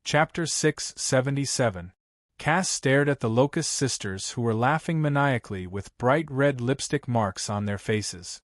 Chapter 677. Cass stared at the Locust sisters who were laughing maniacally with bright red lipstick marks on their faces.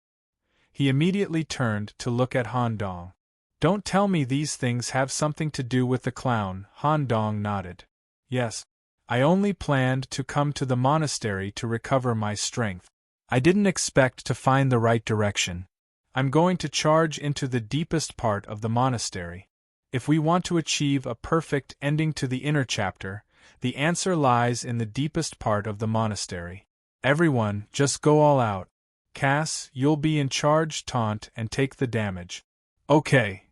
He immediately turned to look at Han Dong. "Don't tell me these things have something to do with the clown." Han Dong nodded. "Yes. I only planned to come to the monastery to recover my strength. I didn't expect to find the right direction. I'm going to charge into the deepest part of the monastery. If we want to achieve a perfect ending to the inner chapter, the answer lies in the deepest part of the monastery. Everyone, just go all out. Cass, you'll be in charge, taunt, and take the damage." "Okay."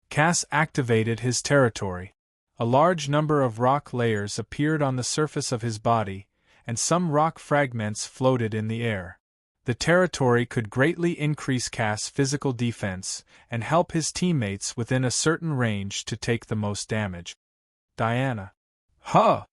Cass activated his territory. A large number of rock layers appeared on the surface of his body, and some rock fragments floated in the air. The territory could greatly increase Cass' physical defense and help his teammates within a certain range to take the most damage. Diana. "Huh!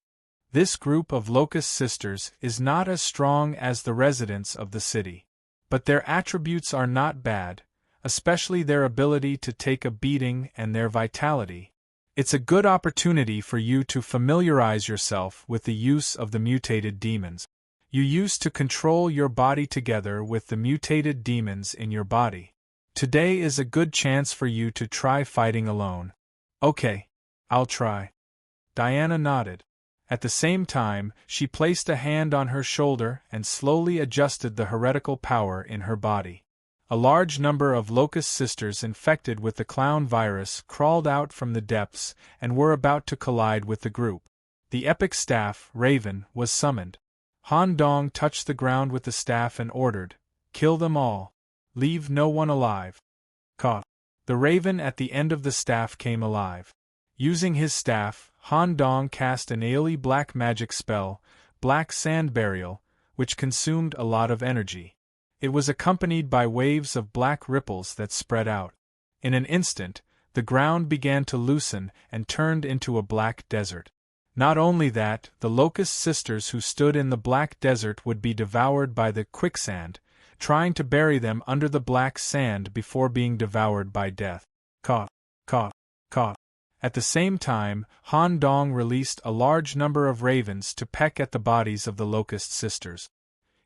This group of Locust sisters is not as strong as the residents of the city. But their attributes are not bad, especially their ability to take a beating and their vitality. It's a good opportunity for you to familiarize yourself with the use of the mutated demons. You used to control your body together with the mutated demons in your body. Today is a good chance for you to try fighting alone." "Okay, I'll try." Diana nodded. At the same time, she placed a hand on her shoulder and slowly adjusted the heretical power in her body. A large number of Locust sisters infected with the clown virus crawled out from the depths and were about to collide with the group. The epic staff, Raven, was summoned. Han Dong touched the ground with the staff and ordered, "Kill them all. Leave no one alive." Ka. The raven at the end of the staff came alive. Using his staff, Han Dong cast an airy black magic spell, Black Sand Burial, which consumed a lot of energy. It was accompanied by waves of black ripples that spread out. In an instant, the ground began to loosen and turned into a black desert. Not only that, the Locust sisters who stood in the black desert would be devoured by the quicksand, trying to bury them under the black sand before being devoured by death. Ka. Ka. Ka. At the same time, Han Dong released a large number of ravens to peck at the bodies of the Locust sisters.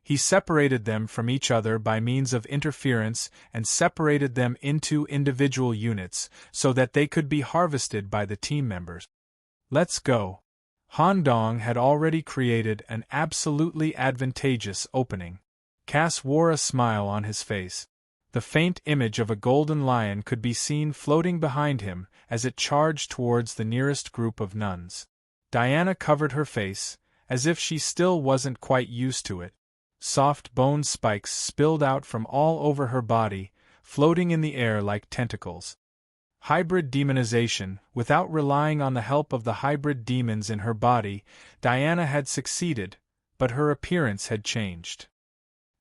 He separated them from each other by means of interference and separated them into individual units so that they could be harvested by the team members. "Let's go." Han Dong had already created an absolutely advantageous opening. Cass wore a smile on his face. The faint image of a golden lion could be seen floating behind him as it charged towards the nearest group of nuns. Diana covered her face, as if she still wasn't quite used to it. Soft bone spikes spilled out from all over her body, floating in the air like tentacles. Hybrid demonization. Without relying on the help of the hybrid demons in her body, Diana had succeeded, but her appearance had changed.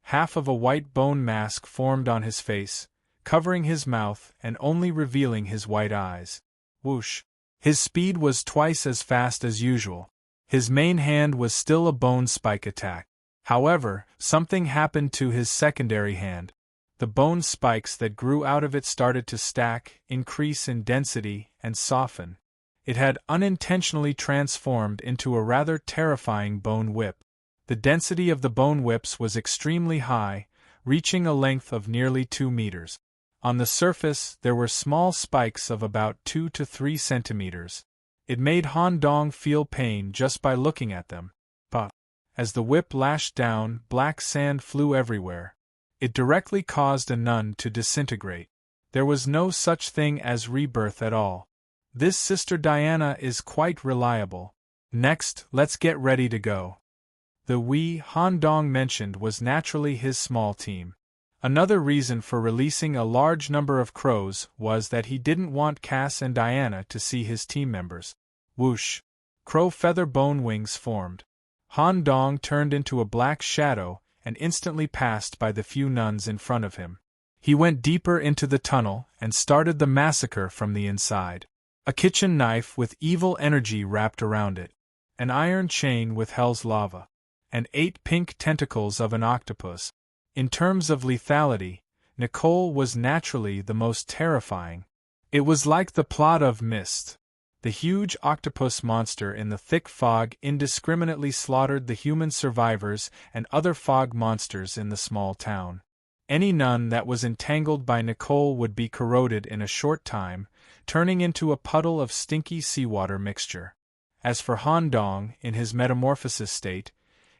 Half of a white bone mask formed on his face, covering his mouth and only revealing his white eyes. Whoosh! His speed was twice as fast as usual. His main hand was still a bone spike attack. However, something happened to his secondary hand. The bone spikes that grew out of it started to stack, increase in density, and soften. It had unintentionally transformed into a rather terrifying bone whip. The density of the bone whips was extremely high, reaching a length of nearly 2 meters. On the surface, there were small spikes of about 2 to 3 centimeters. It made Han Dong feel pain just by looking at them. But as the whip lashed down, black sand flew everywhere. It directly caused a nun to disintegrate. There was no such thing as rebirth at all. This Sister Diana is quite reliable. Next, let's get ready to go. The we Han Dong mentioned was naturally his small team. Another reason for releasing a large number of crows was that he didn't want Cass and Diana to see his team members. Whoosh! Crow feather bone wings formed. Han Dong turned into a black shadow and instantly passed by the few nuns in front of him. He went deeper into the tunnel and started the massacre from the inside. A kitchen knife with evil energy wrapped around it. An iron chain with hell's lava. And 8 pink tentacles of an octopus. In terms of lethality, Nicole was naturally the most terrifying. It was like the plot of Myst. The huge octopus monster in the thick fog indiscriminately slaughtered the human survivors and other fog monsters in the small town. Any nun that was entangled by Nicole would be corroded in a short time, turning into a puddle of stinky seawater mixture. As for Han Dong, in his metamorphosis state,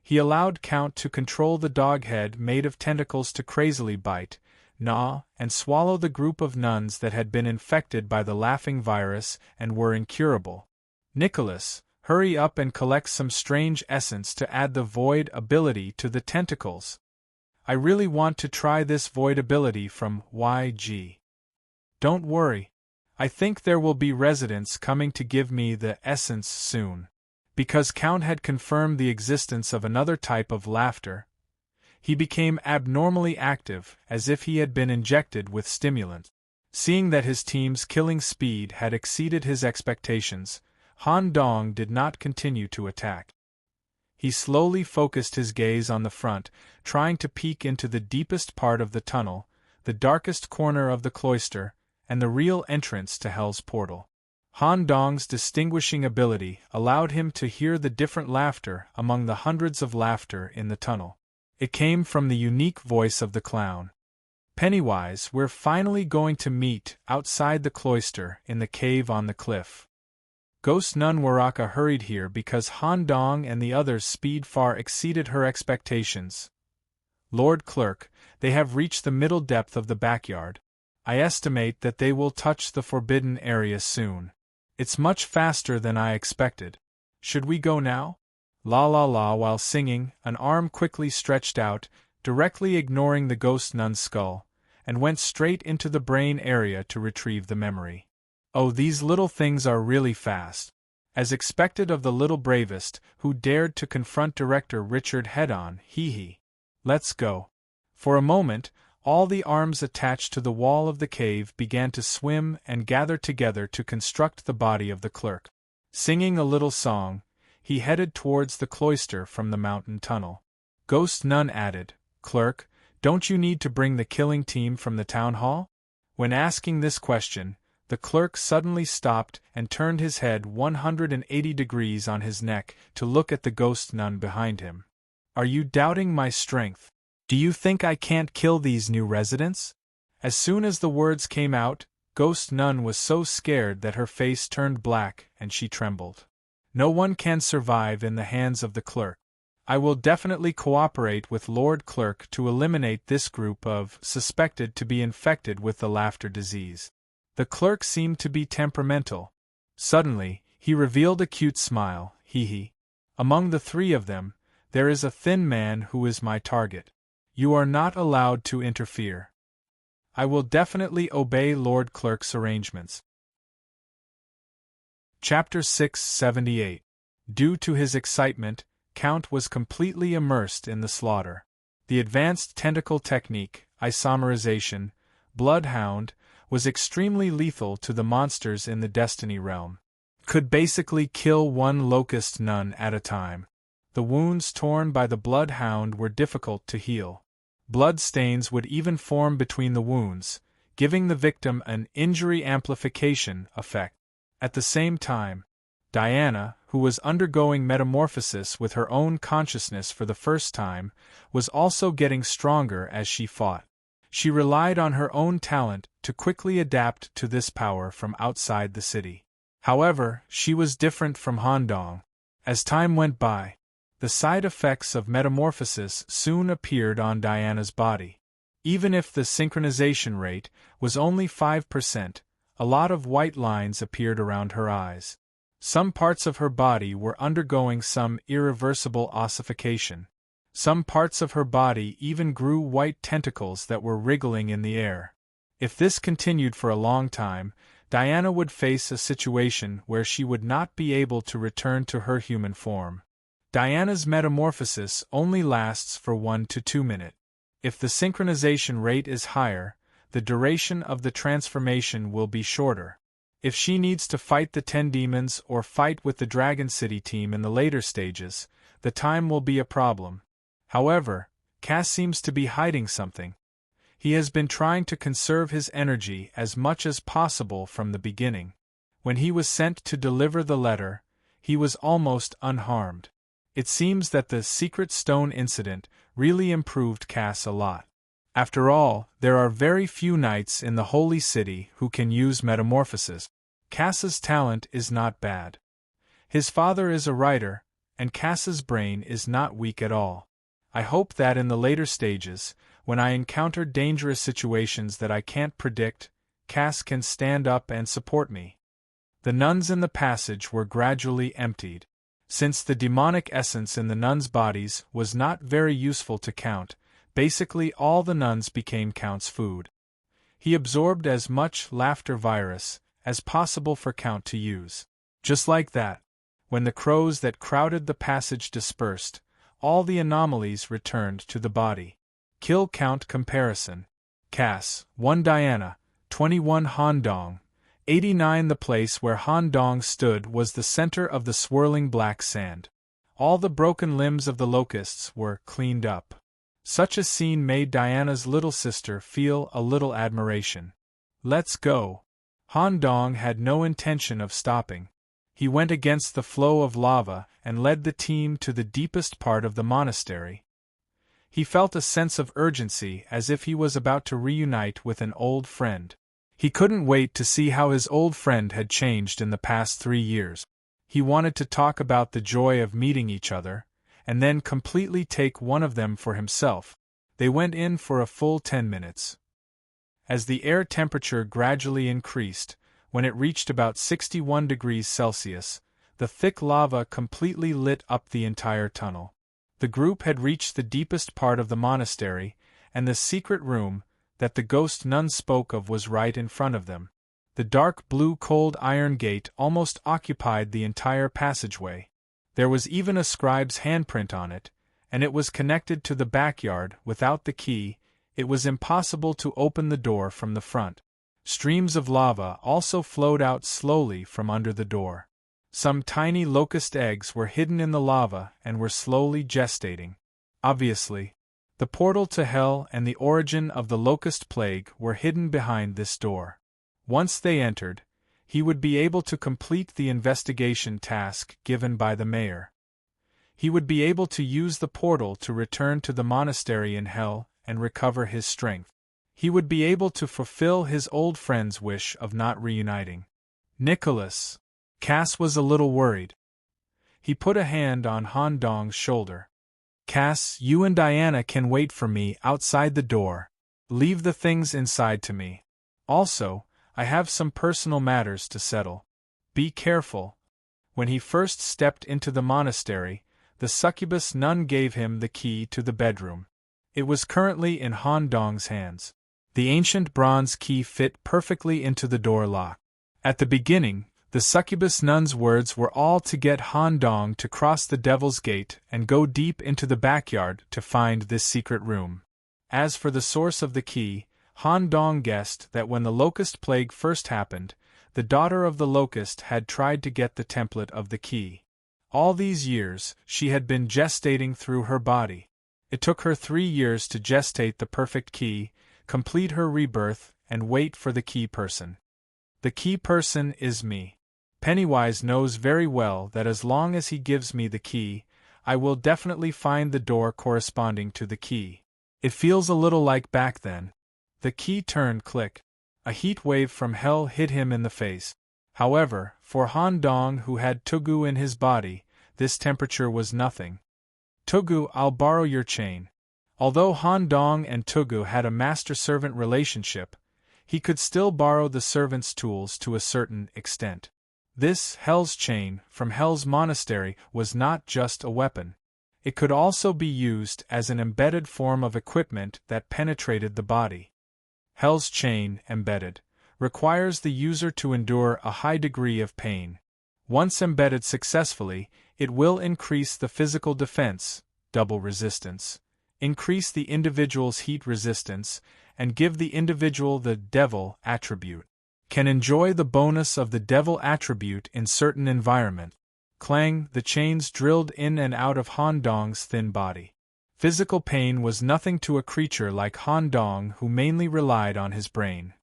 he allowed Count to control the dog head made of tentacles to crazily bite, gnaw, and swallow the group of nuns that had been infected by the laughing virus and were incurable. Nicholas, hurry up and collect some strange essence to add the void ability to the tentacles. I really want to try this void ability from YG. Don't worry. I think there will be residents coming to give me the essence soon. Because Count had confirmed the existence of another type of laughter, he became abnormally active, as if he had been injected with stimulant. Seeing that his team's killing speed had exceeded his expectations, Han Dong did not continue to attack. He slowly focused his gaze on the front, trying to peek into the deepest part of the tunnel, the darkest corner of the cloister, and the real entrance to Hell's portal. Han Dong's distinguishing ability allowed him to hear the different laughter among the hundreds of laughter in the tunnel. It came from the unique voice of the clown. Pennywise, we're finally going to meet outside the cloister in the cave on the cliff. Ghost Nun Waraka hurried here because Han Dong and the others' speed far exceeded her expectations. Lord Clerk, they have reached the middle depth of the backyard. I estimate that they will touch the forbidden area soon. It's much faster than I expected. Should we go now? La la la. While singing, an arm quickly stretched out, directly ignoring the ghost nun's skull, and went straight into the brain area to retrieve the memory. Oh, these little things are really fast. As expected of the little bravest, who dared to confront Director Richard head-on, hee. Let's go. For a moment, all the arms attached to the wall of the cave began to swim and gather together to construct the body of the clerk. Singing a little song, he headed towards the cloister from the mountain tunnel. Ghost Nun added, Clerk, don't you need to bring the killing team from the town hall? When asking this question, the clerk suddenly stopped and turned his head 180 degrees on his neck to look at the ghost nun behind him. Are you doubting my strength? Do you think I can't kill these new residents? As soon as the words came out, Ghost Nun was so scared that her face turned black and she trembled. No one can survive in the hands of the clerk. I will definitely cooperate with Lord Clerk to eliminate this group of suspected to be infected with the laughter disease. The clerk seemed to be temperamental. Suddenly, he revealed a cute smile, hee. Among the three of them, there is a thin man who is my target. You are not allowed to interfere. I will definitely obey Lord Clerk's arrangements. Chapter 678. Due to his excitement, Count was completely immersed in the slaughter. The advanced tentacle technique, isomerization, Bloodhound, was extremely lethal to the monsters in the Destiny realm. Could basically kill one locust nun at a time. The wounds torn by the Bloodhound were difficult to heal. Blood stains would even form between the wounds, giving the victim an injury amplification effect. At the same time, Diana, who was undergoing metamorphosis with her own consciousness for the first time, was also getting stronger as she fought. She relied on her own talent to quickly adapt to this power from outside the city. However, she was different from Han Dong. As time went by, the side effects of metamorphosis soon appeared on Diana's body. Even if the synchronization rate was only 5%, a lot of white lines appeared around her eyes. Some parts of her body were undergoing some irreversible ossification. Some parts of her body even grew white tentacles that were wriggling in the air. If this continued for a long time, Diana would face a situation where she would not be able to return to her human form. Diana's metamorphosis only lasts for 1 to 2 minutes. If the synchronization rate is higher, the duration of the transformation will be shorter. If she needs to fight the 10 demons or fight with the Dragon City team in the later stages, the time will be a problem. However, Cass seems to be hiding something. He has been trying to conserve his energy as much as possible from the beginning. When he was sent to deliver the letter, he was almost unharmed. It seems that the secret stone incident really improved Cass a lot. After all, there are very few knights in the Holy City who can use metamorphosis. Cass's talent is not bad. His father is a writer, and Cass's brain is not weak at all. I hope that in the later stages, when I encounter dangerous situations that I can't predict, Cass can stand up and support me. The nuns in the passage were gradually emptied. Since the demonic essence in the nuns' bodies was not very useful to Count, basically all the nuns became Count's food. He absorbed as much laughter virus as possible for Count to use. Just like that, when the crows that crowded the passage dispersed, all the anomalies returned to the body. Kill Count comparison. Cass, 1 Diana, 21 Handong, 89. The place where Handong stood was the center of the swirling black sand. All the broken limbs of the locusts were cleaned up. Such a scene made Diana's little sister feel a little admiration. Let's go. Handong had no intention of stopping. He went against the flow of lava and led the team to the deepest part of the monastery. He felt a sense of urgency as if he was about to reunite with an old friend. He couldn't wait to see how his old friend had changed in the past 3 years. He wanted to talk about the joy of meeting each other, and then completely take one of them for himself. They went in for a full 10 minutes. As the air temperature gradually increased, when it reached about 61 degrees Celsius, the thick lava completely lit up the entire tunnel. The group had reached the deepest part of the monastery, and the secret room that the ghost nun spoke of was right in front of them. The dark blue cold iron gate almost occupied the entire passageway. There was even a scribe's handprint on it, and it was connected to the backyard. Without the key, it was impossible to open the door from the front. Streams of lava also flowed out slowly from under the door. Some tiny locust eggs were hidden in the lava and were slowly gestating. Obviously, the portal to hell and the origin of the locust plague were hidden behind this door. Once they entered, he would be able to complete the investigation task given by the mayor. He would be able to use the portal to return to the monastery in hell and recover his strength. He would be able to fulfill his old friend's wish of not reuniting. Nicholas. Cass was a little worried. He put a hand on Handong's shoulder. Cass, you and Diana can wait for me outside the door. Leave the things inside to me. Also, I have some personal matters to settle. Be careful. When he first stepped into the monastery, the succubus nun gave him the key to the bedroom. It was currently in Handong's hands. The ancient bronze key fit perfectly into the door lock. At the beginning, the succubus nun's words were all to get Handong to cross the Devil's Gate and go deep into the backyard to find this secret room. As for the source of the key, Handong guessed that when the locust plague first happened, the daughter of the locust had tried to get the template of the key. All these years, she had been gestating through her body. It took her 3 years to gestate the perfect key, complete her rebirth, and wait for the key person. The key person is me. Pennywise knows very well that as long as he gives me the key, I will definitely find the door corresponding to the key. It feels a little like back then. The key turned click. A heat wave from hell hit him in the face. However, for Handong, who had Tugu in his body, this temperature was nothing. Tugu, I'll borrow your chain. Although Handong and Tugu had a master-servant relationship, he could still borrow the servant's tools to a certain extent. This Hell's chain from Hell's monastery was not just a weapon. It could also be used as an embedded form of equipment that penetrated the body. Hell's chain, embedded, requires the user to endure a high degree of pain. Once embedded successfully, it will increase the physical defense, double resistance, increase the individual's heat resistance, and give the individual the devil attribute. Can enjoy the bonus of the devil attribute in certain environment. Clang, the chains drilled in and out of Handong's thin body. Physical pain was nothing to a creature like Handong who mainly relied on his brain.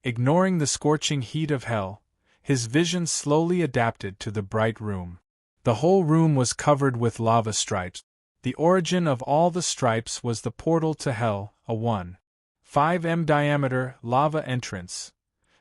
Ignoring the scorching heat of hell, his vision slowly adapted to the bright room. The whole room was covered with lava stripes. The origin of all the stripes was the portal to hell, a 1.5 m diameter lava entrance,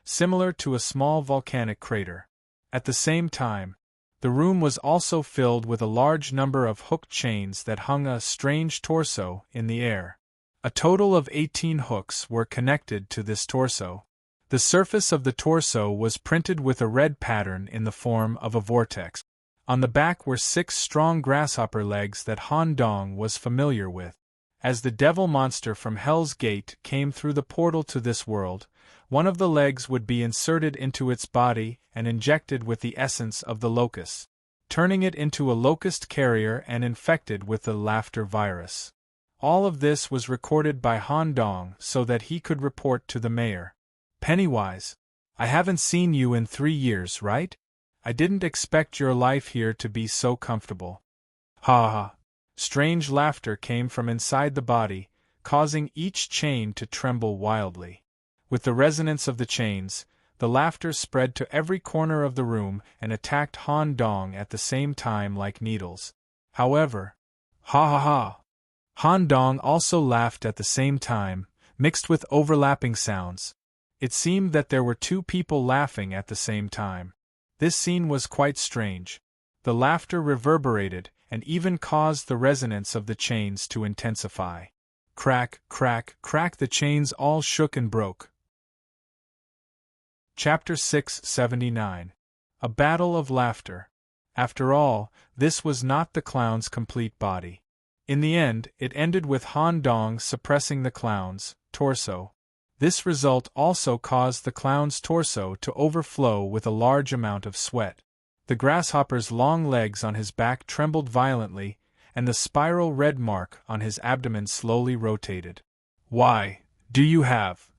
similar to a small volcanic crater. At the same time, the room was also filled with a large number of hooked chains that hung a strange torso in the air. A total of 18 hooks were connected to this torso. The surface of the torso was printed with a red pattern in the form of a vortex. On the back were 6 strong grasshopper legs that Han Dong was familiar with. As the devil monster from Hell's Gate came through the portal to this world, one of the legs would be inserted into its body and injected with the essence of the locust, turning it into a locust carrier and infected with the laughter virus. All of this was recorded by Han Dong so that he could report to the mayor. Pennywise, I haven't seen you in 3 years, right? I didn't expect your life here to be so comfortable. Ha ha. Strange laughter came from inside the body, causing each chain to tremble wildly. With the resonance of the chains, the laughter spread to every corner of the room and attacked Han Dong at the same time like needles. However, ha ha ha! Han Dong also laughed at the same time, mixed with overlapping sounds. It seemed that there were 2 people laughing at the same time. This scene was quite strange. The laughter reverberated and even caused the resonance of the chains to intensify. Crack, crack, crack, the chains all shook and broke. Chapter 679. A Battle of Laughter. After all, this was not the clown's complete body. In the end, it ended with Han Dong suppressing the clown's torso. This result also caused the clown's torso to overflow with a large amount of sweat. The grasshopper's long legs on his back trembled violently, and the spiral red mark on his abdomen slowly rotated. Why, do you have?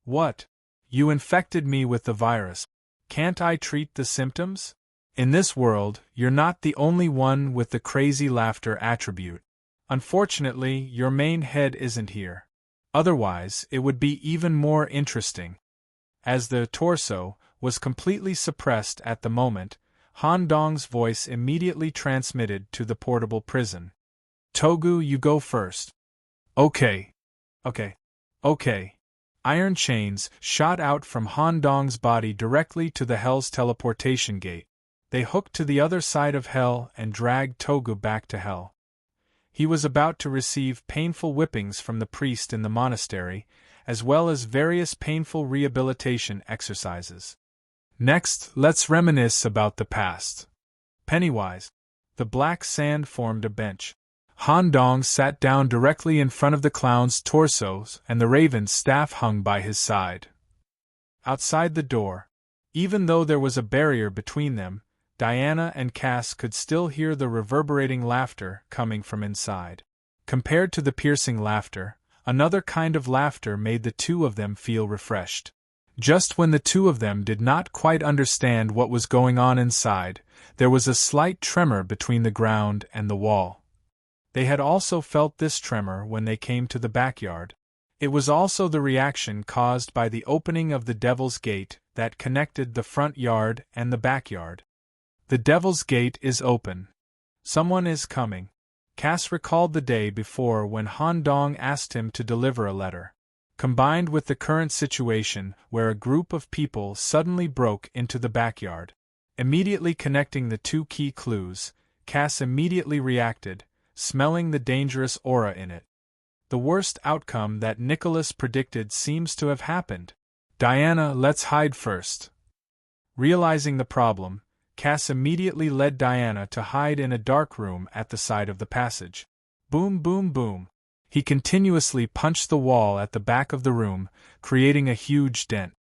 What? You infected me with the virus. Can't I treat the symptoms? In this world, you're not the only one with the crazy laughter attribute. Unfortunately, your main head isn't here. Otherwise, it would be even more interesting. As the torso was completely suppressed at the moment, Han Dong's voice immediately transmitted to the portable prison. Togu, you go first. Okay. Iron chains shot out from Han Dong's body directly to the Hell's teleportation gate. They hooked to the other side of Hell and dragged Togu back to Hell. He was about to receive painful whippings from the priest in the monastery, as well as various painful rehabilitation exercises. Next, let's reminisce about the past. Pennywise. The black sand formed a bench. Han Dong sat down directly in front of the clown's torsos, and the raven's staff hung by his side. Outside the door, even though there was a barrier between them, Diana and Cass could still hear the reverberating laughter coming from inside. Compared to the piercing laughter, another kind of laughter made the 2 of them feel refreshed. Just when the 2 of them did not quite understand what was going on inside, there was a slight tremor between the ground and the wall. They had also felt this tremor when they came to the backyard. It was also the reaction caused by the opening of the Devil's Gate that connected the front yard and the backyard. The Devil's Gate is open. Someone is coming. Cass recalled the day before when Han Dong asked him to deliver a letter. Combined with the current situation where a group of people suddenly broke into the backyard. Immediately connecting the 2 key clues, Cass immediately reacted, smelling the dangerous aura in it. The worst outcome that Nicholas predicted seems to have happened. Diana, let's hide first. Realizing the problem, Cass immediately led Diana to hide in a dark room at the side of the passage. Boom, boom, boom. He continuously punched the wall at the back of the room, creating a huge dent.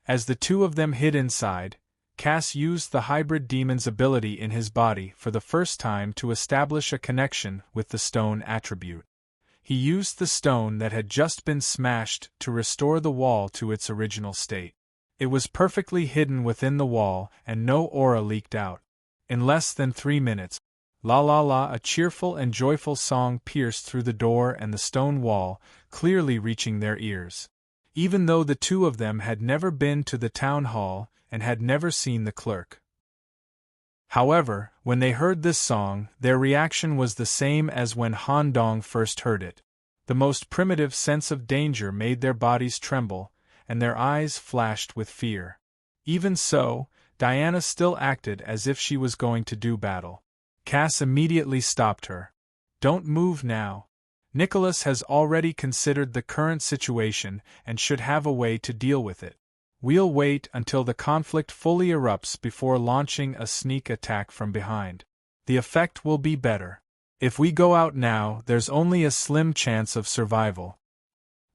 As the 2 of them hid inside, Cass used the hybrid demon's ability in his body for the first time to establish a connection with the stone attribute. He used the stone that had just been smashed to restore the wall to its original state. It was perfectly hidden within the wall and no aura leaked out. In less than 3 minutes, la la la, a cheerful and joyful song pierced through the door and the stone wall, clearly reaching their ears. Even though the 2 of them had never been to the town hall, and had never seen the clerk. However, when they heard this song, their reaction was the same as when Han Dong first heard it. The most primitive sense of danger made their bodies tremble, and their eyes flashed with fear. Even so, Diana still acted as if she was going to do battle. Cass immediately stopped her. "Don't move now. Nicholas has already considered the current situation and should have a way to deal with it. We'll wait until the conflict fully erupts before launching a sneak attack from behind. The effect will be better. If we go out now, there's only a slim chance of survival."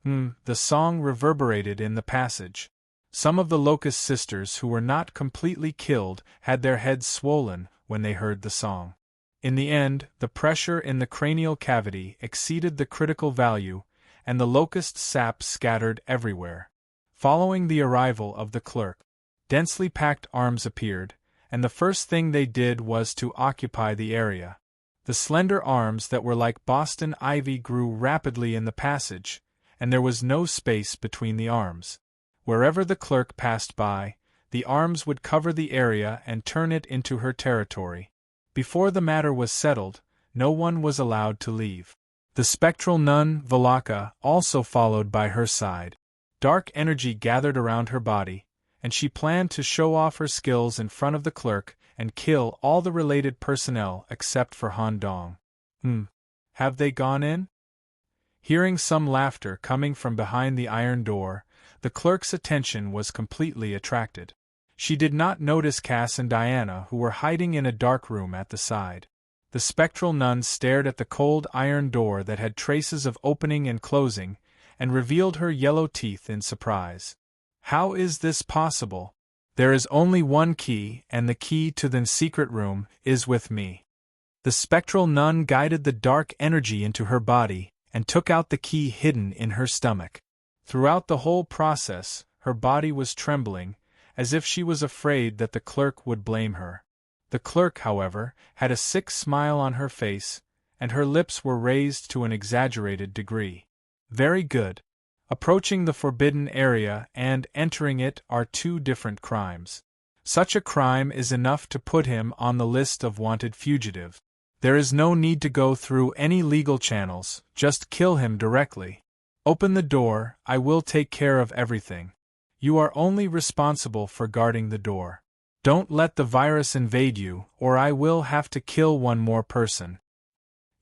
The song reverberated in the passage. Some of the Locust sisters who were not completely killed had their heads swollen when they heard the song. In the end, the pressure in the cranial cavity exceeded the critical value, and the locust sap scattered everywhere. Following the arrival of the clerk, densely packed arms appeared, and the first thing they did was to occupy the area. The slender arms that were like Boston ivy grew rapidly in the passage, and there was no space between the arms. Wherever the clerk passed by, the arms would cover the area and turn it into her territory. Before the matter was settled, no one was allowed to leave. The spectral nun, Valaka, also followed by her side. Dark energy gathered around her body, and she planned to show off her skills in front of the clerk and kill all the related personnel except for Han Dong. Have they gone in? Hearing some laughter coming from behind the iron door, the clerk's attention was completely attracted. She did not notice Cass and Diana, who were hiding in a dark room at the side. The spectral nun stared at the cold iron door that had traces of opening and closing, and revealed her yellow teeth in surprise. "How is this possible? There is only one key, and the key to the secret room is with me." The spectral nun guided the dark energy into her body, and took out the key hidden in her stomach. Throughout the whole process, her body was trembling, as if she was afraid that the clerk would blame her. The clerk, however, had a sick smile on her face, and her lips were raised to an exaggerated degree. "Very good. Approaching the forbidden area and entering it are two different crimes. Such a crime is enough to put him on the list of wanted fugitive. There is no need to go through any legal channels, just kill him directly. Open the door, I will take care of everything. You are only responsible for guarding the door. Don't let the virus invade you, or I will have to kill one more person."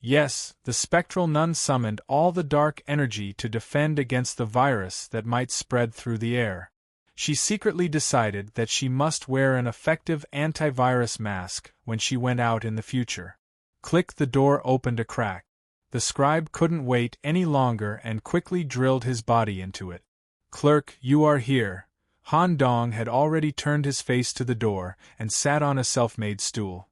Yes, the spectral nun summoned all the dark energy to defend against the virus that might spread through the air. She secretly decided that she must wear an effective antivirus mask when she went out in the future. Click, the door opened a crack. The scribe couldn't wait any longer and quickly drilled his body into it. "Clerk, you are here." Han Dong had already turned his face to the door and sat on a self-made stool.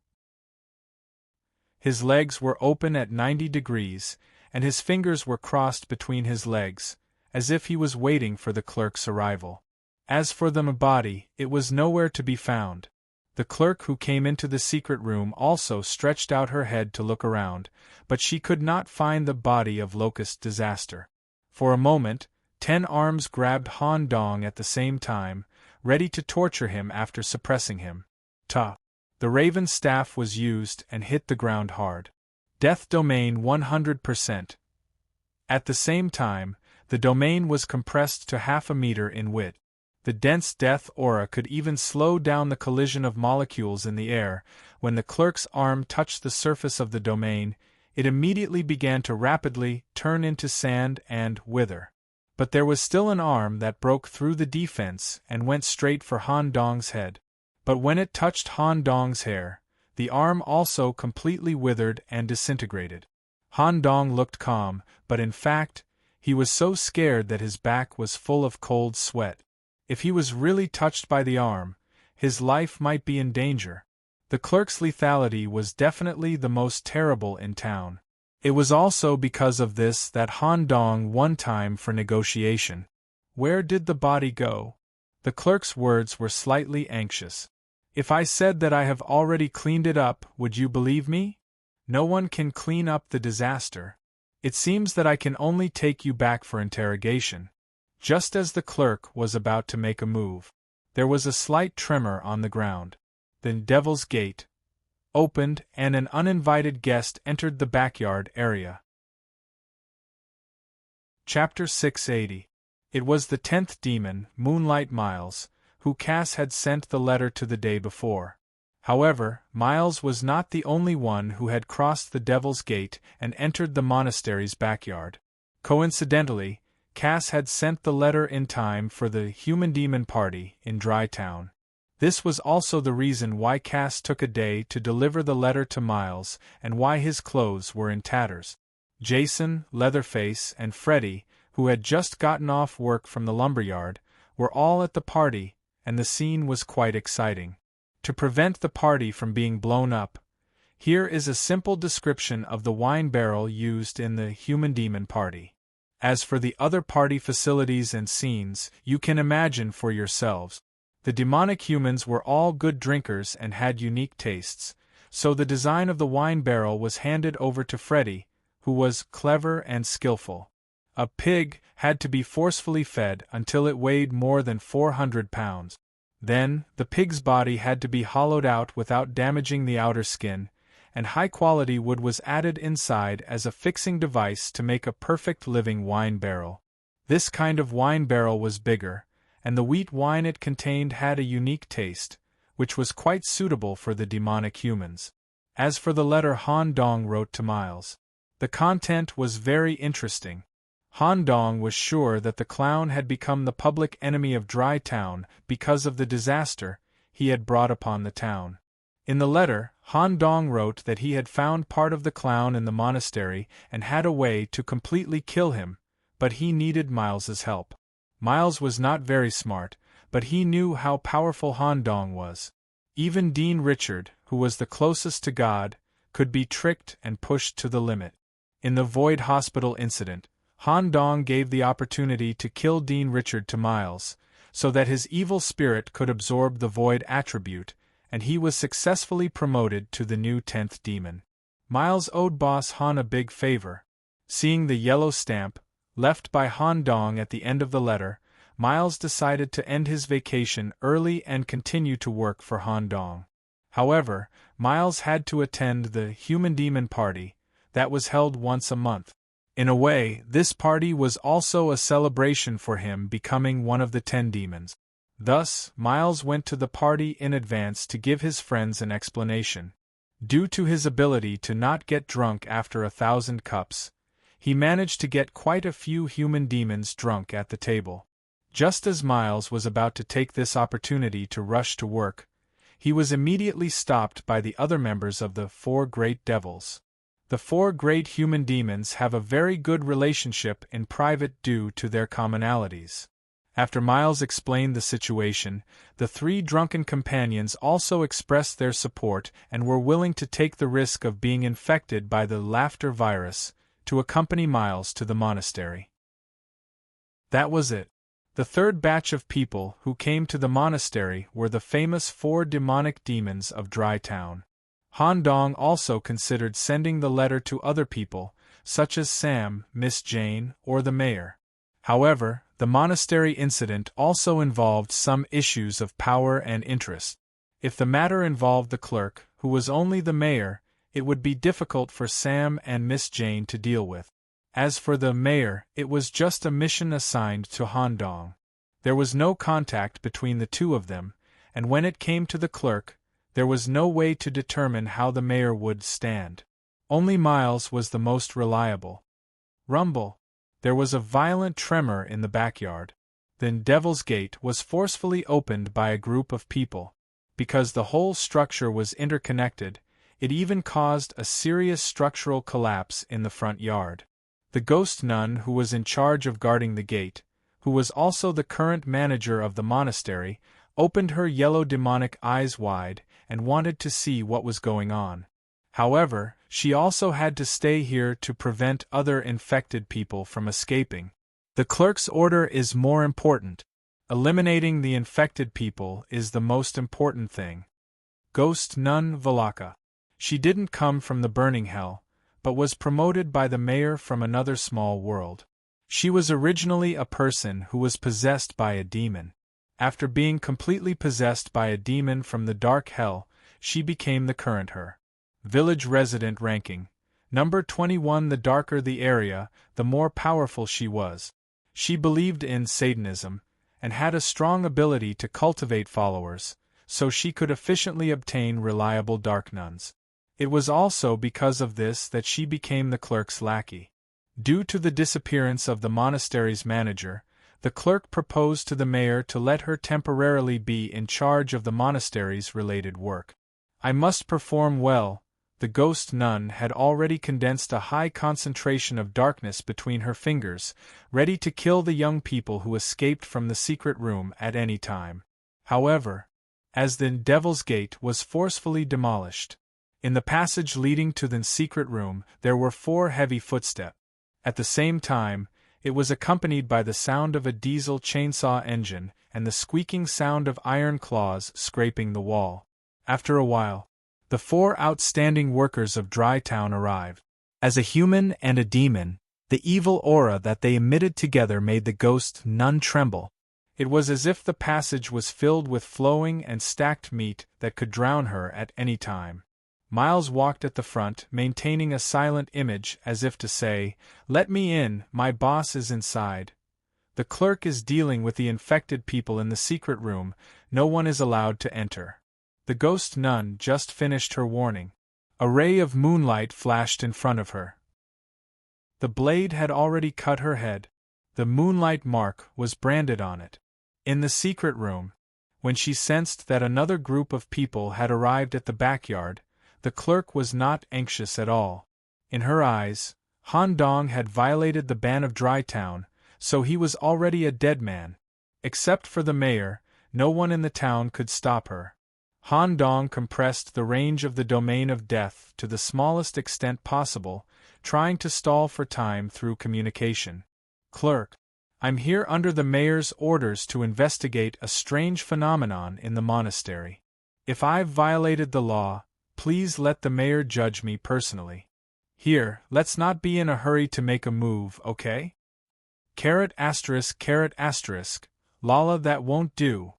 His legs were open at 90 degrees, and his fingers were crossed between his legs, as if he was waiting for the clerk's arrival. As for the body, it was nowhere to be found. The clerk who came into the secret room also stretched out her head to look around, but she could not find the body of Locust Disaster. For a moment, 10 arms grabbed Han Dong at the same time, ready to torture him after suppressing him. Ta! The raven staff was used and hit the ground hard. Death domain 100%. At the same time, the domain was compressed to half a meter in width. The dense death aura could even slow down the collision of molecules in the air. When the clerk's arm touched the surface of the domain, it immediately began to rapidly turn into sand and wither. But there was still an arm that broke through the defense and went straight for Han Dong's head. But when it touched Han Dong's hair, the arm also completely withered and disintegrated. Han Dong looked calm, but in fact, he was so scared that his back was full of cold sweat. If he was really touched by the arm, his life might be in danger. The clerk's lethality was definitely the most terrible in town. It was also because of this that Han Dong won time for negotiation. "Where did the body go?" The clerk's words were slightly anxious. "If I said that I have already cleaned it up, would you believe me? No one can clean up the disaster. It seems that I can only take you back for interrogation." Just as the clerk was about to make a move, There was a slight tremor on the ground. Then Devil's Gate opened and an uninvited guest entered the backyard area. Chapter 680. It was the 10th demon, Moonlight Miles, who Cass had sent the letter to the day before. However, Miles was not the only one who had crossed the Devil's Gate and entered the monastery's backyard. Coincidentally, Cass had sent the letter in time for the human-demon party in Dry Town. This was also the reason why Cass took a day to deliver the letter to Miles and why his clothes were in tatters. Jason, Leatherface, and Freddy, who had just gotten off work from the lumberyard, were all at the party, and the scene was quite exciting. To prevent the party from being blown up, here is a simple description of the wine barrel used in the human-demon party. As for the other party facilities and scenes, you can imagine for yourselves. The demonic humans were all good drinkers and had unique tastes, so the design of the wine barrel was handed over to Freddy, who was clever and skillful. A pig had to be forcefully fed until it weighed more than 400 pounds. Then, the pig's body had to be hollowed out without damaging the outer skin, and high-quality wood was added inside as a fixing device to make a perfect living wine barrel. This kind of wine barrel was bigger, and the wheat wine it contained had a unique taste, which was quite suitable for the demonic humans. As for the letter Han Dong wrote to Miles, the content was very interesting. Han Dong was sure that the clown had become the public enemy of Dry Town because of the disaster he had brought upon the town. In the letter, Han Dong wrote that he had found part of the clown in the monastery and had a way to completely kill him, but he needed Miles's help. Miles was not very smart, but he knew how powerful Han Dong was. Even Dean Richard, who was the closest to God, could be tricked and pushed to the limit. In the Void Hospital incident, Han Dong gave the opportunity to kill Dean Richard to Miles, so that his evil spirit could absorb the Void attribute, and he was successfully promoted to the new 10th demon. Miles owed Boss Han a big favor. Seeing the yellow stamp, left by Han Dong at the end of the letter, Miles decided to end his vacation early and continue to work for Han Dong. However, Miles had to attend the human-demon party that was held once a month. In a way, this party was also a celebration for him becoming one of the 10 demons. Thus, Miles went to the party in advance to give his friends an explanation. Due to his ability to not get drunk after 1,000 cups, he managed to get quite a few human demons drunk at the table. Just as Miles was about to take this opportunity to rush to work, he was immediately stopped by the other members of the 4 great devils. The 4 great human demons have a very good relationship in private due to their commonalities. After Miles explained the situation, the 3 drunken companions also expressed their support and were willing to take the risk of being infected by the laughter virus to accompany Miles to the monastery. That was it. The 3rd batch of people who came to the monastery were the famous 4 demonic demons of Dry Town. Han Dong also considered sending the letter to other people, such as Sam, Miss Jane, or the mayor. However, the monastery incident also involved some issues of power and interest. If the matter involved the clerk, who was only the mayor, it would be difficult for Sam and Miss Jane to deal with. As for the mayor, it was just a mission assigned to Han Dong. There was no contact between the two of them, and when it came to the clerk, there was no way to determine how the mayor would stand. Only Miles was the most reliable. Rumble. There was a violent tremor in the backyard. Then Devil's Gate was forcefully opened by a group of people. Because the whole structure was interconnected, it even caused a serious structural collapse in the front yard. The ghost nun who was in charge of guarding the gate, who was also the current manager of the monastery, opened her yellow demonic eyes wide and wanted to see what was going on. However, she also had to stay here to prevent other infected people from escaping. The clerk's order is more important. Eliminating the infected people is the most important thing. Ghost Nun Valaka. She didn't come from the burning hell, but was promoted by the mayor from another small world. She was originally a person who was possessed by a demon. After being completely possessed by a demon from the dark hell, she became the current her. Village resident ranking. Number 21. The darker the area, the more powerful she was. She believed in Satanism, and had a strong ability to cultivate followers, so she could efficiently obtain reliable dark nuns. It was also because of this that she became the clerk's lackey. Due to the disappearance of the monastery's manager, the clerk proposed to the mayor to let her temporarily be in charge of the monastery's related work. I must perform well. The ghost nun had already condensed a high concentration of darkness between her fingers, ready to kill the young people who escaped from the secret room at any time. However, as the Devil's Gate was forcefully demolished, in the passage leading to the secret room there were 4 heavy footsteps. At the same time, it was accompanied by the sound of a diesel chainsaw engine and the squeaking sound of iron claws scraping the wall. After a while, the 4 outstanding workers of Dry Town arrived. As a human and a demon, the evil aura that they emitted together made the ghost nun tremble. It was as if the passage was filled with flowing and stacked meat that could drown her at any time. Miles walked at the front, maintaining a silent image as if to say, "Let me in, my boss is inside. The clerk is dealing with the infected people in the secret room, no one is allowed to enter." The ghost nun just finished her warning. A ray of moonlight flashed in front of her. The blade had already cut her head. The moonlight mark was branded on it. In the secret room, when she sensed that another group of people had arrived at the backyard, the clerk was not anxious at all. In her eyes, Han Dong had violated the ban of Dry Town, so he was already a dead man. Except for the mayor, no one in the town could stop her. Han Dong compressed the range of the domain of death to the smallest extent possible, trying to stall for time through communication. "Clerk, I'm here under the mayor's orders to investigate a strange phenomenon in the monastery. If I've violated the law, please let the mayor judge me personally. Here, let's not be in a hurry to make a move, okay? Carrot asterisk, Lala, that won't do.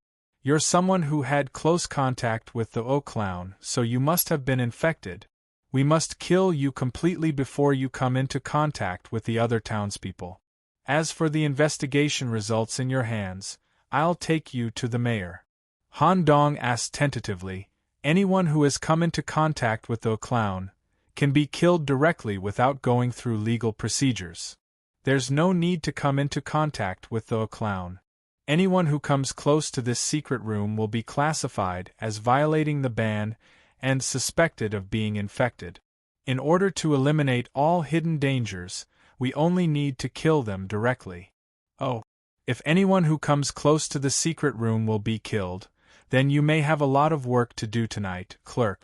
You're someone who had close contact with the O-Clown, so you must have been infected. We must kill you completely before you come into contact with the other townspeople. As for the investigation results in your hands, I'll take you to the mayor." Han Dong asked tentatively, "Anyone who has come into contact with the clown can be killed directly without going through legal procedures. There's no need to come into contact with the clown. Anyone who comes close to this secret room will be classified as violating the ban and suspected of being infected. In order to eliminate all hidden dangers, we only need to kill them directly. Oh, if anyone who comes close to the secret room will be killed, then you may have a lot of work to do tonight, clerk."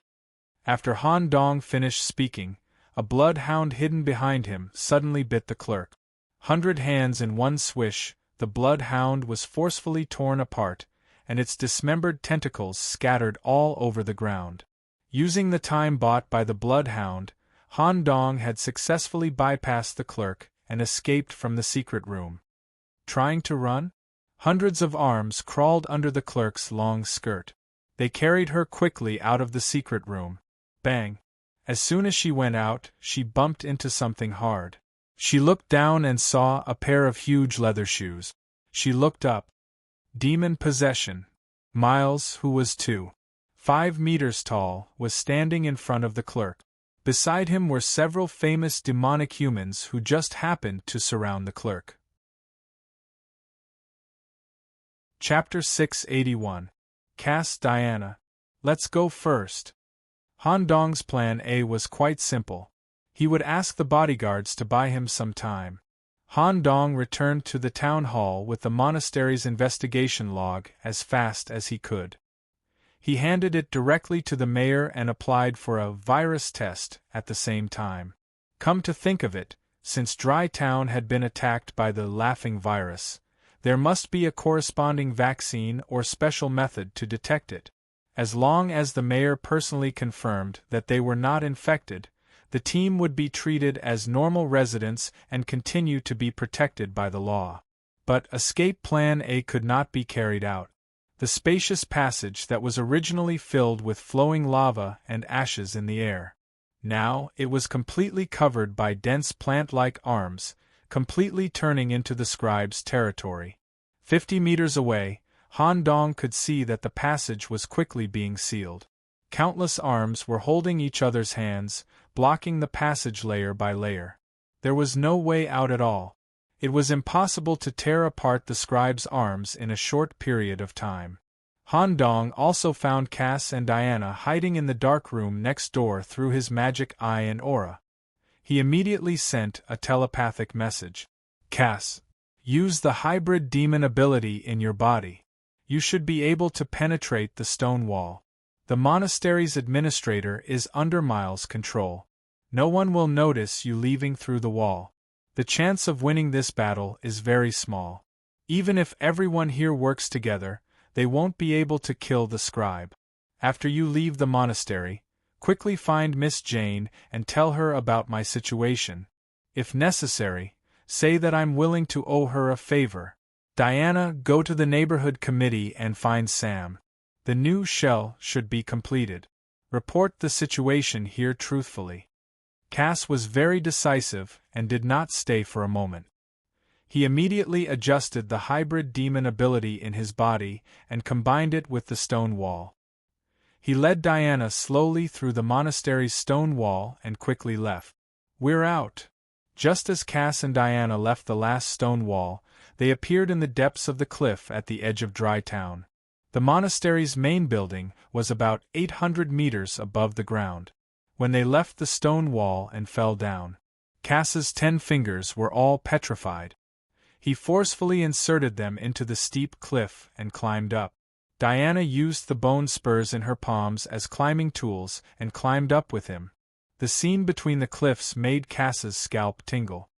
After Han Dong finished speaking, a bloodhound hidden behind him suddenly bit the clerk. 100 hands in one swish, the bloodhound was forcefully torn apart, and its dismembered tentacles scattered all over the ground. Using the time bought by the bloodhound, Han Dong had successfully bypassed the clerk and escaped from the secret room. Trying to run? Hundreds of arms crawled under the clerk's long skirt. They carried her quickly out of the secret room. Bang! As soon as she went out, she bumped into something hard. She looked down and saw a pair of huge leather shoes. She looked up. Demon possession. Miles, who was 2.5 meters tall, was standing in front of the clerk. Beside him were several famous demonic humans who just happened to surround the clerk. Chapter 681. Cass Diana. Let's go first. Han Dong's plan A was quite simple. He would ask the bodyguards to buy him some time. Han Dong returned to the town hall with the monastery's investigation log as fast as he could. He handed it directly to the mayor and applied for a virus test at the same time. Come to think of it, since Dry Town had been attacked by the laughing virus, there must be a corresponding vaccine or special method to detect it. As long as the mayor personally confirmed that they were not infected, the team would be treated as normal residents and continue to be protected by the law. But escape Plan A could not be carried out. The spacious passage that was originally filled with flowing lava and ashes in the air. Now, it was completely covered by dense plant-like arms, completely turning into the scribe's territory. 50 meters away, Han Dong could see that the passage was quickly being sealed. Countless arms were holding each other's hands, blocking the passage layer by layer. There was no way out at all. It was impossible to tear apart the scribe's arms in a short period of time. Han Dong also found Cass and Diana hiding in the dark room next door through his magic eye and aura. He immediately sent a telepathic message. Cass, use the hybrid demon ability in your body. You should be able to penetrate the stone wall. The monastery's administrator is under Miles' control. No one will notice you leaving through the wall. The chance of winning this battle is very small. Even if everyone here works together, they won't be able to kill the scribe. After you leave the monastery, quickly find Miss Jane and tell her about my situation. If necessary, say that I'm willing to owe her a favor. Diana, go to the neighborhood committee and find Sam. The new shell should be completed. Report the situation here truthfully. Cass was very decisive and did not stay for a moment. He immediately adjusted the hybrid demon ability in his body and combined it with the stone wall. He led Diana slowly through the monastery's stone wall and quickly left. We're out. Just as Cass and Diana left the last stone wall, they appeared in the depths of the cliff at the edge of Dry Town. The monastery's main building was about 800 meters above the ground. When they left the stone wall and fell down, Cass's 10 fingers were all petrified. He forcefully inserted them into the steep cliff and climbed up. Diana used the bone spurs in her palms as climbing tools and climbed up with him. The scene between the cliffs made Cass's scalp tingle.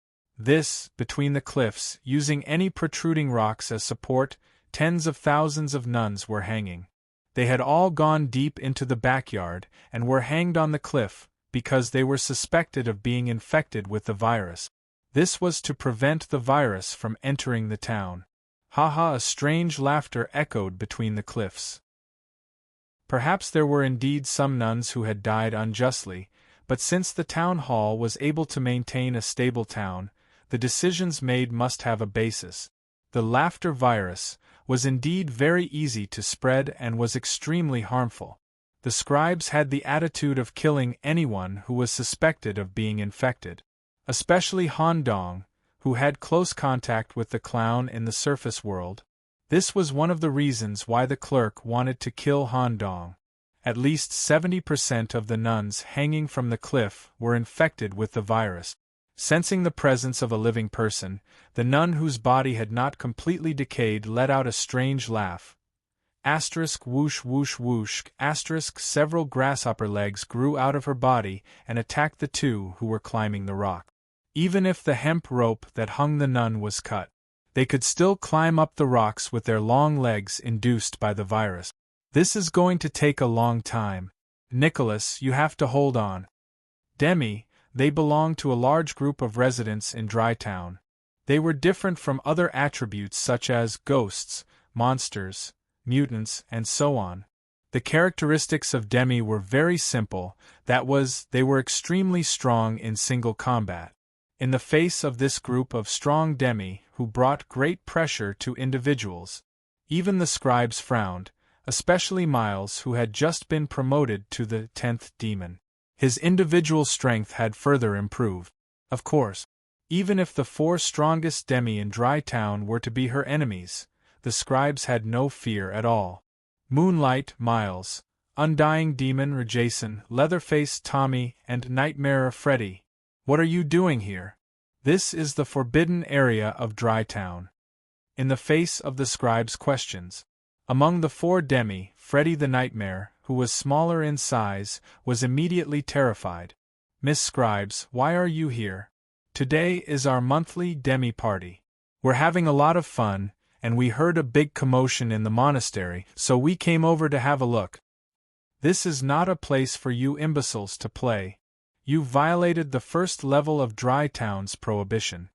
Between the cliffs, using any protruding rocks as support, tens of thousands of nuns were hanging. They had all gone deep into the backyard and were hanged on the cliff because they were suspected of being infected with the virus. This was to prevent the virus from entering the town. Ha! A strange laughter echoed between the cliffs. Perhaps there were indeed some nuns who had died unjustly, but since the town hall was able to maintain a stable town, the decisions made must have a basis. The laughter virus was indeed very easy to spread and was extremely harmful. The scribes had the attitude of killing anyone who was suspected of being infected. Especially Han Dong, who had close contact with the clown in the surface world. This was one of the reasons why the clerk wanted to kill Han Dong. At least 70% of the nuns hanging from the cliff were infected with the virus. Sensing the presence of a living person, the nun whose body had not completely decayed let out a strange laugh. Asterisk whoosh whoosh whoosh, asterisk several grasshopper legs grew out of her body and attacked the two who were climbing the rock. Even if the hemp rope that hung the nun was cut, they could still climb up the rocks with their long legs induced by the virus. This is going to take a long time. Nicholas, you have to hold on. Demi, they belonged to a large group of residents in Dry Town. They were different from other attributes such as ghosts, monsters, mutants, and so on. The characteristics of Demi were very simple, that was, they were extremely strong in single combat. In the face of this group of strong Demi who brought great pressure to individuals, even the scribes frowned, especially Miles who had just been promoted to the 10th demon. His individual strength had further improved. Of course, even if the 4 strongest Demi in Dry Town were to be her enemies, the scribes had no fear at all. Moonlight, Miles, Undying Demon Jason, Leatherface Tommy, and Nightmare Freddy. What are you doing here? This is the forbidden area of Dry Town. In the face of the scribes' questions, among the 4 Demi, Freddy the Nightmare, who was smaller in size, was immediately terrified. Miss Scribes, why are you here? Today is our monthly Demi party. We're having a lot of fun, and we heard a big commotion in the monastery, so we came over to have a look. This is not a place for you imbeciles to play. You violated the first level of Dry Town's prohibition.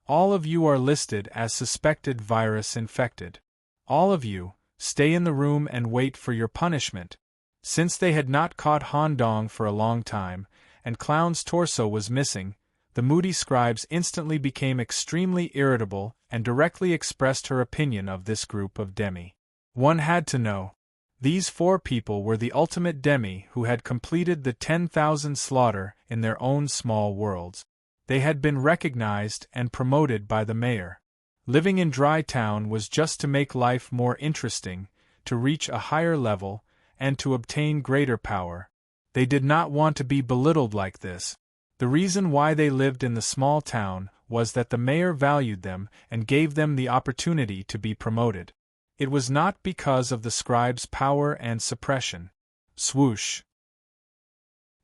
All of you are listed as suspected virus infected. All of you, Stay in the room and wait for your punishment. Since they had not caught Han Dong for a long time, and Clown's torso was missing, the moody scribes instantly became extremely irritable and directly expressed her opinion of this group of demi. One had to know. These 4 people were the ultimate demi who had completed the 10,000 slaughter in their own small worlds. They had been recognized and promoted by the mayor. Living in Dry Town was just to make life more interesting, to reach a higher level, and to obtain greater power. They did not want to be belittled like this. The reason why they lived in the small town was that the mayor valued them and gave them the opportunity to be promoted. It was not because of the scribes' power and suppression. Swoosh!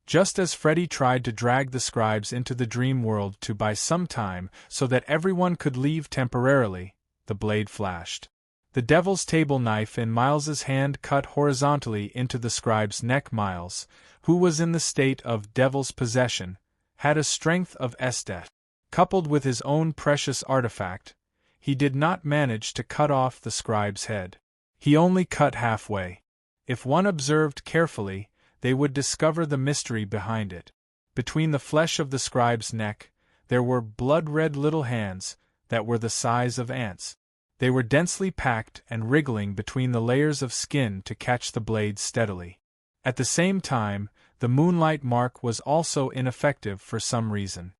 Just as Freddy tried to drag the scribes into the dream world to buy some time so that everyone could leave temporarily, the blade flashed. The devil's table knife in Miles's hand cut horizontally into the scribe's neck. Miles, who was in the state of devil's possession, had a strength of Estet. Coupled with his own precious artifact, he did not manage to cut off the scribe's head. He only cut halfway. If one observed carefully, they would discover the mystery behind it. Between the flesh of the scribe's neck, there were blood-red little hands that were the size of ants. They were densely packed and wriggling between the layers of skin to catch the blade steadily. At the same time, the moonlight mark was also ineffective for some reason.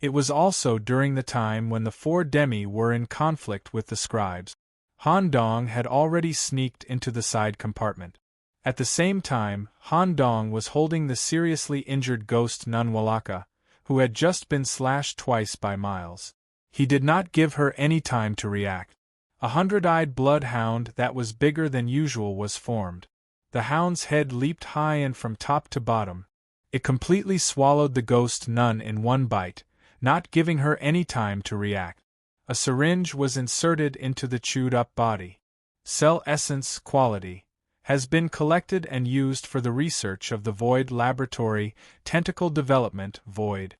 It was also during the time when the 4 demi were in conflict with the scribes. Han Dong had already sneaked into the side compartment. At the same time, Han Dong was holding the seriously injured ghost Nunwalaka, who had just been slashed twice by Miles. He did not give her any time to react. A 100-eyed bloodhound that was bigger than usual was formed. The hound's head leaped high and from top to bottom. It completely swallowed the ghost nun in one bite, not giving her any time to react. A syringe was inserted into the chewed-up body. Cell essence quality has been collected and used for the research of the Void Laboratory, Tentacle Development, Void.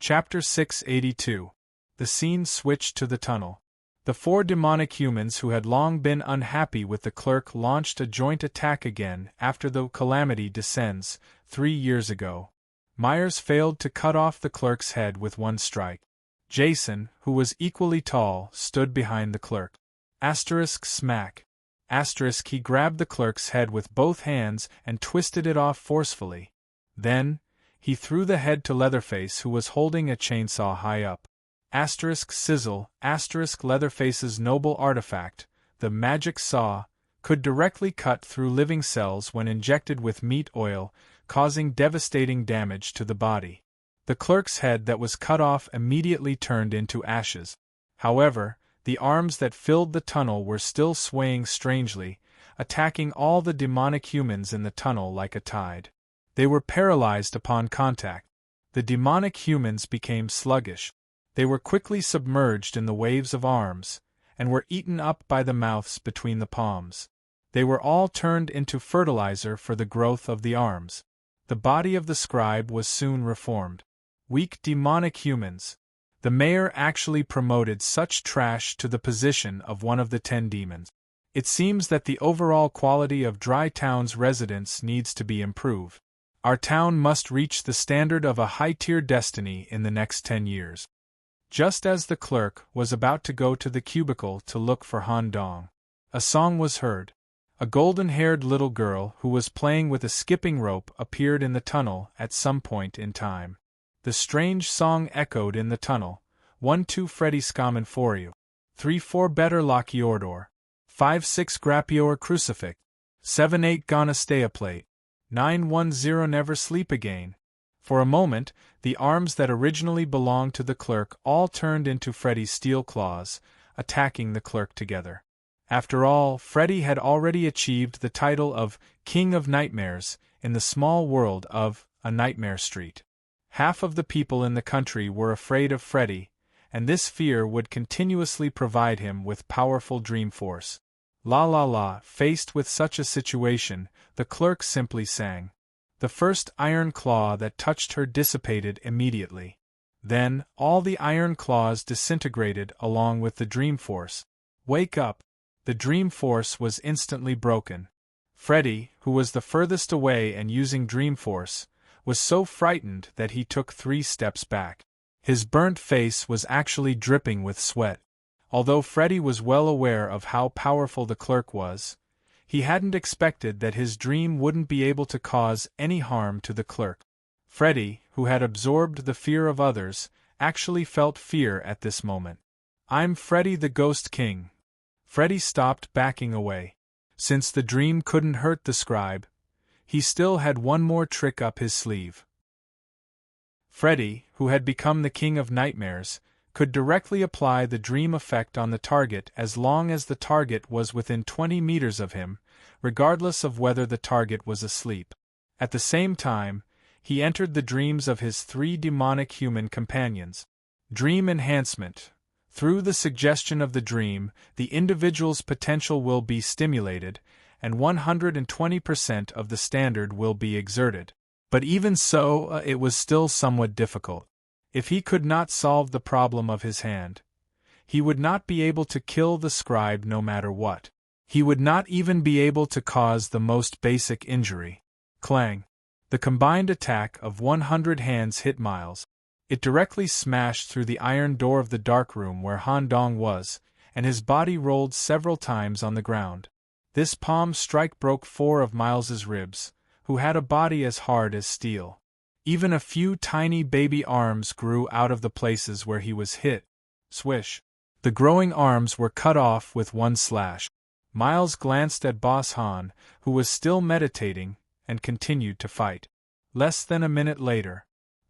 Chapter 682. The scene switched to the tunnel. The 4 demonic humans who had long been unhappy with the clerk launched a joint attack again after the Calamity Descends, 3 years ago. Myers failed to cut off the clerk's head with one strike. Jason, who was equally tall, stood behind the clerk. Smack. He grabbed the clerk's head with both hands and twisted it off forcefully. Then, he threw the head to Leatherface, who was holding a chainsaw high up. Sizzle. Leatherface's noble artifact, the magic saw, could directly cut through living cells when injected with meat oil, causing devastating damage to the body. The clerk's head that was cut off immediately turned into ashes. However, the arms that filled the tunnel were still swaying strangely, attacking all the demonic humans in the tunnel like a tide. They were paralyzed upon contact. The demonic humans became sluggish. They were quickly submerged in the waves of arms, and were eaten up by the mouths between the palms. They were all turned into fertilizer for the growth of the arms. The body of the scribe was soon reformed. Weak demonic humans. The mayor actually promoted such trash to the position of one of the 10 demons. It seems that the overall quality of Dry Town's residents needs to be improved. Our town must reach the standard of a high-tier destiny in the next 10 years. Just as the clerk was about to go to the cubicle to look for Han Dong, a song was heard. A golden-haired little girl who was playing with a skipping rope appeared in the tunnel at some point in time. The strange song echoed in the tunnel. 1-2 Freddy Scaman for you. 3-4 Better Lock Your Door. 5-6 Grappior Crucifix. 7-8 Gonna Stay a Plate. 9-1-0 Never Sleep Again. For a moment, the arms that originally belonged to the clerk all turned into Freddy's steel claws, attacking the clerk together. After all, Freddy had already achieved the title of King of Nightmares in the small world of A Nightmare Street. Half of the people in the country were afraid of Freddy, and this fear would continuously provide him with powerful dream force. La la la, faced with such a situation, the clerk simply sang. The first iron claw that touched her dissipated immediately. Then, all the iron claws disintegrated along with the dream force. Wake up! The dream force was instantly broken. Freddy, who was the furthest away and using dream force, was so frightened that he took 3 steps back. His burnt face was actually dripping with sweat. Although Freddy was well aware of how powerful the clerk was, he hadn't expected that his dream wouldn't be able to cause any harm to the clerk. Freddy, who had absorbed the fear of others, actually felt fear at this moment. "I'm Freddy the Ghost King." Freddy stopped backing away. Since the dream couldn't hurt the scribe, he still had one more trick up his sleeve. Freddy, who had become the king of nightmares, could directly apply the dream effect on the target as long as the target was within 20 meters of him, regardless of whether the target was asleep. At the same time, he entered the dreams of his 3 demonic human companions. Dream enhancement. Through the suggestion of the dream, the individual's potential will be stimulated, and 120% of the standard will be exerted. But even so, it was still somewhat difficult. If he could not solve the problem of his hand, he would not be able to kill the scribe no matter what. He would not even be able to cause the most basic injury. Clang! The combined attack of 100 hands hit Miles. It directly smashed through the iron door of the dark room where Han Dong was, and his body rolled several times on the ground. This palm strike broke 4 of Miles's ribs, who had a body as hard as steel. Even a few tiny baby arms grew out of the places where he was hit. Swish! The growing arms were cut off with one slash. Miles glanced at Boss Han, who was still meditating, and continued to fight. Less than a minute later,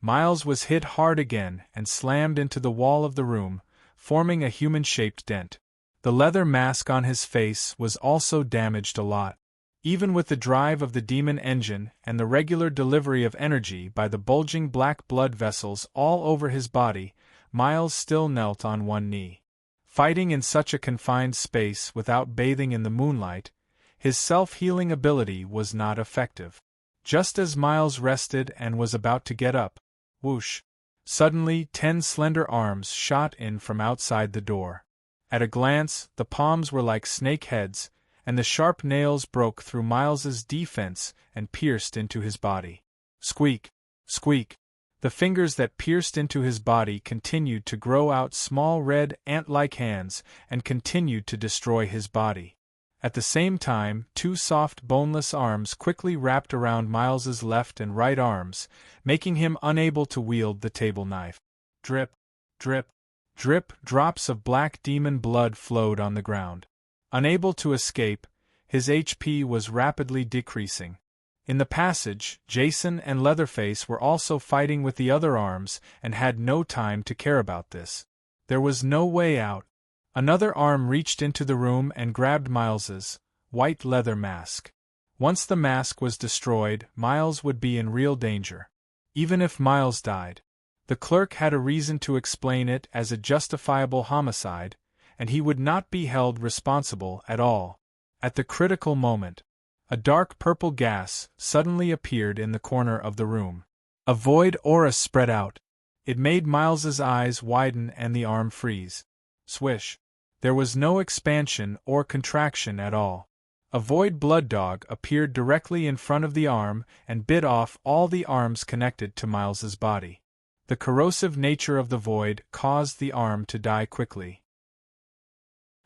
Miles was hit hard again and slammed into the wall of the room, forming a human-shaped dent. The leather mask on his face was also damaged a lot. Even with the drive of the demon engine and the regular delivery of energy by the bulging black blood vessels all over his body, Miles still knelt on one knee. Fighting in such a confined space without bathing in the moonlight, his self-healing ability was not effective. Just as Miles rested and was about to get up, whoosh! Suddenly 10 slender arms shot in from outside the door. At a glance, the palms were like snake heads, and the sharp nails broke through Miles's defense and pierced into his body. Squeak! Squeak! The fingers that pierced into his body continued to grow out small red ant-like hands and continued to destroy his body. At the same time, 2 soft boneless arms quickly wrapped around Miles's left and right arms, making him unable to wield the table knife. Drip, drip, drip, drops of black demon blood flowed on the ground. Unable to escape, his HP was rapidly decreasing. In the passage, Jason and Leatherface were also fighting with the other arms and had no time to care about this. There was no way out. Another arm reached into the room and grabbed Miles's white leather mask. Once the mask was destroyed, Miles would be in real danger. Even if Miles died, the clerk had a reason to explain it as a justifiable homicide, and he would not be held responsible at all. At the critical moment, a dark purple gas suddenly appeared in the corner of the room. A void aura spread out. It made Miles's eyes widen and the arm freeze. Swish! There was no expansion or contraction at all. A void blood dog appeared directly in front of the arm and bit off all the arms connected to Miles's body. The corrosive nature of the void caused the arm to die quickly.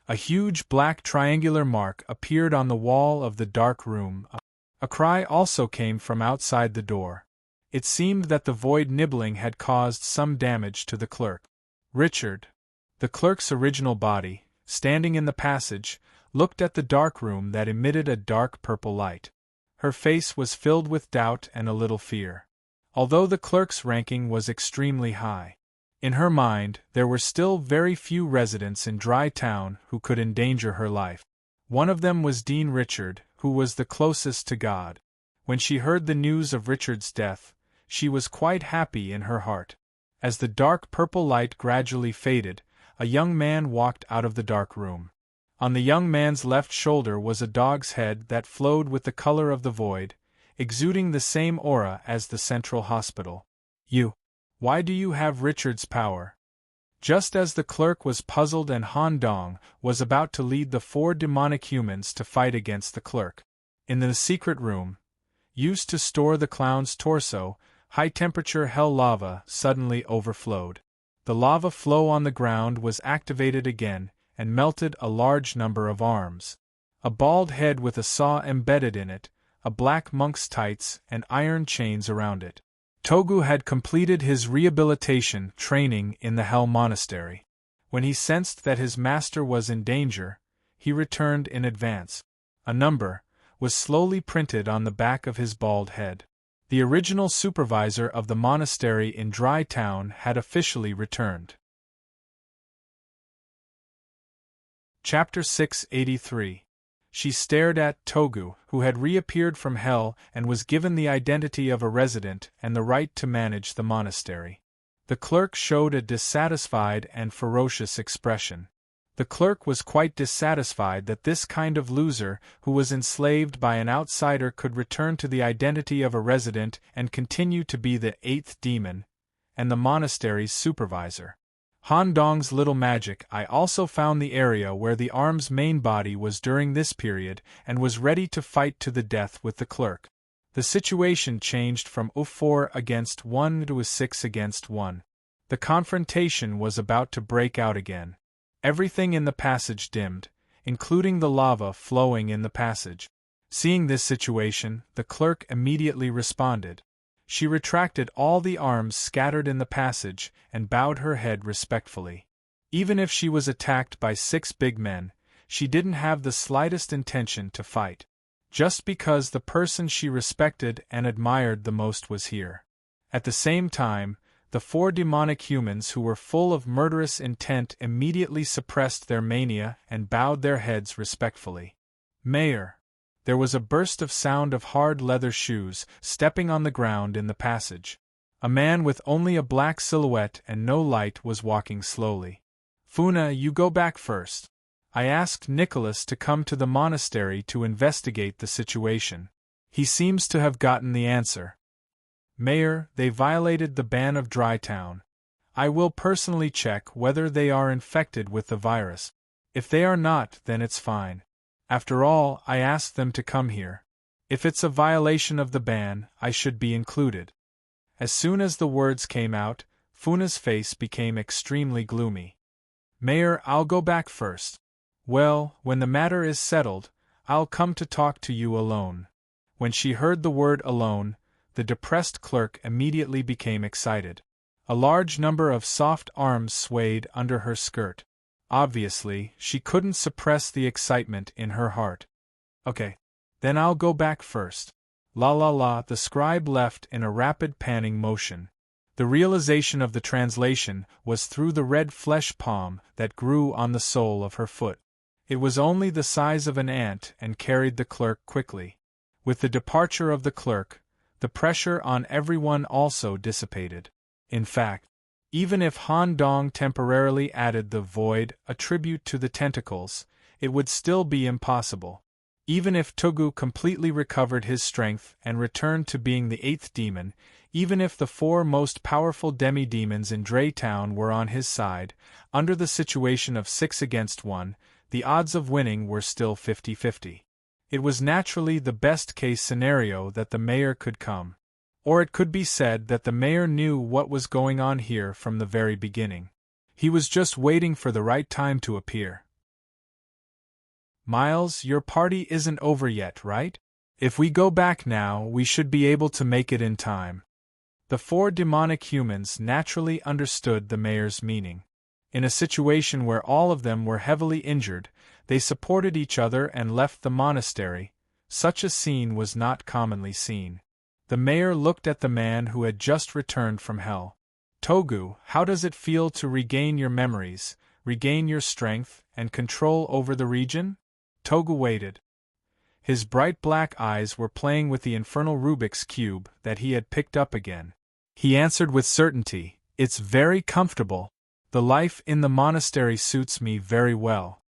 A huge black triangular mark appeared on the wall of the dark room. A cry also came from outside the door. It seemed that the void nibbling had caused some damage to the clerk. Richard, the clerk's original body, standing in the passage, looked at the dark room that emitted a dark purple light. Her face was filled with doubt and a little fear. Although the clerk's ranking was extremely high, in her mind there were still very few residents in Dry Town who could endanger her life. One of them was Dean Richard, who was the closest to God. When she heard the news of Richard's death, she was quite happy in her heart. As the dark purple light gradually faded, a young man walked out of the dark room. On the young man's left shoulder was a dog's head that flowed with the color of the void, exuding the same aura as the central hospital. Why do you have Richard's power? Just as the clerk was puzzled and Han Dong was about to lead the 4 demonic humans to fight against the clerk. In the secret room, used to store the clown's torso, high-temperature hell lava suddenly overflowed. The lava flow on the ground was activated again and melted a large number of arms. A bald head with a saw embedded in it, a black monk's tights and iron chains around it. Togu had completed his rehabilitation training in the Hell Monastery. When he sensed that his master was in danger, he returned in advance. A number was slowly printed on the back of his bald head. The original supervisor of the monastery in Dry Town had officially returned. Chapter 683. She stared at Togu, who had reappeared from hell and was given the identity of a resident and the right to manage the monastery. The clerk showed a dissatisfied and ferocious expression. The clerk was quite dissatisfied that this kind of loser who was enslaved by an outsider could return to the identity of a resident and continue to be the 8th demon and the monastery's supervisor. Han Dong's little magic eye also found the area where the arm's main body was during this period and was ready to fight to the death with the clerk. The situation changed from 4 against 1 to a 6 against 1. The confrontation was about to break out again. Everything in the passage dimmed, including the lava flowing in the passage. Seeing this situation, the clerk immediately responded. She retracted all the arms scattered in the passage and bowed her head respectfully. Even if she was attacked by 6 big men, she didn't have the slightest intention to fight. Just because the person she respected and admired the most was here. At the same time, the 4 demonic humans who were full of murderous intent immediately suppressed their mania and bowed their heads respectfully. Mayor. There was a burst of sound of hard leather shoes stepping on the ground in the passage. A man with only a black silhouette and no light was walking slowly. Funa, you go back first. I asked Nicholas to come to the monastery to investigate the situation. He seems to have gotten the answer. Mayor, they violated the ban of Dry Town. I will personally check whether they are infected with the virus. If they are not, then it's fine. After all, I asked them to come here. If it's a violation of the ban, I should be included. As soon as the words came out, Funa's face became extremely gloomy. Mayor, I'll go back first. Well, when the matter is settled, I'll come to talk to you alone. When she heard the word alone, the depressed clerk immediately became excited. A large number of soft arms swayed under her skirt. Obviously, she couldn't suppress the excitement in her heart. Okay. Then I'll go back first. La la la, the scribe left in a rapid panning motion. The realization of the translation was through the red flesh palm that grew on the sole of her foot. It was only the size of an ant and carried the clerk quickly. With the departure of the clerk, the pressure on everyone also dissipated. In fact, even if Han Dong temporarily added the void attribute to the tentacles, it would still be impossible. Even if Togu completely recovered his strength and returned to being the 8th demon, even if the 4 most powerful demi-demons in Dray Town were on his side, under the situation of 6 against 1, the odds of winning were still 50-50. It was naturally the best-case scenario that the mayor could come. Or it could be said that the mayor knew what was going on here from the very beginning. He was just waiting for the right time to appear. Miles, your party isn't over yet, right? If we go back now, we should be able to make it in time. The 4 demonic humans naturally understood the mayor's meaning. In a situation where all of them were heavily injured, they supported each other and left the monastery. Such a scene was not commonly seen. The mayor looked at the man who had just returned from hell. Togu, how does it feel to regain your memories, regain your strength, and control over the region? Togu waited. His bright black eyes were playing with the infernal Rubik's Cube that he had picked up again. He answered with certainty, "It's very comfortable. The life in the monastery suits me very well."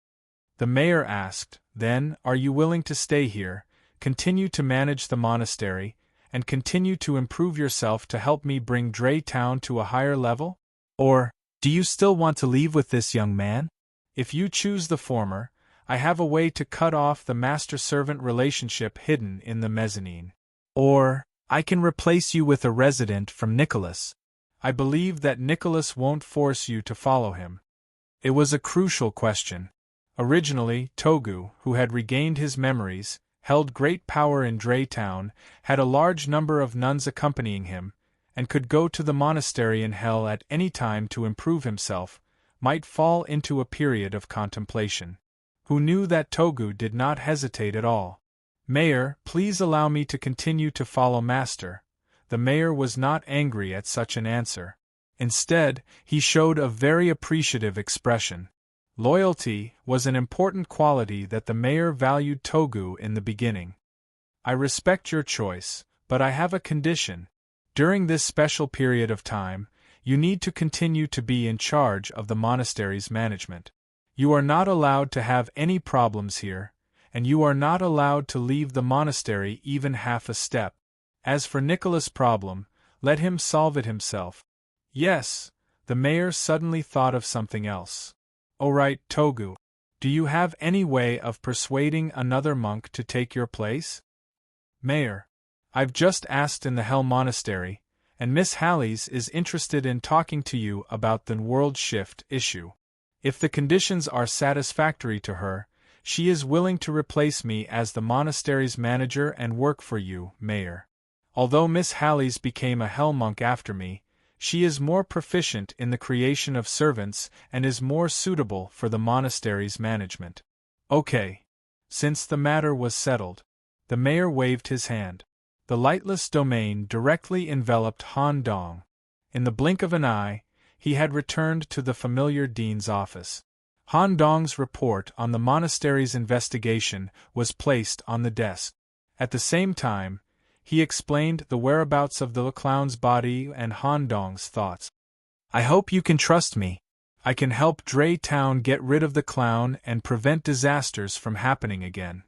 The mayor asked, "Then, are you willing to stay here, continue to manage the monastery, and continue to improve yourself to help me bring Dray Town to a higher level? Or, Do you still want to leave with this young man? If you choose the former, I have a way to cut off the master-servant relationship hidden in the mezzanine. Or, I can replace you with a resident from Nicholas. I believe that Nicholas won't force you to follow him. It was a crucial question. Originally, Togu, who had regained his memories, held great power in Draytown, had a large number of nuns accompanying him, and could go to the monastery in hell at any time to improve himself, might fall into a period of contemplation. Who knew that Togu did not hesitate at all? Mayor, please allow me to continue to follow Master. The mayor was not angry at such an answer. Instead, he showed a very appreciative expression. Loyalty was an important quality that the mayor valued Togu in the beginning. I respect your choice, but I have a condition. During this special period of time, you need to continue to be in charge of the monastery's management. You are not allowed to have any problems here, and you are not allowed to leave the monastery even half a step. As for Nicholas' problem, let him solve it himself. Yes, the mayor suddenly thought of something else. All right, Togu. Do you have any way of persuading another monk to take your place? Mayor, I've just asked in the Hell Monastery, and Miss Hallies is interested in talking to you about the world shift issue. If the conditions are satisfactory to her, she is willing to replace me as the monastery's manager and work for you, Mayor. Although Miss Hallies became a Hell monk after me, she is more proficient in the creation of servants and is more suitable for the monastery's management. Okay. Since the matter was settled, the mayor waved his hand. The lightless domain directly enveloped Han Dong. In the blink of an eye, he had returned to the familiar dean's office. Han Dong's report on the monastery's investigation was placed on the desk. At the same time, he explained the whereabouts of the clown's body and Han Dong's thoughts. I hope you can trust me. I can help Draytown get rid of the clown and prevent disasters from happening again.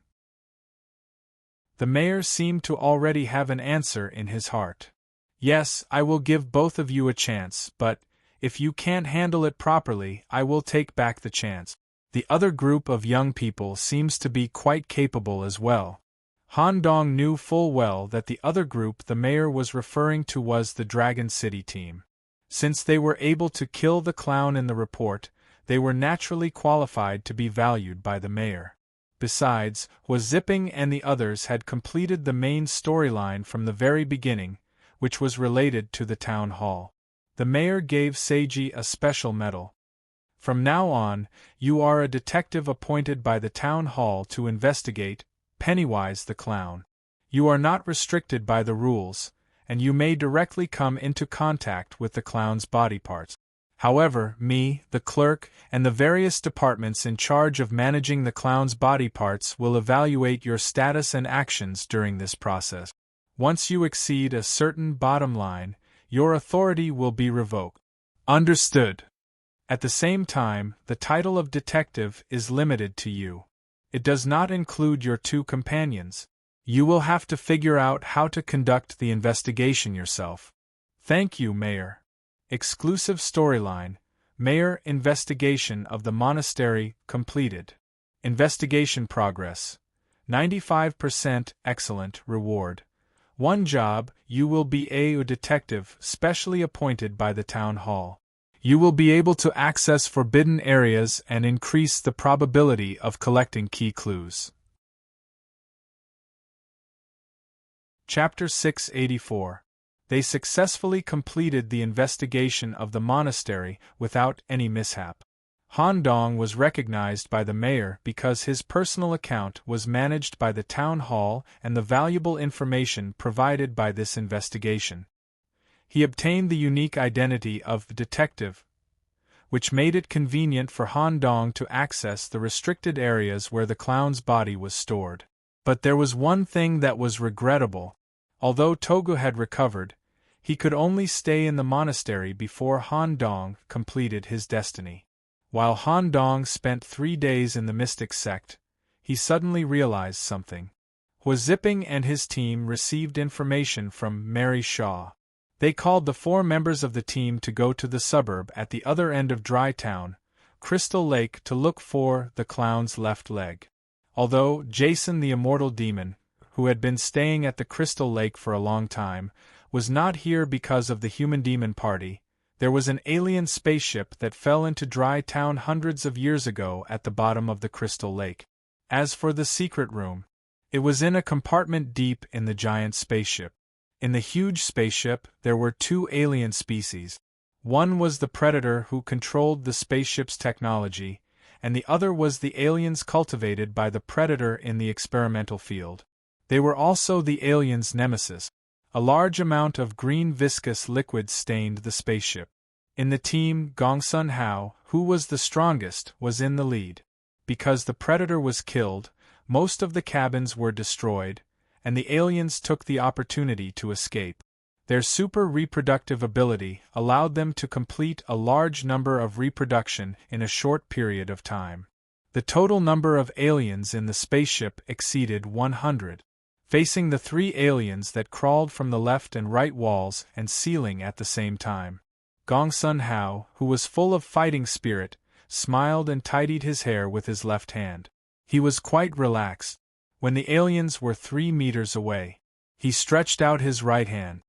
The mayor seemed to already have an answer in his heart. Yes, I will give both of you a chance, but if you can't handle it properly, I will take back the chance. The other group of young people seems to be quite capable as well. Han Dong knew full well that the other group the mayor was referring to was the Dragon City team. Since they were able to kill the clown in the report, they were naturally qualified to be valued by the mayor. Besides, Zipping and the others had completed the main storyline from the very beginning, which was related to the town hall. The mayor gave Seiji a special medal. From now on, you are a detective appointed by the town hall to investigate Pennywise the clown. You are not restricted by the rules, and you may directly come into contact with the clown's body parts. However, me, the clerk, and the various departments in charge of managing the clown's body parts will evaluate your status and actions during this process. Once you exceed a certain bottom line, your authority will be revoked. Understood. At the same time, the title of detective is limited to you. It does not include your two companions. You will have to figure out how to conduct the investigation yourself. Thank you, Mayor. Exclusive storyline. Mayor investigation of the monastery completed. Investigation progress. 95% excellent reward. One job, you will be a detective specially appointed by the town hall. You will be able to access forbidden areas and increase the probability of collecting key clues. Chapter 684. They successfully completed the investigation of the monastery without any mishap. Han Dong was recognized by the mayor because his personal account was managed by the town hall and the valuable information provided by this investigation. He obtained the unique identity of detective, which made it convenient for Han Dong to access the restricted areas where the clown's body was stored. But there was one thing that was regrettable. Although Togu had recovered, he could only stay in the monastery before Han Dong completed his destiny. While Han Dong spent 3 days in the mystic sect, he suddenly realized something. Zipping and his team received information from Mary Shaw. They called the 4 members of the team to go to the suburb at the other end of Dry Town, Crystal Lake, to look for the clown's left leg. Although Jason the immortal demon, who had been staying at the Crystal Lake for a long time, was not here because of the human demon party, there was an alien spaceship that fell into Dry Town hundreds of years ago at the bottom of the Crystal Lake. As for the secret room, it was in a compartment deep in the giant spaceship. In the huge spaceship, there were 2 alien species. One was the Predator who controlled the spaceship's technology, and the other was the aliens cultivated by the Predator in the experimental field. They were also the aliens' nemesis. A large amount of green viscous liquid stained the spaceship. In the team, Gongsun Hao, who was the strongest, was in the lead. Because the Predator was killed, most of the cabins were destroyed, and the aliens took the opportunity to escape. Their super reproductive ability allowed them to complete a large number of reproduction in a short period of time. The total number of aliens in the spaceship exceeded 100. Facing the 3 aliens that crawled from the left and right walls and ceiling at the same time, Gongsun Hao, who was full of fighting spirit, smiled and tidied his hair with his left hand. He was quite relaxed. When the aliens were 3 meters away, he stretched out his right hand.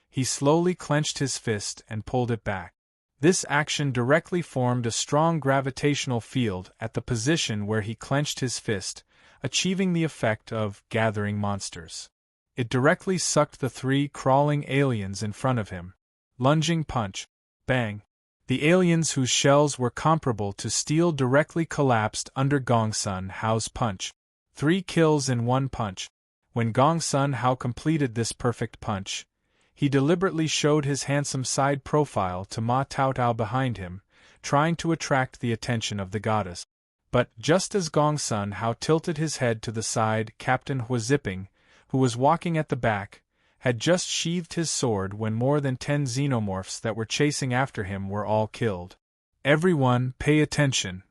He slowly clenched his fist and pulled it back. This action directly formed a strong gravitational field at the position where he clenched his fist, achieving the effect of gathering monsters. It directly sucked the 3 crawling aliens in front of him. Lunging punch. Bang. The aliens whose shells were comparable to steel directly collapsed under Gongsun Hao's punch. 3 kills in 1 punch. When Gongsun Hao completed this perfect punch, he deliberately showed his handsome side profile to Ma Taotao behind him, trying to attract the attention of the goddess. But just as Gongsun Hao tilted his head to the side, Captain Huaziping, who was walking at the back, had just sheathed his sword when more than 10 xenomorphs that were chasing after him were all killed. Everyone, pay attention.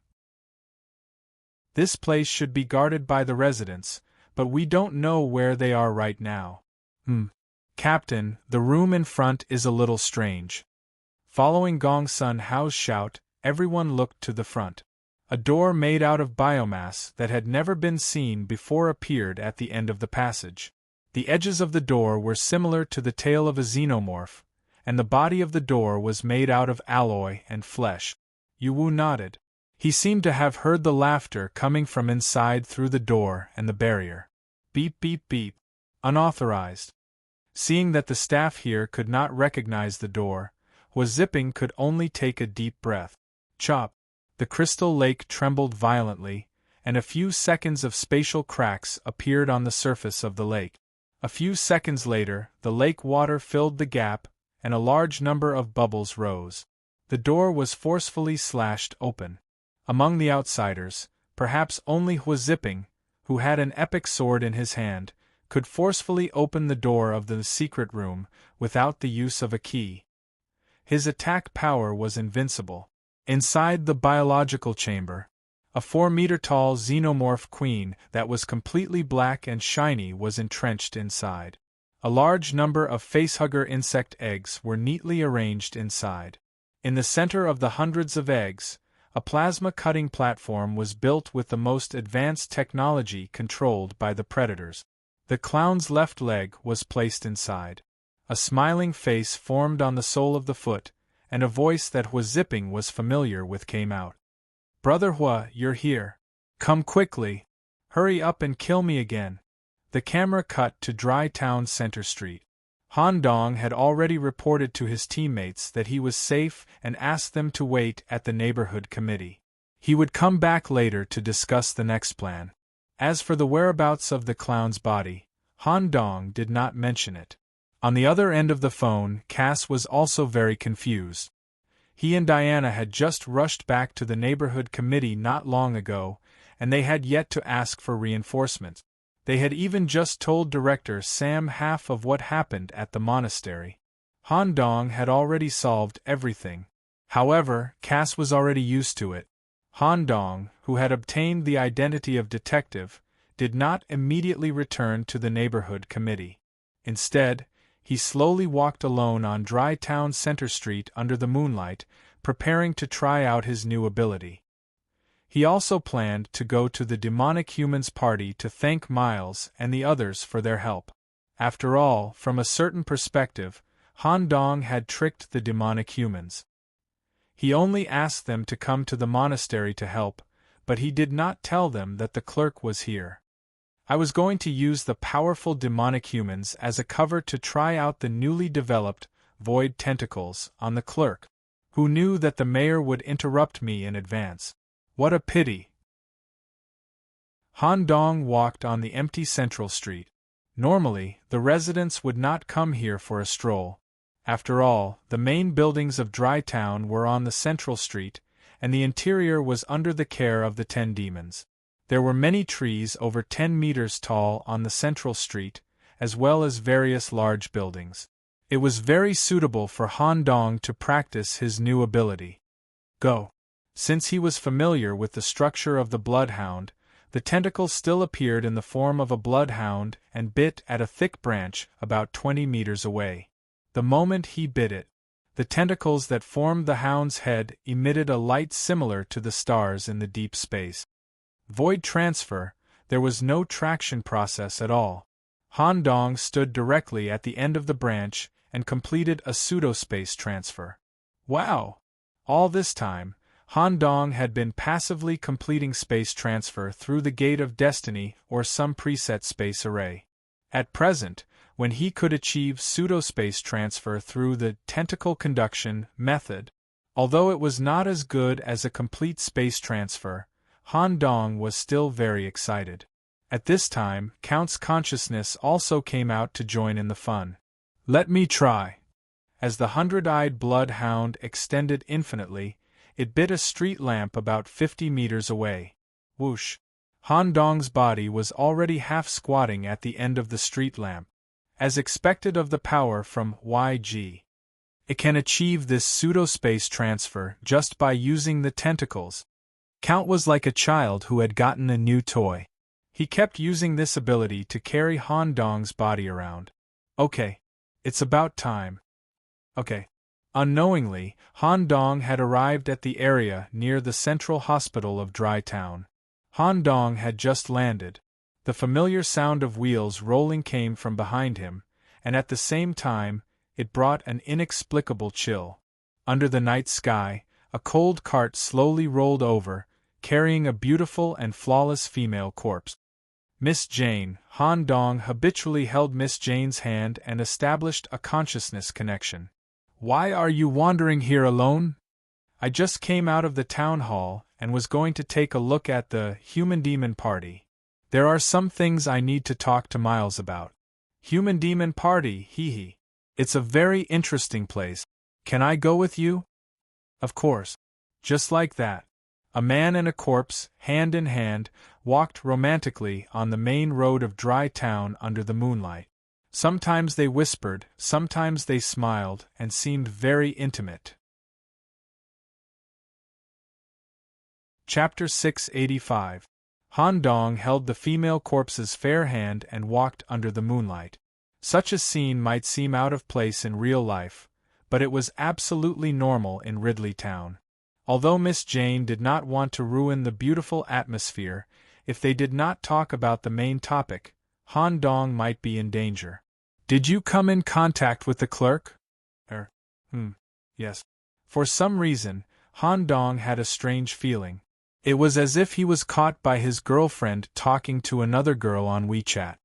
This place should be guarded by the residents, but we don't know where they are right now. Captain, the room in front is a little strange. Following Gongsun Hao's shout, everyone looked to the front. A door made out of biomass that had never been seen before appeared at the end of the passage. The edges of the door were similar to the tail of a xenomorph, and the body of the door was made out of alloy and flesh. Yuwu nodded. He seemed to have heard the laughter coming from inside through the door and the barrier. Beep beep beep. Unauthorized. Seeing that the staff here could not recognize the door, Huaziping could only take a deep breath. Chop. The crystal lake trembled violently, and a few seconds of spatial cracks appeared on the surface of the lake. A few seconds later, the lake water filled the gap, and a large number of bubbles rose. The door was forcefully slashed open. Among the outsiders, perhaps only Huaziping, who had an epic sword in his hand, could forcefully open the door of the secret room without the use of a key. His attack power was invincible. Inside the biological chamber, a 4-meter-tall xenomorph queen that was completely black and shiny was entrenched inside. A large number of facehugger insect eggs were neatly arranged inside. In the center of the hundreds of eggs, a plasma cutting platform was built with the most advanced technology controlled by the predators. The clown's left leg was placed inside. A smiling face formed on the sole of the foot, and a voice that Huaziping was familiar with came out. "Brother Hua, you're here. Come quickly. Hurry up and kill me again." The camera cut to Dry Town Center Street. Han Dong had already reported to his teammates that he was safe and asked them to wait at the neighborhood committee. He would come back later to discuss the next plan. As for the whereabouts of the clown's body, Han Dong did not mention it. On the other end of the phone, Cass was also very confused. He and Diana had just rushed back to the neighborhood committee not long ago, and they had yet to ask for reinforcements. They had even just told Director Sam half of what happened at the monastery. Han Dong had already solved everything. However, Cass was already used to it. Han Dong, who had obtained the identity of detective, did not immediately return to the neighborhood committee. Instead, he slowly walked alone on Dry Town Center Street under the moonlight, preparing to try out his new ability. He also planned to go to the demonic humans' party to thank Miles and the others for their help. After all, from a certain perspective, Han Dong had tricked the demonic humans. He only asked them to come to the monastery to help, but he did not tell them that the clerk was here. I was going to use the powerful demonic humans as a cover to try out the newly developed void tentacles on the clerk, who knew that the mayor would interrupt me in advance. What a pity! Han Dong walked on the empty Central Street. Normally, the residents would not come here for a stroll. After all, the main buildings of Dry Town were on the Central Street, and the interior was under the care of the 10 demons. There were many trees over 10 meters tall on the Central Street, as well as various large buildings. It was very suitable for Han Dong to practice his new ability. Go. Since he was familiar with the structure of the bloodhound, the tentacle still appeared in the form of a bloodhound and bit at a thick branch about 20 meters away. The moment he bit it, the tentacles that formed the hound's head emitted a light similar to the stars in the deep space. Void transfer, there was no traction process at all. Han Dong stood directly at the end of the branch and completed a pseudospace transfer. Wow! All this time, Han Dong had been passively completing space transfer through the Gate of Destiny or some preset space array. At present, when he could achieve pseudospace transfer through the tentacle conduction method, although it was not as good as a complete space transfer, Han Dong was still very excited. At this time, Count's consciousness also came out to join in the fun. Let me try. As the 100-eyed bloodhound extended infinitely, it bit a street lamp about 50 meters away. Whoosh! Han Dong's body was already half squatting at the end of the street lamp. As expected of the power from YG, it can achieve this pseudo-space transfer just by using the tentacles. Count was like a child who had gotten a new toy. He kept using this ability to carry Han Dong's body around. Okay. It's about time. Okay. Unknowingly, Han Dong had arrived at the area near the Central Hospital of Dry Town. Han Dong had just landed. The familiar sound of wheels rolling came from behind him, and at the same time, it brought an inexplicable chill. Under the night sky, a cold cart slowly rolled over, carrying a beautiful and flawless female corpse. Miss Jane. Han Dong habitually held Miss Jane's hand and established a consciousness connection. Why are you wandering here alone? I just came out of the town hall and was going to take a look at the Human Demon Party. There are some things I need to talk to Miles about. Human Demon Party, hee hee. It's a very interesting place. Can I go with you? Of course. Just like that. A man and a corpse, hand in hand, walked romantically on the main road of Dry Town under the moonlight. Sometimes they whispered, sometimes they smiled, and seemed very intimate. Chapter 685. Han Dong held the female corpse's fair hand and walked under the moonlight. Such a scene might seem out of place in real life, but it was absolutely normal in Ridley Town. Although Miss Jane did not want to ruin the beautiful atmosphere, if they did not talk about the main topic, Han Dong might be in danger. Did you come in contact with the clerk? Yes. For some reason, Han Dong had a strange feeling. It was as if he was caught by his girlfriend talking to another girl on WeChat.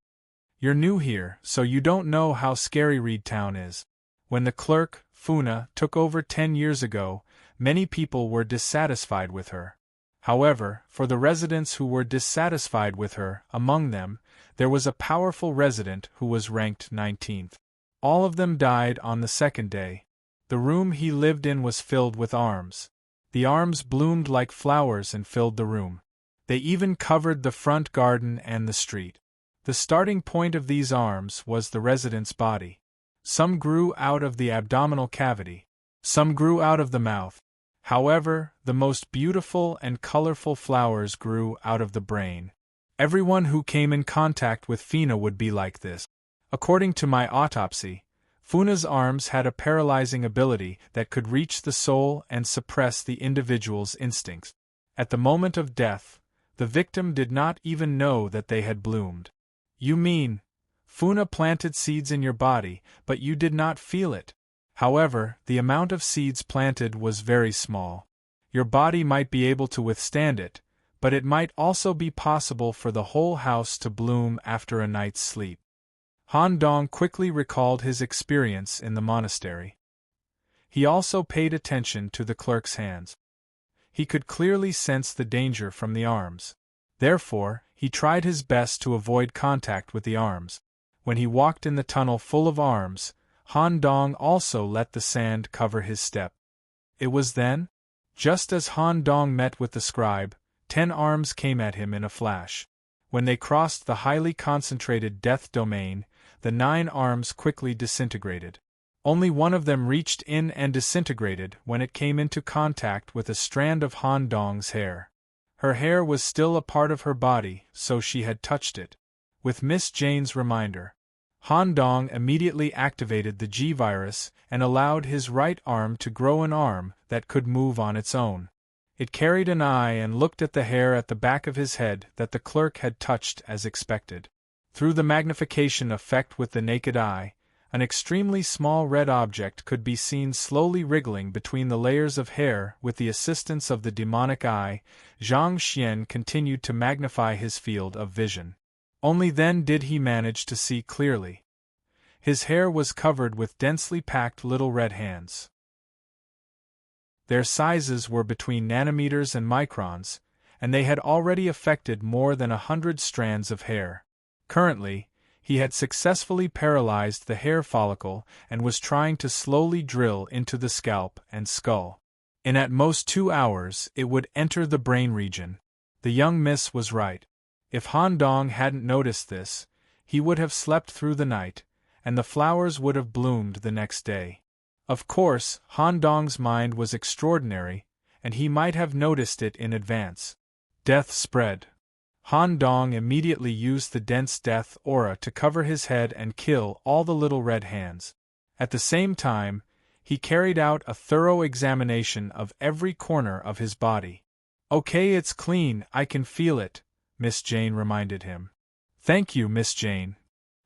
You're new here, so you don't know how scary Reed Town is. When the clerk, Funa, took over 10 years ago, many people were dissatisfied with her. However, for the residents who were dissatisfied with her, among them, there was a powerful resident who was ranked 19th. All of them died on the second day. The room he lived in was filled with arms. The arms bloomed like flowers and filled the room. They even covered the front garden and the street. The starting point of these arms was the resident's body. Some grew out of the abdominal cavity. Some grew out of the mouth. However, the most beautiful and colorful flowers grew out of the brain. Everyone who came in contact with Fina would be like this. According to my autopsy, Funa's arms had a paralyzing ability that could reach the soul and suppress the individual's instincts. At the moment of death, the victim did not even know that they had bloomed. You mean, Funa planted seeds in your body, but you did not feel it. However, the amount of seeds planted was very small. Your body might be able to withstand it, but it might also be possible for the whole house to bloom after a night's sleep. Han Dong quickly recalled his experience in the monastery. He also paid attention to the clerk's hands. He could clearly sense the danger from the arms. Therefore, he tried his best to avoid contact with the arms. When he walked in the tunnel full of arms, Han Dong also let the sand cover his step. It was then, just as Han Dong met with the scribe, 10 arms came at him in a flash. When they crossed the highly concentrated death domain, the 9 arms quickly disintegrated. Only one of them reached in and disintegrated when it came into contact with a strand of Han Dong's hair. Her hair was still a part of her body, so she had touched it. With Miss Jane's reminder, Han Dong immediately activated the G-virus and allowed his right arm to grow an arm that could move on its own. It carried an eye and looked at the hair at the back of his head that the clerk had touched as expected. Through the magnification effect with the naked eye, an extremely small red object could be seen slowly wriggling between the layers of hair. With the assistance of the demonic eye, Zhang Xian continued to magnify his field of vision. Only then did he manage to see clearly. His hair was covered with densely packed little red hands. Their sizes were between nanometers and microns, and they had already affected more than 100 strands of hair. Currently, he had successfully paralyzed the hair follicle and was trying to slowly drill into the scalp and skull. In at most 2 hours, it would enter the brain region. The young miss was right. If Han Dong hadn't noticed this, he would have slept through the night, and the flowers would have bloomed the next day. Of course, Han Dong's mind was extraordinary, and he might have noticed it in advance. Death spread. Han Dong immediately used the dense death aura to cover his head and kill all the little red hands. At the same time, he carried out a thorough examination of every corner of his body. "Okay, it's clean, I can feel it," Miss Jane reminded him. "Thank you, Miss Jane."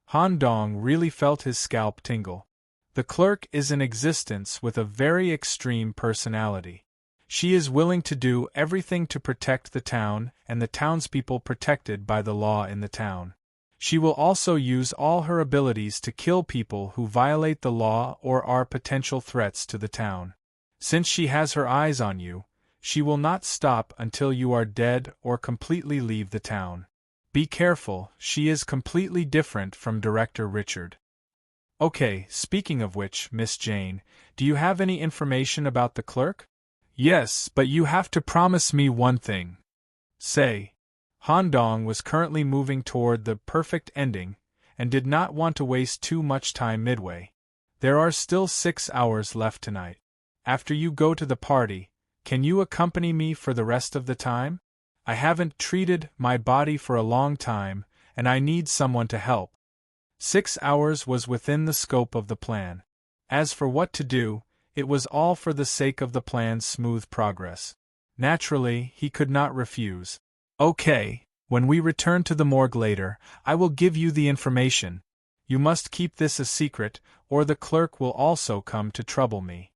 Han Dong really felt his scalp tingle. The clerk is in existence with a very extreme personality. She is willing to do everything to protect the town and the townspeople protected by the law in the town. She will also use all her abilities to kill people who violate the law or are potential threats to the town. Since she has her eyes on you, she will not stop until you are dead or completely leave the town. Be careful, she is completely different from Director Richard. Okay, speaking of which, Miss Jane, do you have any information about the clerk? Yes, but you have to promise me one thing. Say. Han Dong was currently moving toward the perfect ending, and did not want to waste too much time midway. There are still 6 hours left tonight. After you go to the party, can you accompany me for the rest of the time? I haven't treated my body for a long time, and I need someone to help. 6 hours was within the scope of the plan. As for what to do, it was all for the sake of the plan's smooth progress. Naturally, he could not refuse. Okay, when we return to the morgue later, I will give you the information. You must keep this a secret, or the clerk will also come to trouble me.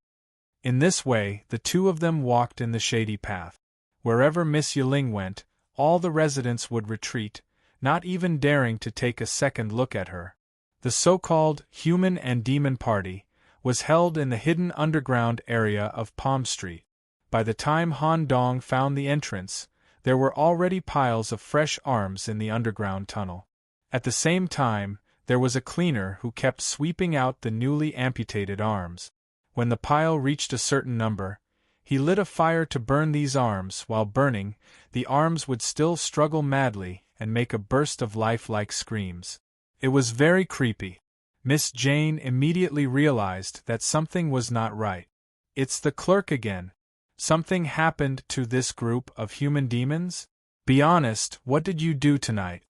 In this way, the two of them walked in the shady path. Wherever Miss Yiling went, all the residents would retreat, not even daring to take a second look at her. The so-called human and demon party was held in the hidden underground area of Palm Street. By the time Han Dong found the entrance, there were already piles of fresh arms in the underground tunnel. At the same time, there was a cleaner who kept sweeping out the newly amputated arms. When the pile reached a certain number, he lit a fire to burn these arms. While burning, the arms would still struggle madly and make a burst of lifelike screams. It was very creepy. Miss Jane immediately realized that something was not right. It's the clerk again. Something happened to this group of human demons? Be honest, what did you do tonight?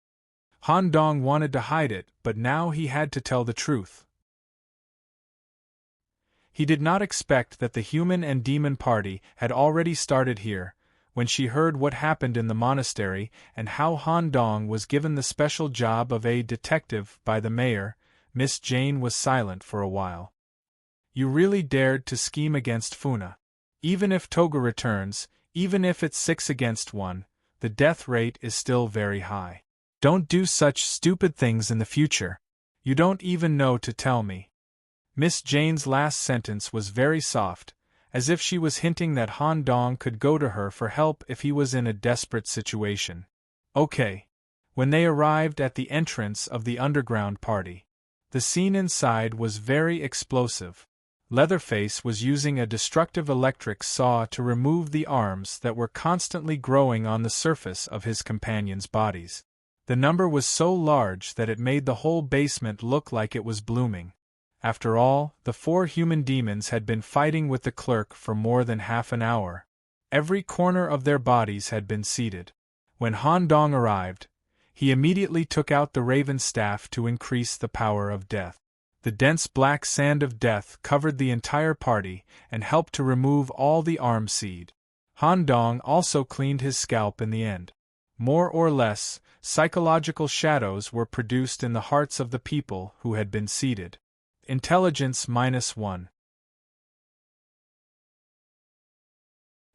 Han Dong wanted to hide it, but now he had to tell the truth. He did not expect that the human and demon party had already started here. When she heard what happened in the monastery and how Han Dong was given the special job of a detective by the mayor, Miss Jane was silent for a while. You really dared to scheme against Funa. Even if Toga returns, even if it's 6 against 1, the death rate is still very high. Don't do such stupid things in the future. You don't even know to tell me. Miss Jane's last sentence was very soft, as if she was hinting that Han Dong could go to her for help if he was in a desperate situation. Okay. When they arrived at the entrance of the underground party, the scene inside was very explosive. Leatherface was using a destructive electric saw to remove the arms that were constantly growing on the surface of his companions' bodies. The number was so large that it made the whole basement look like it was blooming. After all, the 4 human demons had been fighting with the clerk for more than half an hour. Every corner of their bodies had been seeded. When Han Dong arrived, he immediately took out the raven staff to increase the power of death. The dense black sand of death covered the entire party and helped to remove all the arm seed. Han Dong also cleaned his scalp in the end. More or less, psychological shadows were produced in the hearts of the people who had been seeded. Intelligence -1.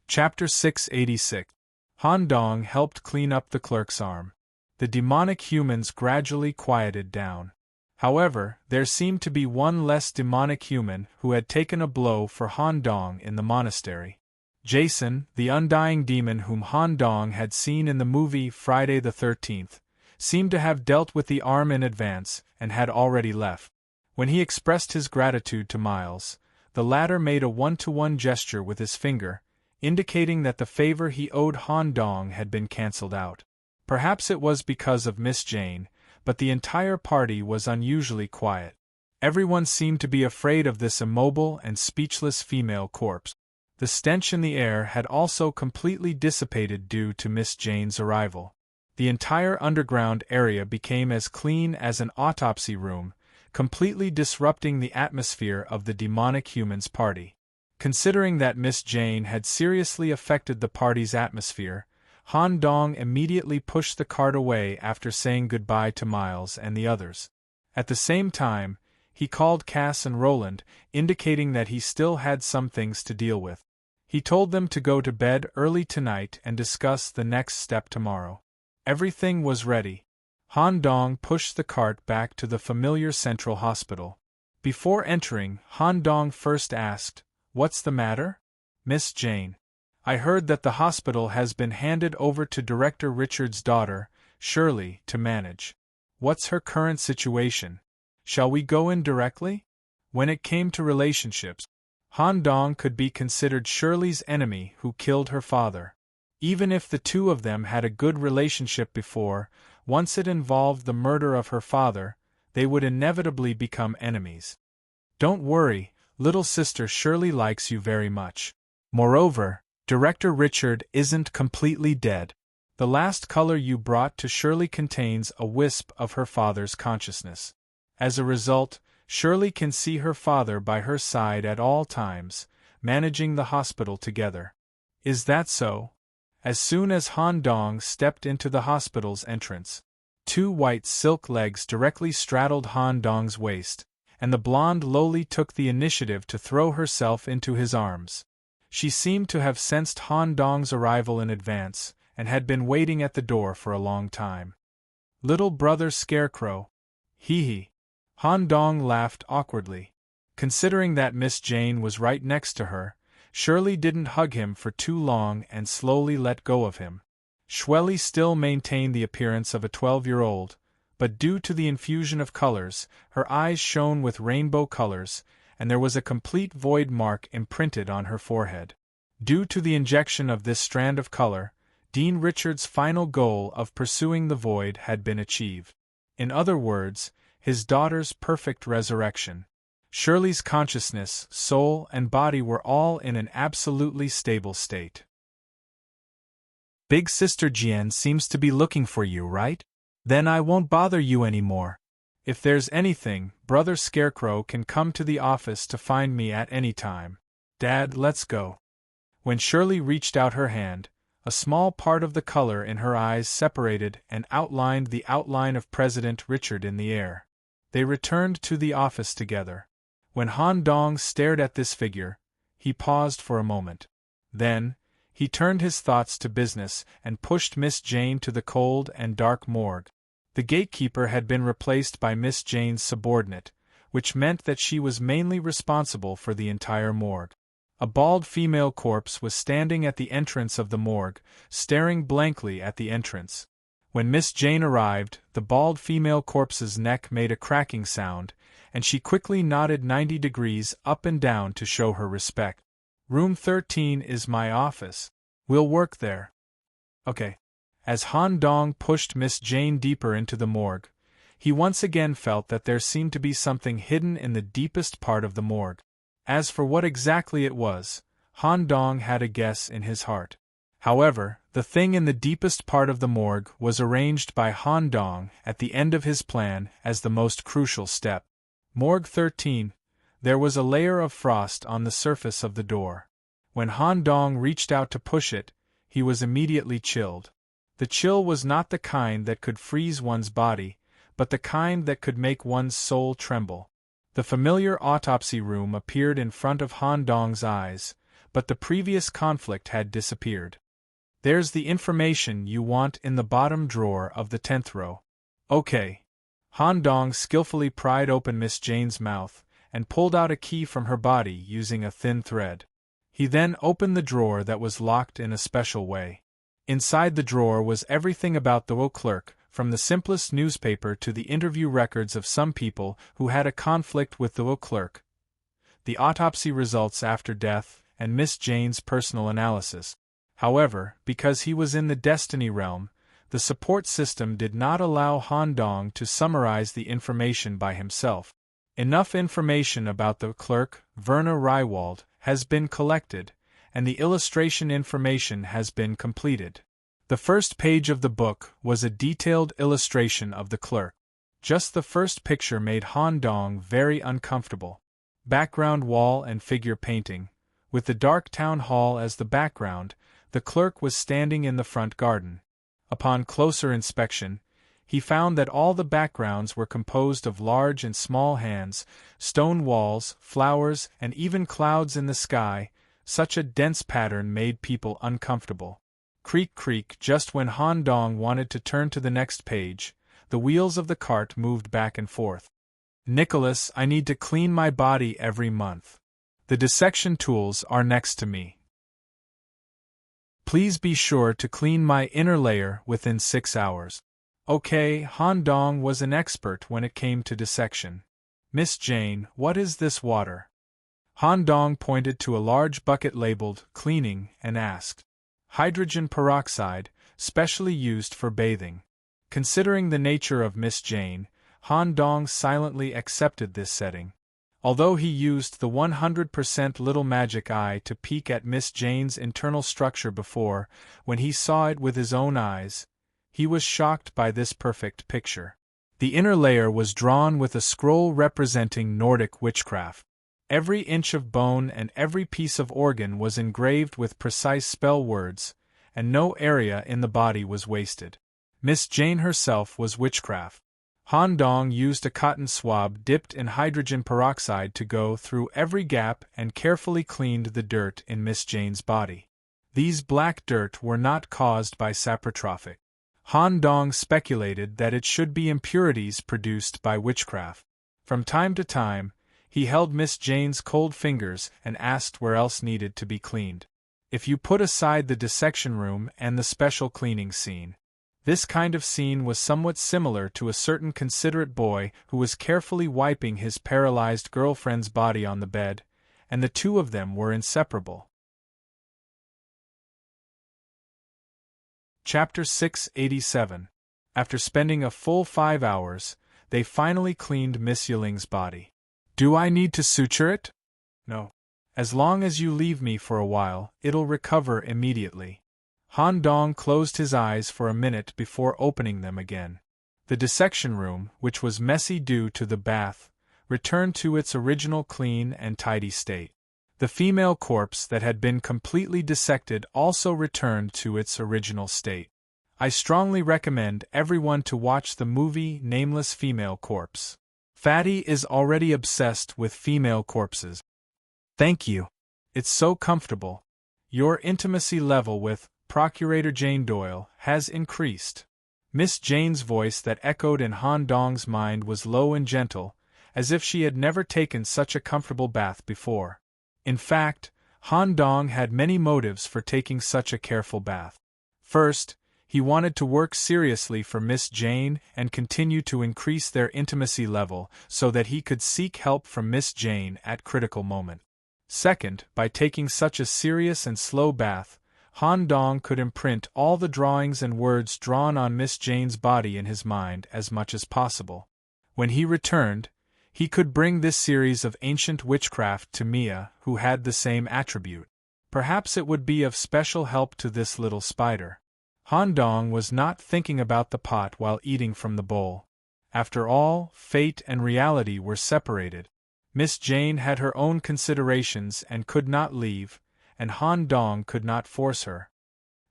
Chapter 686. Han Dong helped clean up the clerk's arm. The demonic humans gradually quieted down. However, there seemed to be one less demonic human who had taken a blow for Han Dong in the monastery. Jason, the undying demon whom Han Dong had seen in the movie Friday the 13th, seemed to have dealt with the arm in advance and had already left. When he expressed his gratitude to Miles, the latter made a one-to-one gesture with his finger, indicating that the favor he owed Han Dong had been cancelled out. Perhaps it was because of Miss Jane, but the entire party was unusually quiet. Everyone seemed to be afraid of this immobile and speechless female corpse. The stench in the air had also completely dissipated due to Miss Jane's arrival. The entire underground area became as clean as an autopsy room, completely disrupting the atmosphere of the demonic humans party. Considering that Miss Jane had seriously affected the party's atmosphere, Han Dong immediately pushed the cart away after saying goodbye to Miles and the others. At the same time, he called Cass and Roland, indicating that he still had some things to deal with. He told them to go to bed early tonight and discuss the next step tomorrow. Everything was ready. Han Dong pushed the cart back to the familiar central hospital. Before entering, Han Dong first asked, "What's the matter?" "Miss Jane. I heard that the hospital has been handed over to Director Richard's daughter, Shirley, to manage. What's her current situation? Shall we go in directly?" When it came to relationships, Han Dong could be considered Shirley's enemy who killed her father. Even if the two of them had a good relationship before, once it involved the murder of her father, they would inevitably become enemies. "Don't worry, little sister Shirley likes you very much. Moreover, Director Richard isn't completely dead. The last color you brought to Shirley contains a wisp of her father's consciousness. As a result, Shirley can see her father by her side at all times, managing the hospital together." "Is that so?" As soon as Han Dong stepped into the hospital's entrance, 2 white silk legs directly straddled Han Dong's waist, and the blonde lowly took the initiative to throw herself into his arms. She seemed to have sensed Han Dong's arrival in advance, and had been waiting at the door for a long time. "Little brother Scarecrow. Hee hee." Han Dong laughed awkwardly. Considering that Miss Jane was right next to her, Shirley didn't hug him for too long and slowly let go of him. Shirley still maintained the appearance of a 12-year-old, but due to the infusion of colors, her eyes shone with rainbow colors, and there was a complete void mark imprinted on her forehead. Due to the injection of this strand of color, Dean Richards' final goal of pursuing the void had been achieved. In other words, his daughter's perfect resurrection. Shirley's consciousness, soul, and body were all in an absolutely stable state. "Big Sister Jian seems to be looking for you, right? Then I won't bother you anymore. If there's anything, Brother Scarecrow can come to the office to find me at any time. Dad, let's go. When Shirley reached out her hand, a small part of the color in her eyes separated and outlined the outline of President Richard in the air. They returned to the office together. When Han Dong stared at this figure, he paused for a moment. Then, he turned his thoughts to business and pushed Miss Jane to the cold and dark morgue. The gatekeeper had been replaced by Miss Jane's subordinate, which meant that she was mainly responsible for the entire morgue. A bald female corpse was standing at the entrance of the morgue, staring blankly at the entrance. When Miss Jane arrived, the bald female corpse's neck made a cracking sound, and she quickly nodded 90 degrees up and down to show her respect. Room 13 is my office. We'll work there. Okay. As Han Dong pushed Miss Jane deeper into the morgue, he once again felt that there seemed to be something hidden in the deepest part of the morgue. As for what exactly it was, Han Dong had a guess in his heart. However, the thing in the deepest part of the morgue was arranged by Han Dong at the end of his plan as the most crucial step. Morgue 13. There was a layer of frost on the surface of the door. When Han Dong reached out to push it, he was immediately chilled. The chill was not the kind that could freeze one's body, but the kind that could make one's soul tremble. The familiar autopsy room appeared in front of Han Dong's eyes, but the previous conflict had disappeared. There's the information you want in the bottom drawer of the 10th row. Okay. Han Dong skillfully pried open Miss Jane's mouth and pulled out a key from her body using a thin thread. He then opened the drawer that was locked in a special way. Inside the drawer was everything about the clerk, from the simplest newspaper to the interview records of some people who had a conflict with the clerk, the autopsy results after death, and Miss Jane's personal analysis. However, because he was in the Destiny realm, the support system did not allow Han Dong to summarize the information by himself. Enough information about the clerk, Verna Rywald, has been collected, and the illustration information has been completed. The first page of the book was a detailed illustration of the clerk. Just the first picture made Han Dong very uncomfortable. Background wall and figure painting. With the dark town hall as the background, the clerk was standing in the front garden. Upon closer inspection, he found that all the backgrounds were composed of large and small hands, stone walls, flowers, and even clouds in the sky. Such a dense pattern made people uncomfortable. Creak creak. Just when Han Dong wanted to turn to the next page, the wheels of the cart moved back and forth. Nicholas, I need to clean my body every month. The dissection tools are next to me. Please be sure to clean my inner layer within 6 hours. Okay, Han Dong was an expert when it came to dissection. Miss Jane, what is this water? Han Dong pointed to a large bucket labeled cleaning and asked. Hydrogen peroxide, specially used for bathing. Considering the nature of Miss Jane, Han Dong silently accepted this setting. Although he used the 100% little magic eye to peek at Miss Jane's internal structure before, when he saw it with his own eyes, he was shocked by this perfect picture. The inner layer was drawn with a scroll representing Nordic witchcraft. Every inch of bone and every piece of organ was engraved with precise spell words, and no area in the body was wasted. Miss Jane herself was witchcraft. Han Dong used a cotton swab dipped in hydrogen peroxide to go through every gap and carefully cleaned the dirt in Miss Jane's body. These black dirt were not caused by saprotrophic. Han Dong speculated that it should be impurities produced by witchcraft. From time to time, he held Miss Jane's cold fingers and asked where else needed to be cleaned. If you put aside the dissection room and the special cleaning scene, this kind of scene was somewhat similar to a certain considerate boy who was carefully wiping his paralyzed girlfriend's body on the bed, and the two of them were inseparable. Chapter 687. After spending a full 5 hours, they finally cleaned Miss Yiling's body. Do I need to suture it? No. As long as you leave me for a while, it'll recover immediately. Han Dong closed his eyes for a minute before opening them again. The dissection room, which was messy due to the bath, returned to its original clean and tidy state. The female corpse that had been completely dissected also returned to its original state. I strongly recommend everyone to watch the movie Nameless Female Corpse. Fatty is already obsessed with female corpses. Thank you. It's so comfortable. Your intimacy level with Procurator Jane Doyle has increased. Miss Jane's voice that echoed in Han Dong's mind was low and gentle, as if she had never taken such a comfortable bath before. In fact, Han Dong had many motives for taking such a careful bath. First, he wanted to work seriously for Miss Jane and continue to increase their intimacy level so that he could seek help from Miss Jane at critical moment. Second, by taking such a serious and slow bath, Han Dong could imprint all the drawings and words drawn on Miss Jane's body in his mind as much as possible. When he returned, he could bring this series of ancient witchcraft to Mia, who had the same attribute. Perhaps it would be of special help to this little spider. Han Dong was not thinking about the pot while eating from the bowl. After all, fate and reality were separated. Miss Jane had her own considerations and could not leave, and Han Dong could not force her.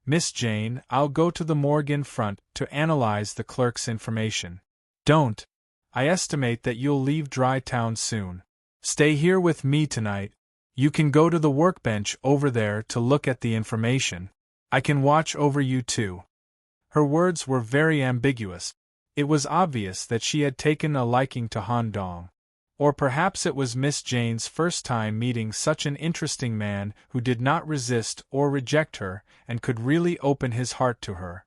Miss Jane, I'll go to the morgue in front to analyze the clerk's information. Don't. I estimate that you'll leave Dry Town soon. Stay here with me tonight. You can go to the workbench over there to look at the information. I can watch over you too. Her words were very ambiguous. It was obvious that she had taken a liking to Han Dong. Or perhaps it was Miss Jane's first time meeting such an interesting man who did not resist or reject her and could really open his heart to her.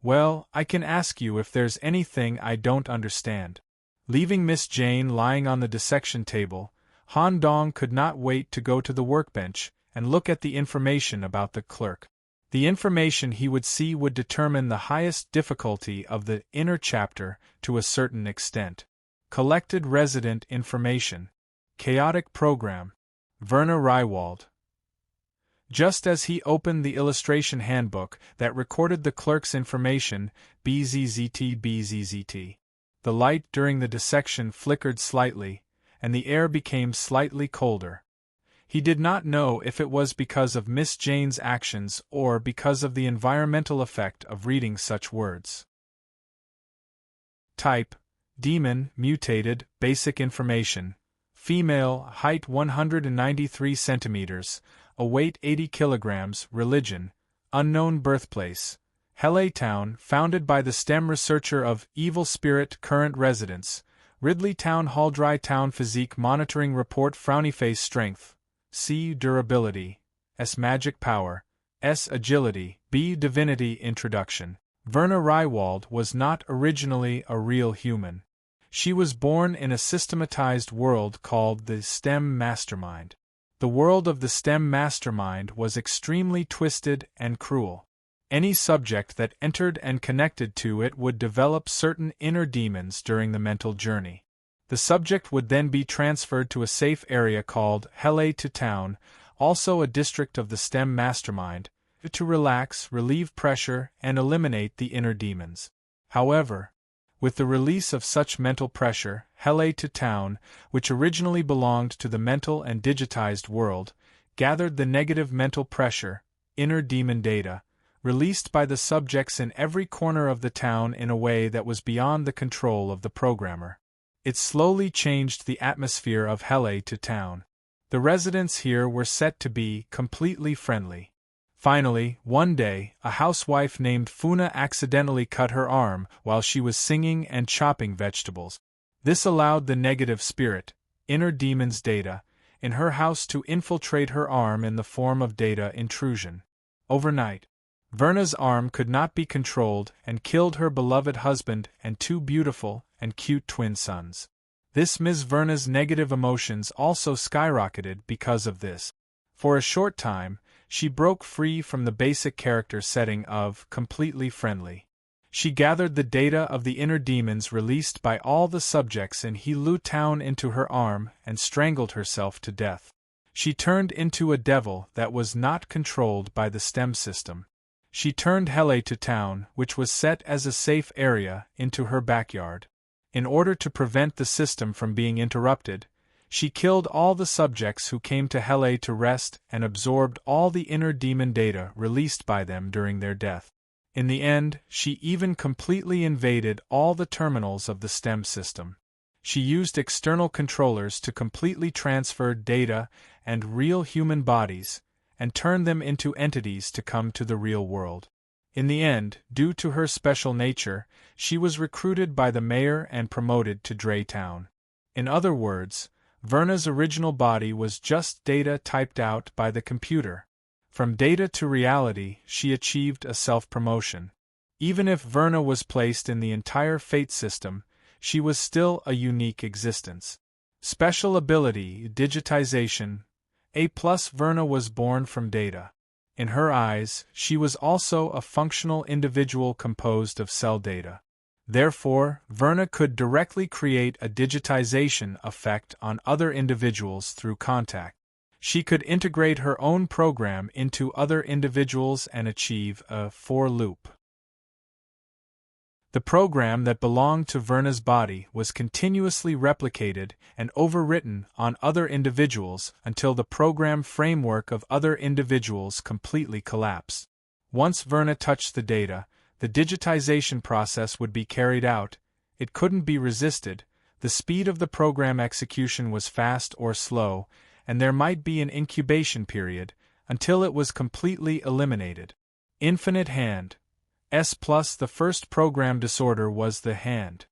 Well, I can ask you if there's anything I don't understand. Leaving Miss Jane lying on the dissection table, Han Dong could not wait to go to the workbench and look at the information about the clerk. The information he would see would determine the highest difficulty of the inner chapter to a certain extent. Collected resident information. Chaotic program. Werner Rywald. Just as he opened the illustration handbook that recorded the clerk's information, BZZT. The light during the dissection flickered slightly, and the air became slightly colder. He did not know if it was because of Miss Jane's actions or because of the environmental effect of reading such words. Type: Demon, mutated, basic information. Female, height 193 centimeters, weight 80 kilograms, religion, unknown birthplace. Helle Town, founded by the STEM researcher of Evil Spirit, current residence. Ridley Town Hall, Dry Town Physique Monitoring Report, Frowny Face Strength, C. Durability, S. Magic Power, S. Agility, B. Divinity. Introduction. Werner Rywald was not originally a real human. She was born in a systematized world called the STEM Mastermind. The world of the STEM Mastermind was extremely twisted and cruel. Any subject that entered and connected to it would develop certain inner demons during the mental journey. The subject would then be transferred to a safe area called Helle Town, also a district of the STEM Mastermind, to relax, relieve pressure, and eliminate the inner demons. However, with the release of such mental pressure, Helle Town, which originally belonged to the mental and digitized world, gathered the negative mental pressure, inner demon data, released by the subjects in every corner of the town in a way that was beyond the control of the programmer. It slowly changed the atmosphere of Helle Town. The residents here were set to be completely friendly. Finally, one day, a housewife named Funa accidentally cut her arm while she was singing and chopping vegetables. This allowed the negative spirit, inner demon's data, in her house to infiltrate her arm in the form of data intrusion. Overnight, Verna's arm could not be controlled and killed her beloved husband and two beautiful and cute twin sons. This Ms. Verna's negative emotions also skyrocketed because of this. For a short time, she broke free from the basic character setting of completely friendly. She gathered the data of the inner demons released by all the subjects in Helu Town into her arm and strangled herself to death. She turned into a devil that was not controlled by the STEM system. She turned Hele to town, which was set as a safe area, into her backyard. In order to prevent the system from being interrupted, she killed all the subjects who came to Hele to rest and absorbed all the inner demon data released by them during their death. In the end, she even completely invaded all the terminals of the STEM system. She used external controllers to completely transfer data and real human bodies, and turn them into entities to come to the real world. In the end, due to her special nature, she was recruited by the mayor and promoted to Draytown. In other words, Verna's original body was just data typed out by the computer. From data to reality, she achieved a self-promotion. Even if Verna was placed in the entire fate system, she was still a unique existence. Special ability, digitization. A+, Verna was born from data. In her eyes, she was also a functional individual composed of cell data. Therefore, Verna could directly create a digitization effect on other individuals through contact. She could integrate her own program into other individuals and achieve a for loop. The program that belonged to Verna's body was continuously replicated and overwritten on other individuals until the program framework of other individuals completely collapsed. Once Verna touched the data, the digitization process would be carried out. It couldn't be resisted. The speed of the program execution was fast or slow, and there might be an incubation period until it was completely eliminated. Infinite hand. The first program disorder was the hand.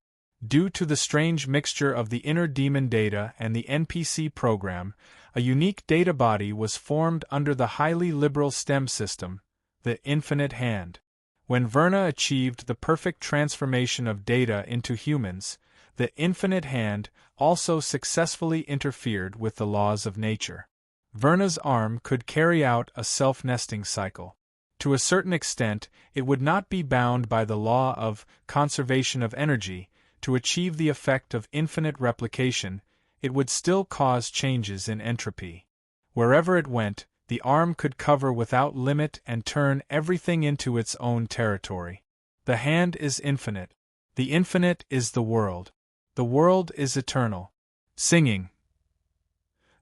Due to the strange mixture of the inner demon data and the NPC program, a unique data body was formed under the highly liberal STEM system, the infinite hand. When Verna achieved the perfect transformation of data into humans, the infinite hand also successfully interfered with the laws of nature. Verna's arm could carry out a self-nesting cycle. To a certain extent, it would not be bound by the law of conservation of energy. To achieve the effect of infinite replication, it would still cause changes in entropy. Wherever it went, the arm could cover without limit and turn everything into its own territory. The hand is infinite. The infinite is the world. The world is eternal. Singing.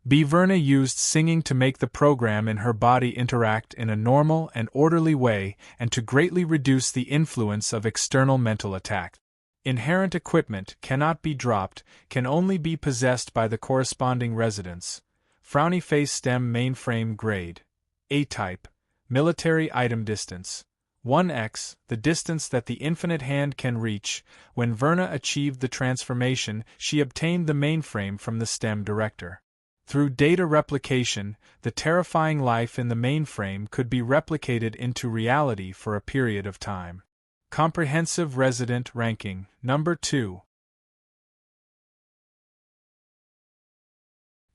Verna used singing to make the program in her body interact in a normal and orderly way and to greatly reduce the influence of external mental attack. Inherent equipment cannot be dropped, can only be possessed by the corresponding residents. Frowny face STEM mainframe grade. A-type. Military item distance. 1x, the distance that the infinite hand can reach. When Verna achieved the transformation, she obtained the mainframe from the STEM director. Through data replication, the terrifying life in the mainframe could be replicated into reality for a period of time. Comprehensive Resident Ranking, Number 2.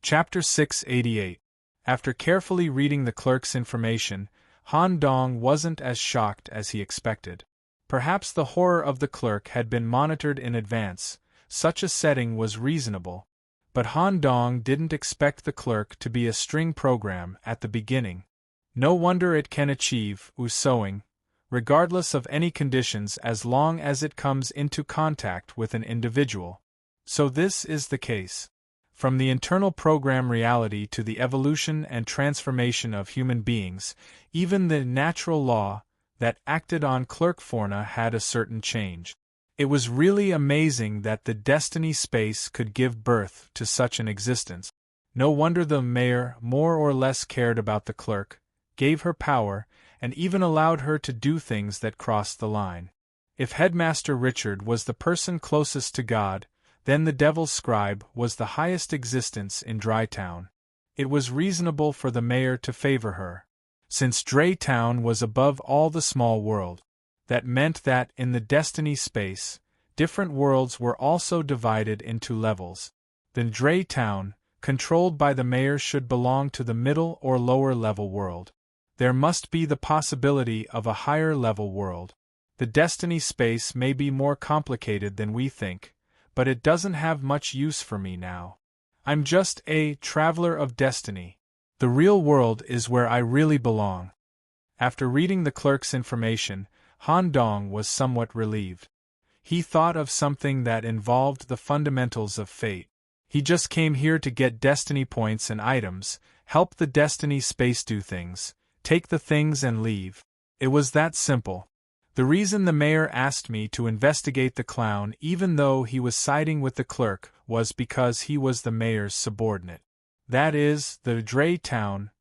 Chapter 688. After carefully reading the clerk's information, Han Dong wasn't as shocked as he expected. Perhaps the horror of the clerk had been monitored in advance. Such a setting was reasonable. But Han Dong didn't expect the clerk to be a string program at the beginning. No wonder it can achieve sewing, regardless of any conditions as long as it comes into contact with an individual. So this is the case. From the internal program reality to the evolution and transformation of human beings, even the natural law that acted on Clerk Forna had a certain change. It was really amazing that the destiny space could give birth to such an existence. No wonder the mayor more or less cared about the clerk, gave her power, and even allowed her to do things that crossed the line. If Headmaster Richard was the person closest to God, then the Devil's Scribe was the highest existence in Drytown. It was reasonable for the mayor to favor her. Since Draytown was above all the small world, that meant that in the destiny space, different worlds were also divided into levels. Then Draytown, controlled by the mayor, should belong to the middle or lower level world. There must be the possibility of a higher level world. The destiny space may be more complicated than we think, but it doesn't have much use for me now. I'm just a traveler of destiny. The real world is where I really belong. After reading the clerk's information, Han Dong was somewhat relieved. He thought of something that involved the fundamentals of fate. He just came here to get destiny points and items, help the destiny space do things, take the things and leave. It was that simple. The reason the mayor asked me to investigate the clown even though he was siding with the clerk was because he was the mayor's subordinate. That is, the Dre town,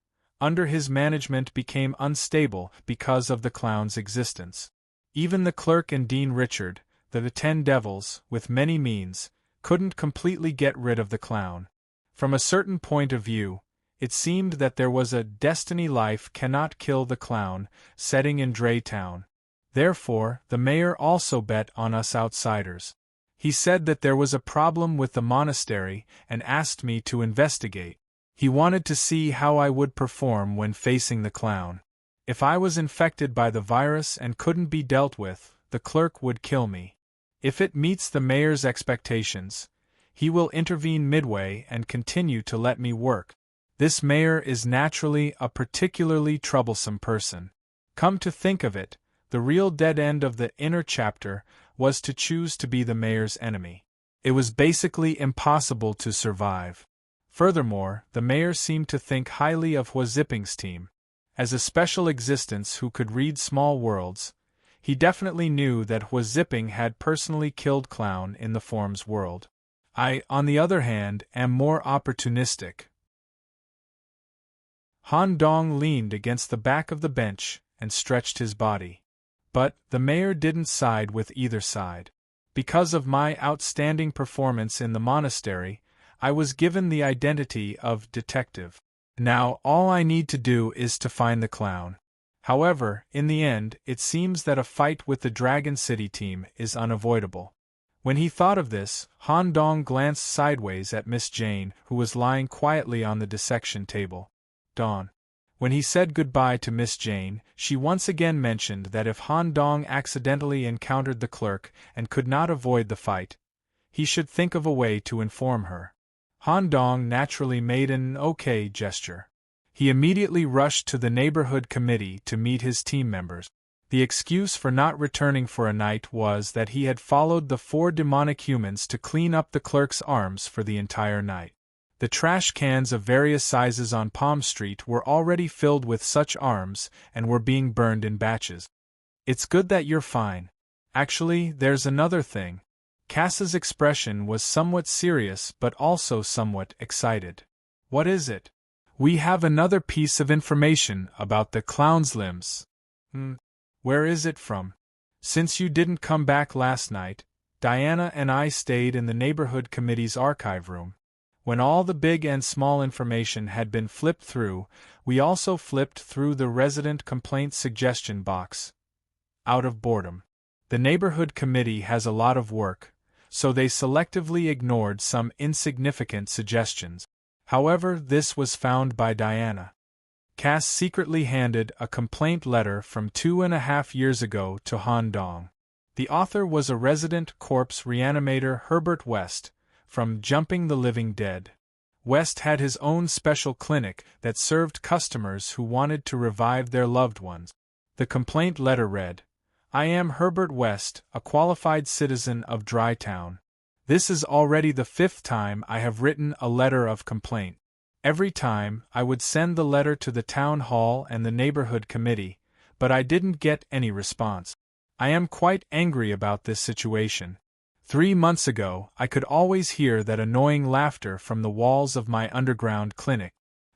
under his management became unstable because of the clown's existence. Even the clerk and Dean Richard, the 10 devils, with many means, couldn't completely get rid of the clown. From a certain point of view, it seemed that there was a destiny life cannot kill the clown, setting in Dre town. Therefore, the mayor also bet on us outsiders. He said that there was a problem with the monastery and asked me to investigate. He wanted to see how I would perform when facing the clown. If I was infected by the virus and couldn't be dealt with, the clerk would kill me. If it meets the mayor's expectations, he will intervene midway and continue to let me work. This mayor is naturally a particularly troublesome person. Come to think of it, the real dead end of the inner chapter was to choose to be the mayor's enemy. It was basically impossible to survive. Furthermore, the mayor seemed to think highly of Hua Zipping's team. As a special existence who could read small worlds, he definitely knew that Hua Zipping had personally killed Clown in the form's world. I, on the other hand, am more opportunistic. Han Dong leaned against the back of the bench and stretched his body. But the mayor didn't side with either side. Because of my outstanding performance in the monastery, I was given the identity of detective. Now all I need to do is to find the clown. However, in the end, it seems that a fight with the Dragon City team is unavoidable. When he thought of this, Han Dong glanced sideways at Miss Jane, who was lying quietly on the dissection table. Dawn. When he said goodbye to Miss Jane, she once again mentioned that if Han Dong accidentally encountered the clerk and could not avoid the fight, he should think of a way to inform her. Han Dong naturally made an okay gesture. He immediately rushed to the neighborhood committee to meet his team members. The excuse for not returning for a night was that he had followed the 4 demonic humans to clean up the clerk's arms for the entire night. The trash cans of various sizes on Palm Street were already filled with such arms and were being burned in batches. It's good that you're fine. Actually, there's another thing. Cass's expression was somewhat serious but also somewhat excited. What is it? We have another piece of information about the clown's limbs. Where is it from? Since you didn't come back last night, Diana and I stayed in the neighborhood committee's archive room. When all the big and small information had been flipped through, we also flipped through the resident complaint suggestion box. Out of boredom. The neighborhood committee has a lot of work, so they selectively ignored some insignificant suggestions. However, this was found by Diana. Cass secretly handed a complaint letter from 2.5 years ago to Han Dong. The author was a resident corpse reanimator, Herbert West, from Jumping the Living Dead. West had his own special clinic that served customers who wanted to revive their loved ones. The complaint letter read, "I am Herbert West, a qualified citizen of Dry Town. This is already the 5th time I have written a letter of complaint. Every time, I would send the letter to the town hall and the neighborhood committee, but I didn't get any response. I am quite angry about this situation. 3 months ago, I could always hear that annoying laughter from the walls of my underground clinic.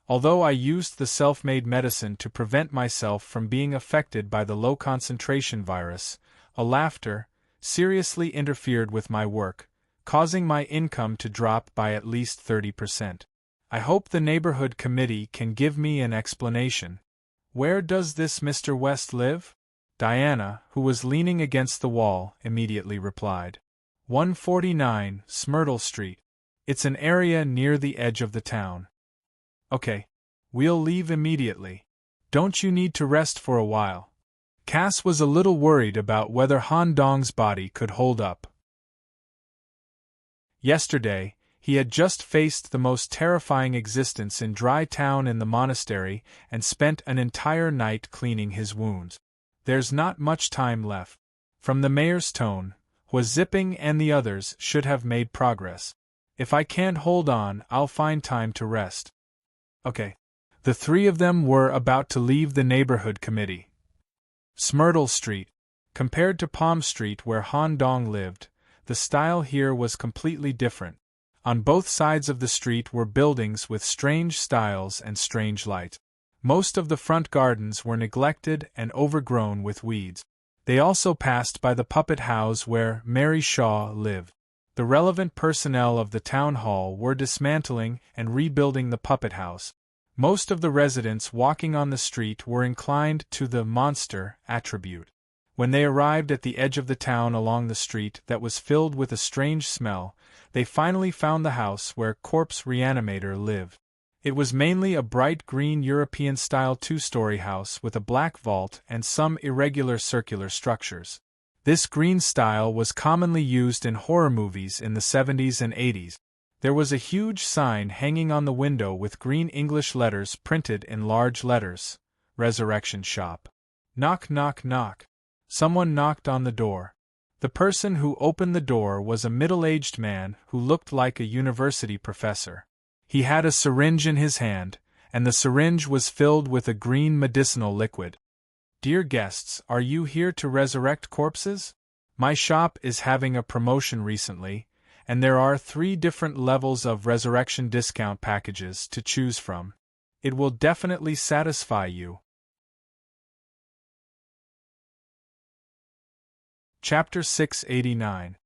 Although I used the self-made medicine to prevent myself from being affected by the low-concentration virus, a laughter seriously interfered with my work, causing my income to drop by at least 30%. I hope the neighborhood committee can give me an explanation. Where does this Mr. West live?" Diana, who was leaning against the wall, immediately replied. 149 Smyrtle Street. It's an area near the edge of the town. Okay. We'll leave immediately. Don't you need to rest for a while? Cass was a little worried about whether Han Dong's body could hold up. Yesterday, He had just faced the most terrifying existence in Dry Town in the monastery and spent an entire night cleaning his wounds. There's not much time left. From the mayor's tone, Zipping and the others should have made progress. If I can't hold on, I'll find time to rest. Okay. The three of them were about to leave the neighborhood committee. Smyrtle Street. Compared to Palm Street where Han Dong lived, the style here was completely different. On both sides of the street were buildings with strange styles and strange light. Most of the front gardens were neglected and overgrown with weeds. They also passed by the puppet house where Mary Shaw lived. The relevant personnel of the town hall were dismantling and rebuilding the puppet house. Most of the residents walking on the street were inclined to the monster attribute. When they arrived at the edge of the town along the street that was filled with a strange smell, they finally found the house where Corpse Reanimator lived. It was mainly a bright green European-style two-story house with a black vault and some irregular circular structures. This green style was commonly used in horror movies in the 70s and 80s. There was a huge sign hanging on the window with green English letters printed in large letters, "Resurrection Shop." Knock, knock, knock. Someone knocked on the door. The person who opened the door was a middle-aged man who looked like a university professor. He had a syringe in his hand, and the syringe was filled with a green medicinal liquid. "Dear guests, are you here to resurrect corpses? My shop is having a promotion recently, and there are 3 different levels of resurrection discount packages to choose from. It will definitely satisfy you." Chapter 689.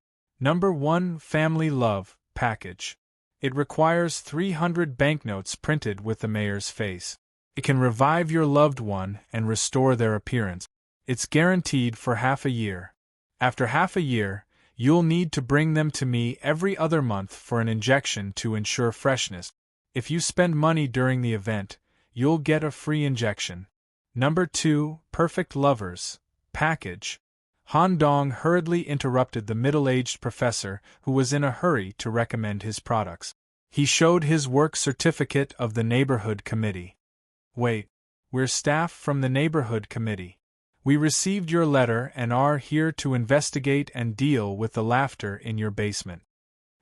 Number 1 Family Love Package. It requires 300 banknotes printed with the mayor's face. It can revive your loved one and restore their appearance. It's guaranteed for half a year. After half a year, you'll need to bring them to me every other month for an injection to ensure freshness. If you spend money during the event, you'll get a free injection. Number 2 Perfect Lovers Package. Han Dong hurriedly interrupted the middle-aged professor who was in a hurry to recommend his products. He showed his work certificate of the neighborhood committee. "Wait, we're staff from the neighborhood committee. We received your letter and are here to investigate and deal with the laughter in your basement."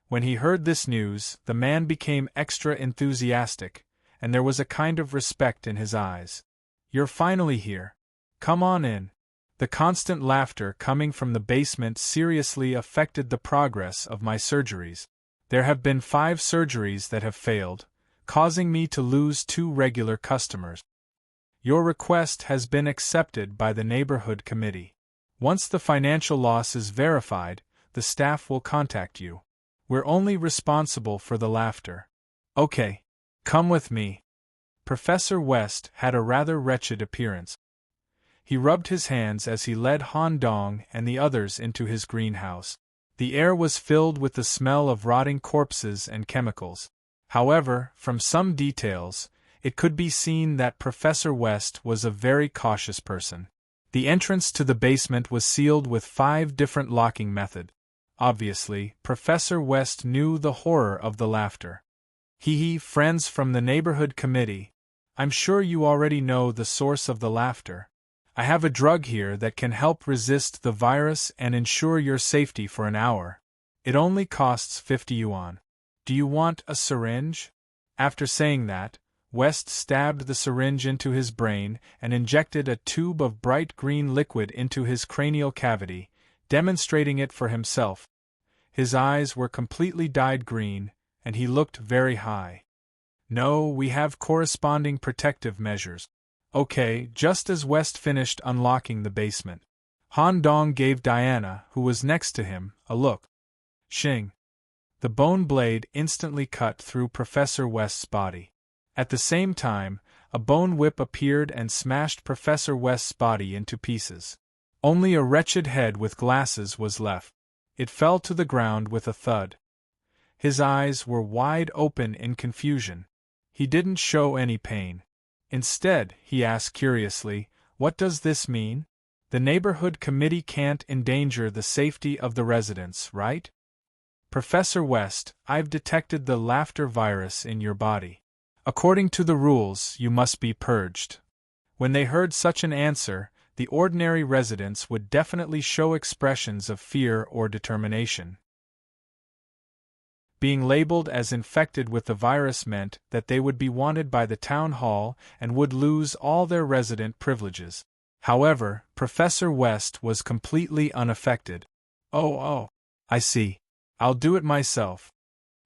When he heard this news, the man became extra enthusiastic, and there was a kind of respect in his eyes. "You're finally here. Come on in." The constant laughter coming from the basement seriously affected the progress of my surgeries. There have been 5 surgeries that have failed, causing me to lose 2 regular customers. Your request has been accepted by the neighborhood committee. Once the financial loss is verified, the staff will contact you. We're only responsible for the laughter. Okay. Come with me. Professor West had a rather wretched appearance. He rubbed his hands as he led Han Dong and the others into his greenhouse. The air was filled with the smell of rotting corpses and chemicals. However, from some details, it could be seen that Professor West was a very cautious person. The entrance to the basement was sealed with 5 different locking methods. Obviously, Professor West knew the horror of the laughter. Friends from the neighborhood committee, I'm sure you already know the source of the laughter. I have a drug here that can help resist the virus and ensure your safety for an hour. It only costs 50 yuan. Do you want a syringe? After saying that, West stabbed the syringe into his brain and injected a tube of bright green liquid into his cranial cavity, demonstrating it for himself. His eyes were completely dyed green, and he looked very high. No, we have corresponding protective measures. Okay, just as West finished unlocking the basement, Han Dong gave Diana, who was next to him, a look. Shing. The bone blade instantly cut through Professor West's body. At the same time, a bone whip appeared and smashed Professor West's body into pieces. Only a wretched head with glasses was left. It fell to the ground with a thud. His eyes were wide open in confusion. He didn't show any pain. Instead, he asked curiously, "What does this mean? The neighborhood committee can't endanger the safety of the residents, right?" Professor West, I've detected the laughter virus in your body. According to the rules, you must be purged. When they heard such an answer, the ordinary residents would definitely show expressions of fear or determination. Being labeled as infected with the virus meant that they would be wanted by the town hall and would lose all their resident privileges. However, Professor West was completely unaffected. Oh, I see. I'll do it myself.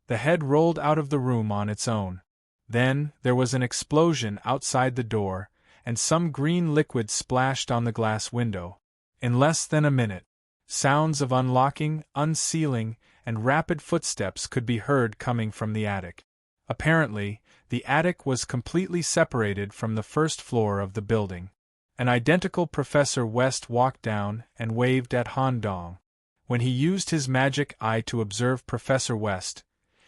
The head rolled out of the room on its own. Then, there was an explosion outside the door, and some green liquid splashed on the glass window. In less than a minute, sounds of unlocking, unsealing, and rapid footsteps could be heard coming from the attic. Apparently, the attic was completely separated from the first floor of the building. An identical Professor West walked down and waved at Han Dong. When he used his magic eye to observe Professor West,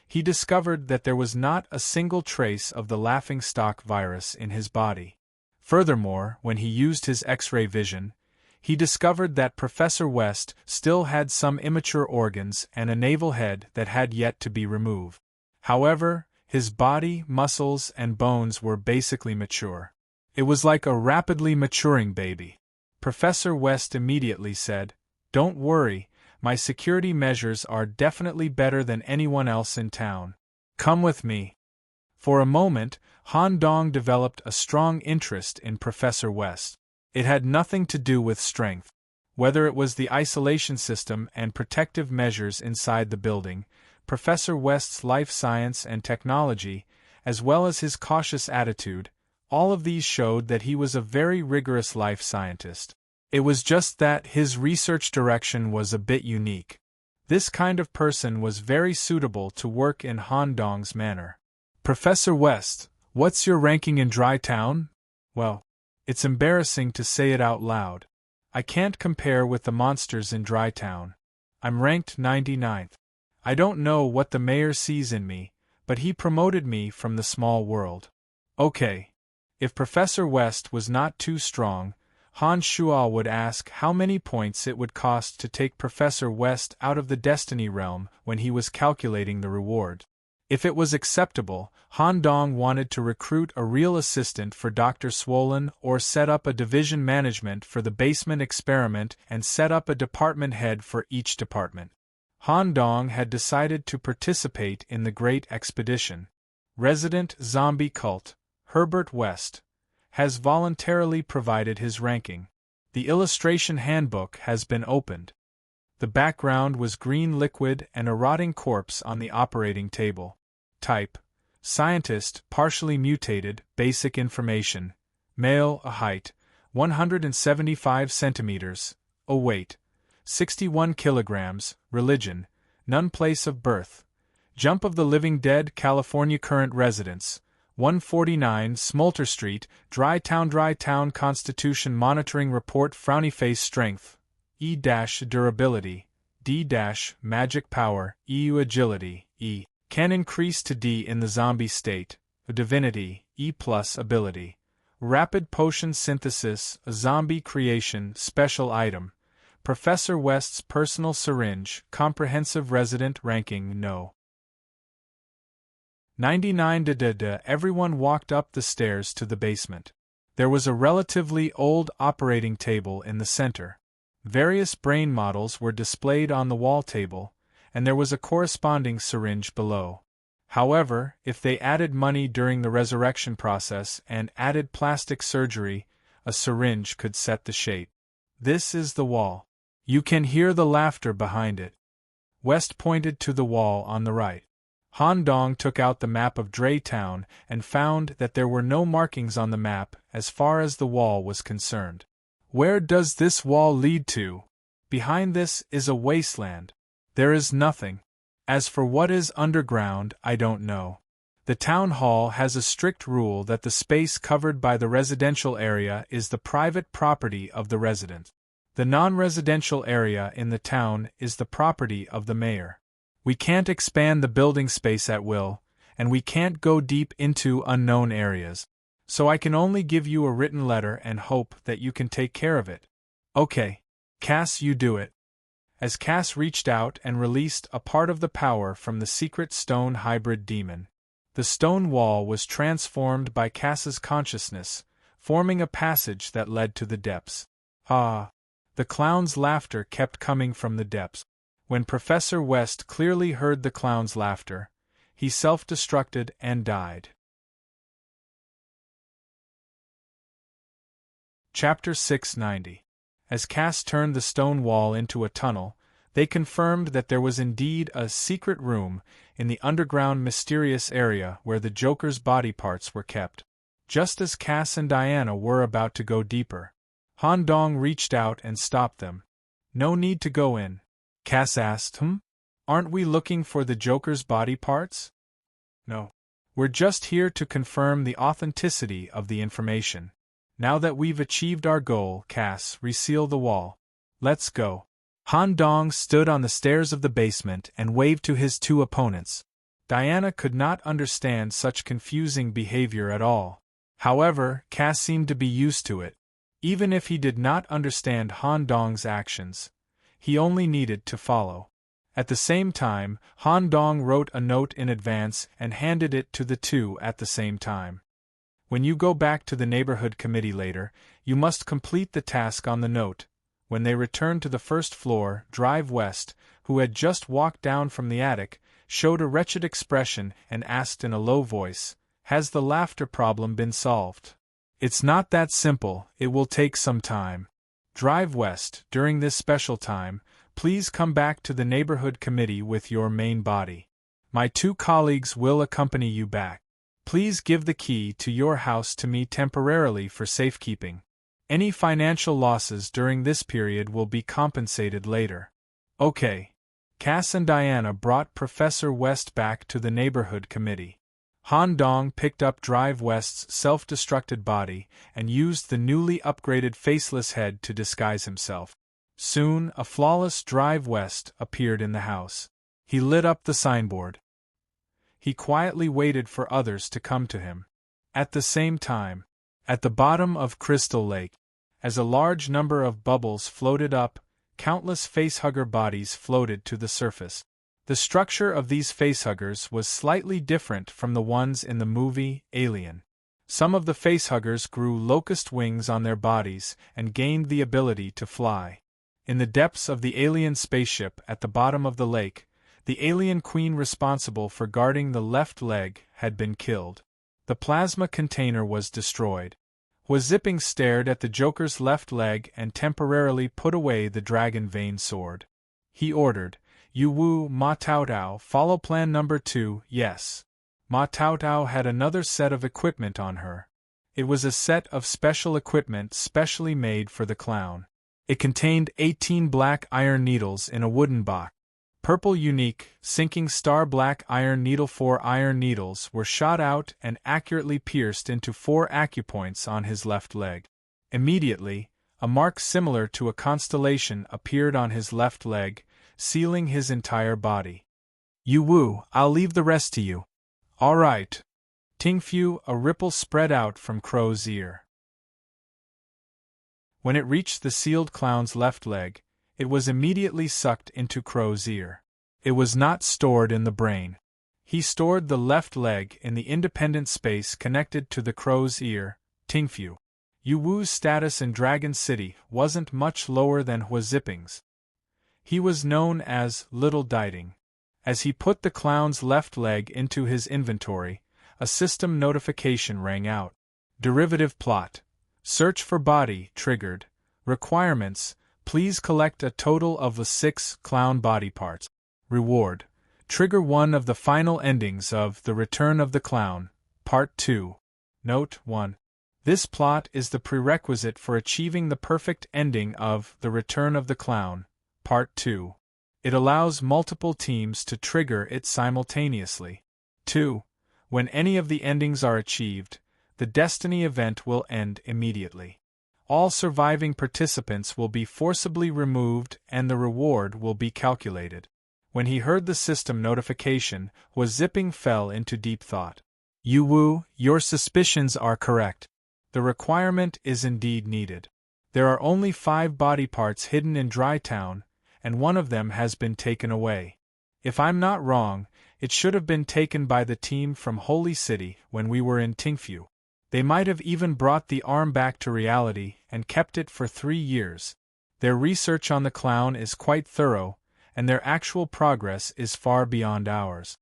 he discovered that there was not a single trace of the laughingstock virus in his body. Furthermore, when he used his X-ray vision, he discovered that Professor West still had some immature organs and a naval head that had yet to be removed. However, his body, muscles, and bones were basically mature. It was like a rapidly maturing baby. Professor West immediately said, "Don't worry, my security measures are definitely better than anyone else in town. Come with me." For a moment, Han Dong developed a strong interest in Professor West. It had nothing to do with strength. Whether it was the isolation system and protective measures inside the building, Professor West's life science and technology, as well as his cautious attitude, all of these showed that he was a very rigorous life scientist. It was just that his research direction was a bit unique. This kind of person was very suitable to work in Han Dong's manner. "Professor West, what's your ranking in Dry Town?" "Well, it's embarrassing to say it out loud. I can't compare with the monsters in Dry Town. I'm ranked 99th. I don't know what the mayor sees in me, but he promoted me from the small world." Okay. If Professor West was not too strong, Han Shuo would ask how many points it would cost to take Professor West out of the Destiny Realm when he was calculating the reward. If it was acceptable, Han Dong wanted to recruit a real assistant for Dr. Swollen or set up a division management for the basement experiment and set up a department head for each department. Han Dong had decided to participate in the Great Expedition. Resident Zombie Cult, Herbert West, has voluntarily provided his ranking. The illustration handbook has been opened. The background was green liquid and a rotting corpse on the operating table. Type: Scientist, partially mutated, basic information. Male, a height, 175 centimeters, a weight, 61 kilograms, religion, none, place of birth. Jump of the Living Dead, California, current residence, 149 Smolter Street, Dry Town, Constitution Monitoring Report, frowny face, strength, E-durability, D-magic power, EU agility, E, can increase to D in the zombie state, divinity, E+ ability, rapid potion synthesis, a zombie creation, special item, Professor West's personal syringe, comprehensive resident ranking, no. 99. Everyone walked up the stairs to the basement. There was a relatively old operating table in the center. Various brain models were displayed on the wall table, and there was a corresponding syringe below. However, if they added money during the resurrection process and added plastic surgery, a syringe could set the shape. This is the wall. You can hear the laughter behind it. West pointed to the wall on the right. Han Dong took out the map of Dray Town and found that there were no markings on the map as far as the wall was concerned. Where does this wall lead to? Behind this is a wasteland. There is nothing. As for what is underground, I don't know. The town hall has a strict rule that the space covered by the residential area is the private property of the resident. The non-residential area in the town is the property of the mayor. We can't expand the building space at will, and we can't go deep into unknown areas. So I can only give you a written letter and hope that you can take care of it. Okay. Cass, you do it. as Cass reached out and released a part of the power from the secret stone hybrid demon. The stone wall was transformed by Cass's consciousness, forming a passage that led to the depths. Ah! The clown's laughter kept coming from the depths. When Professor West clearly heard the clown's laughter, he self-destructed and died. Chapter 690. As Cass turned the stone wall into a tunnel, they confirmed that there was indeed a secret room in the underground mysterious area where the Joker's body parts were kept. Just as Cass and Diana were about to go deeper, Han Dong reached out and stopped them. "No need to go in," Cass asked. "Aren't we looking for the Joker's body parts?" "No. We're just here to confirm the authenticity of the information. Now that we've achieved our goal, Cass, reseal the wall. Let's go." Han Dong stood on the stairs of the basement and waved to his two opponents. Diana could not understand such confusing behavior at all. However, Cass seemed to be used to it. Even if he did not understand Han Dong's actions, he only needed to follow. At the same time, Han Dong wrote a note in advance and handed it to the two at the same time. "When you go back to the neighborhood committee later, you must complete the task on the note." When they returned to the first floor, Drive West, who had just walked down from the attic, showed a wretched expression and asked in a low voice, "Has the laughter problem been solved?" "It's not that simple, it will take some time. Drive West, during this special time, please come back to the neighborhood committee with your main body. My two colleagues will accompany you back. Please give the key to your house to me temporarily for safekeeping. Any financial losses during this period will be compensated later." "Okay." Cass and Diana brought Professor West back to the neighborhood committee. Han Dong picked up Drive West's self-destructed body and used the newly upgraded faceless head to disguise himself. Soon, a flawless Drive West appeared in the house. He lit up the signboard. He quietly waited for others to come to him. At the same time, at the bottom of Crystal Lake, as a large number of bubbles floated up, countless facehugger bodies floated to the surface. The structure of these facehuggers was slightly different from the ones in the movie Alien. Some of the facehuggers grew locust wings on their bodies and gained the ability to fly. In the depths of the alien spaceship at the bottom of the lake, the alien queen responsible for guarding the left leg had been killed. The plasma container was destroyed. Zipping stared at the Joker's left leg and temporarily put away the dragon vein sword. He ordered, "Yu Wu, Ma Tao Tao, follow plan number 2, yes." Ma Tao Tao had another set of equipment on her. It was a set of special equipment specially made for the clown. It contained 18 black iron needles in a wooden box. Purple unique, sinking star black iron needle. 4 iron needles were shot out and accurately pierced into 4 acupoints on his left leg. Immediately, a mark similar to a constellation appeared on his left leg, sealing his entire body. "Yu Wu, I'll leave the rest to you." "All right." Ting Fu, a ripple spread out from Crow's ear. When it reached the sealed clown's left leg, it was immediately sucked into Crow's ear. It was not stored in the brain. He stored the left leg in the independent space connected to the Crow's ear, Tingfu. Yu Wu's status in Dragon City wasn't much lower than Zipping's. He was known as Little Diding. As he put the clown's left leg into his inventory, a system notification rang out. Derivative plot. Search for body triggered. Requirements: please collect a total of the 6 clown body parts. Reward: trigger one of the final endings of The Return of the Clown, Part 2. Note 1. This plot is the prerequisite for achieving the perfect ending of The Return of the Clown, Part 2. It allows multiple teams to trigger it simultaneously. 2. When any of the endings are achieved, the Destiny event will end immediately. All surviving participants will be forcibly removed and the reward will be calculated. When he heard the system notification, Zipping fell into deep thought. Yu Wu, your suspicions are correct. The requirement is indeed needed. There are only 5 body parts hidden in Dry Town, and one of them has been taken away. If I'm not wrong, it should have been taken by the team from Holy City when we were in Tingfu. They might have even brought the arm back to reality and kept it for 3 years. Their research on the clown is quite thorough, and their actual progress is far beyond ours.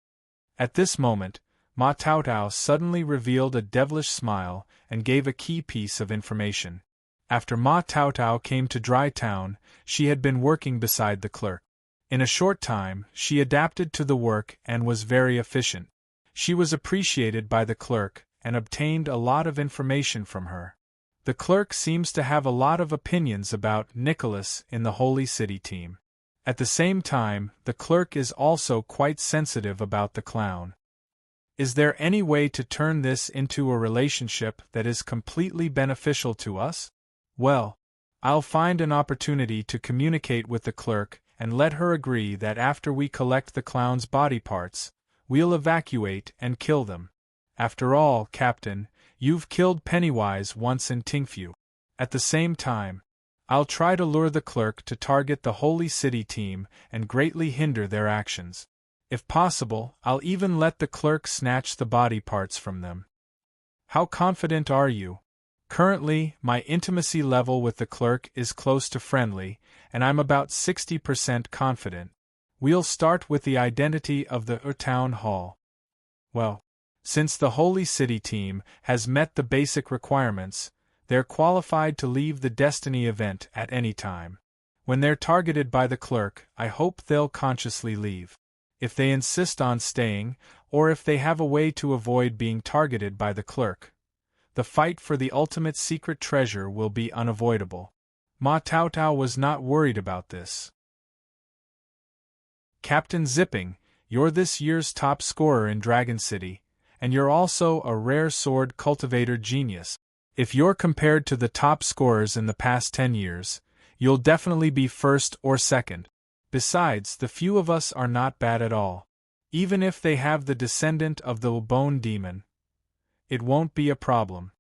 At this moment, Ma Taotao suddenly revealed a devilish smile and gave a key piece of information. After Ma Taotao came to Dry Town, she had been working beside the clerk. In a short time, she adapted to the work and was very efficient. She was appreciated by the clerk and obtained a lot of information from her. The clerk seems to have a lot of opinions about Nicholas in the Holy City team. At the same time, the clerk is also quite sensitive about the clown. Is there any way to turn this into a relationship that is completely beneficial to us? Well, I'll find an opportunity to communicate with the clerk and let her agree that after we collect the clown's body parts, we'll evacuate and kill them. After all, Captain, you've killed Pennywise once in Tingfu. At the same time, I'll try to lure the clerk to target the Holy City team and greatly hinder their actions. If possible, I'll even let the clerk snatch the body parts from them. How confident are you? Currently, my intimacy level with the clerk is close to friendly, and I'm about 60% confident. We'll start with the identity of the town hall. Well, since the Holy City team has met the basic requirements, they're qualified to leave the Destiny event at any time. When they're targeted by the clerk, I hope they'll consciously leave. If they insist on staying, or if they have a way to avoid being targeted by the clerk, the fight for the ultimate secret treasure will be unavoidable. Ma Taotao was not worried about this. Captain Zipping, you're this year's top scorer in Dragon City, and you're also a rare sword cultivator genius. If you're compared to the top scorers in the past 10 years, you'll definitely be first or second. Besides, the few of us are not bad at all. Even if they have the descendant of the bone demon, it won't be a problem.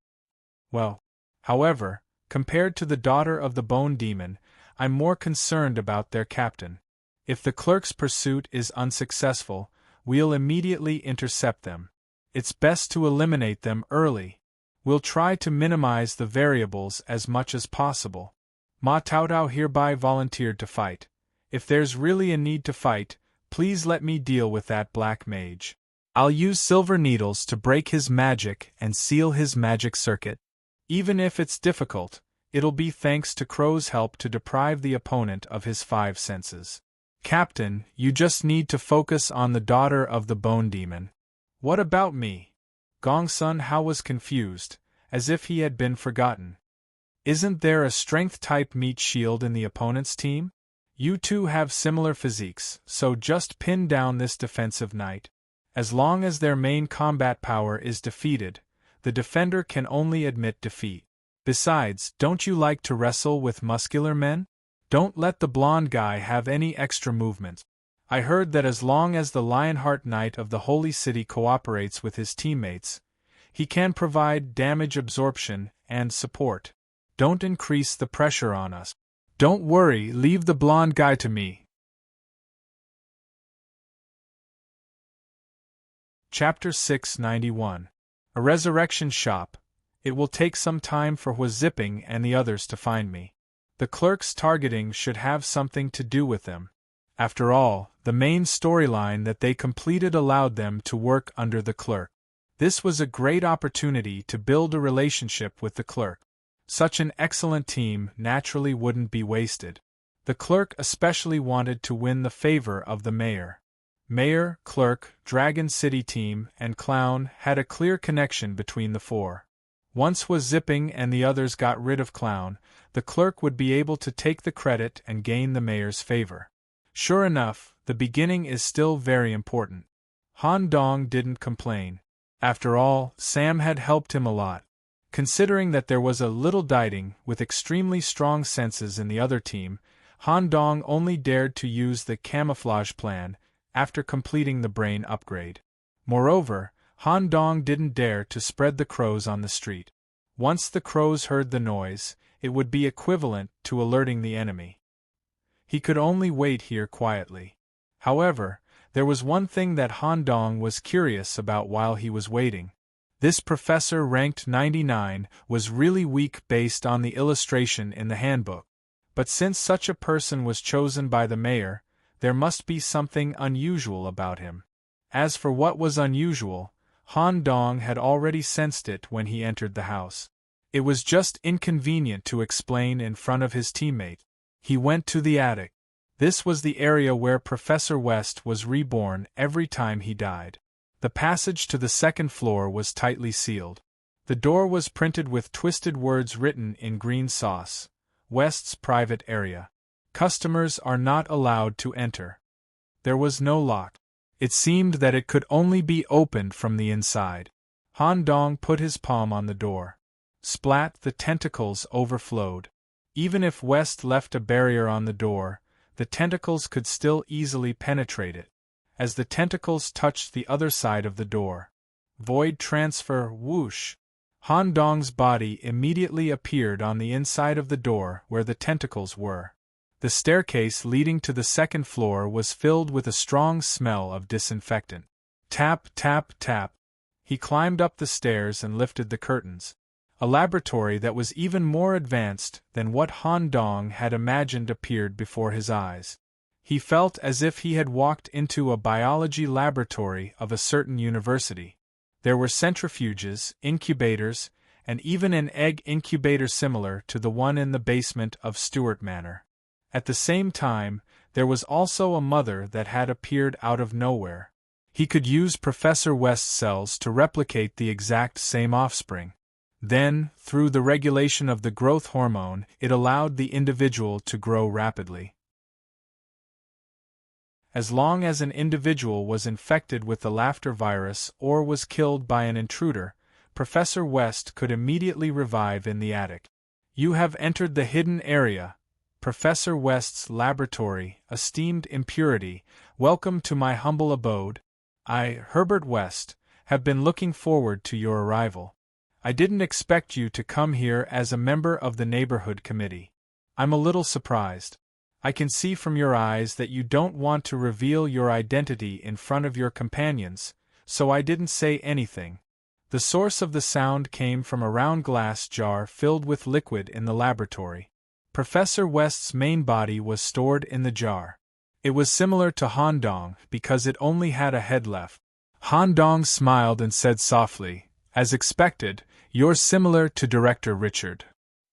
Well, however, compared to the daughter of the bone demon, I'm more concerned about their captain. If the clerk's pursuit is unsuccessful, we'll immediately intercept them. It's best to eliminate them early. We'll try to minimize the variables as much as possible. Ma Taotao hereby volunteered to fight. If there's really a need to fight, please let me deal with that black mage. I'll use silver needles to break his magic and seal his magic circuit. Even if it's difficult, it'll be thanks to Crow's help to deprive the opponent of his 5 senses. Captain, you just need to focus on the daughter of the bone demon. What about me? Gongsun Hao was confused, as if he had been forgotten. Isn't there a strength-type meat shield in the opponent's team? You two have similar physiques, so just pin down this defensive knight. As long as their main combat power is defeated, the defender can only admit defeat. Besides, don't you like to wrestle with muscular men? Don't let the blonde guy have any extra movement. I heard that as long as the Lionheart Knight of the Holy City cooperates with his teammates, he can provide damage absorption and support. Don't increase the pressure on us. Don't worry, leave the blonde guy to me. Chapter 691. A Resurrection Shop. It will take some time for Zipping and the others to find me. The clerk's targeting should have something to do with them. After all, the main storyline that they completed allowed them to work under the clerk. This was a great opportunity to build a relationship with the clerk. Such an excellent team naturally wouldn't be wasted. The clerk especially wanted to win the favor of the mayor. Mayor, clerk, Dragon City team, and clown had a clear connection between the four. Once Zipping and the others got rid of clown, the clerk would be able to take the credit and gain the mayor's favor. Sure enough, the beginning is still very important. Han Dong didn't complain. After all, Sam had helped him a lot. Considering that there was a little Dieting with extremely strong senses in the other team, Han Dong only dared to use the camouflage plan after completing the brain upgrade. Moreover, Han Dong didn't dare to spread the crows on the street. Once the crows heard the noise, it would be equivalent to alerting the enemy. He could only wait here quietly. However, there was one thing that Han Dong was curious about while he was waiting. This professor ranked 99 was really weak based on the illustration in the handbook. But since such a person was chosen by the mayor, there must be something unusual about him. As for what was unusual, Han Dong had already sensed it when he entered the house. It was just inconvenient to explain in front of his teammate. He went to the attic. This was the area where Professor West was reborn every time he died. The passage to the second floor was tightly sealed. The door was printed with twisted words written in green sauce. West's private area. Customers are not allowed to enter. There was no lock. It seemed that it could only be opened from the inside. Han Dong put his palm on the door. Splat, the tentacles overflowed. Even if West left a barrier on the door, the tentacles could still easily penetrate it. As the tentacles touched the other side of the door. Void transfer, whoosh. Han Dong's body immediately appeared on the inside of the door where the tentacles were. The staircase leading to the second floor was filled with a strong smell of disinfectant. Tap, tap, tap. He climbed up the stairs and lifted the curtains. A laboratory that was even more advanced than what Han Dong had imagined appeared before his eyes. He felt as if he had walked into a biology laboratory of a certain university. There were centrifuges, incubators, and even an egg incubator similar to the one in the basement of Stewart Manor. At the same time, there was also a mother that had appeared out of nowhere. He could use Professor West's cells to replicate the exact same offspring. Then, through the regulation of the growth hormone, it allowed the individual to grow rapidly. As long as an individual was infected with the laughter virus or was killed by an intruder, Professor West could immediately revive in the attic. You have entered the hidden area, Professor West's laboratory, esteemed impurity. Welcome to my humble abode. I, Herbert West, have been looking forward to your arrival. I didn't expect you to come here as a member of the neighborhood committee. I'm a little surprised. I can see from your eyes that you don't want to reveal your identity in front of your companions, so I didn't say anything. The source of the sound came from a round glass jar filled with liquid in the laboratory. Professor West's main body was stored in the jar. It was similar to Han Dong because it only had a head left. Han Dong smiled and said softly, "As expected, you're similar to Director Richard."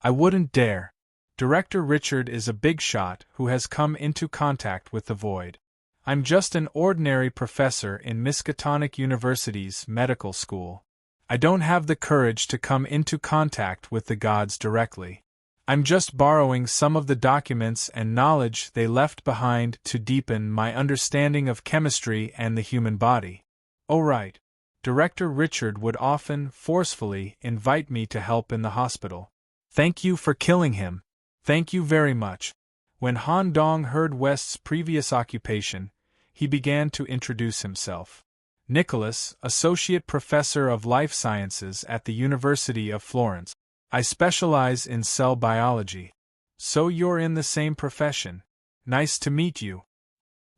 "I wouldn't dare. Director Richard is a big shot who has come into contact with the void. I'm just an ordinary professor in Miskatonic University's medical school. I don't have the courage to come into contact with the gods directly. I'm just borrowing some of the documents and knowledge they left behind to deepen my understanding of chemistry and the human body." "Oh right. Director Richard would often, forcefully, invite me to help in the hospital. Thank you for killing him. Thank you very much." When Han Dong heard West's previous occupation, he began to introduce himself. "Nicholas, Associate Professor of Life Sciences at the University of Florence. I specialize in cell biology." "So you're in the same profession. Nice to meet you."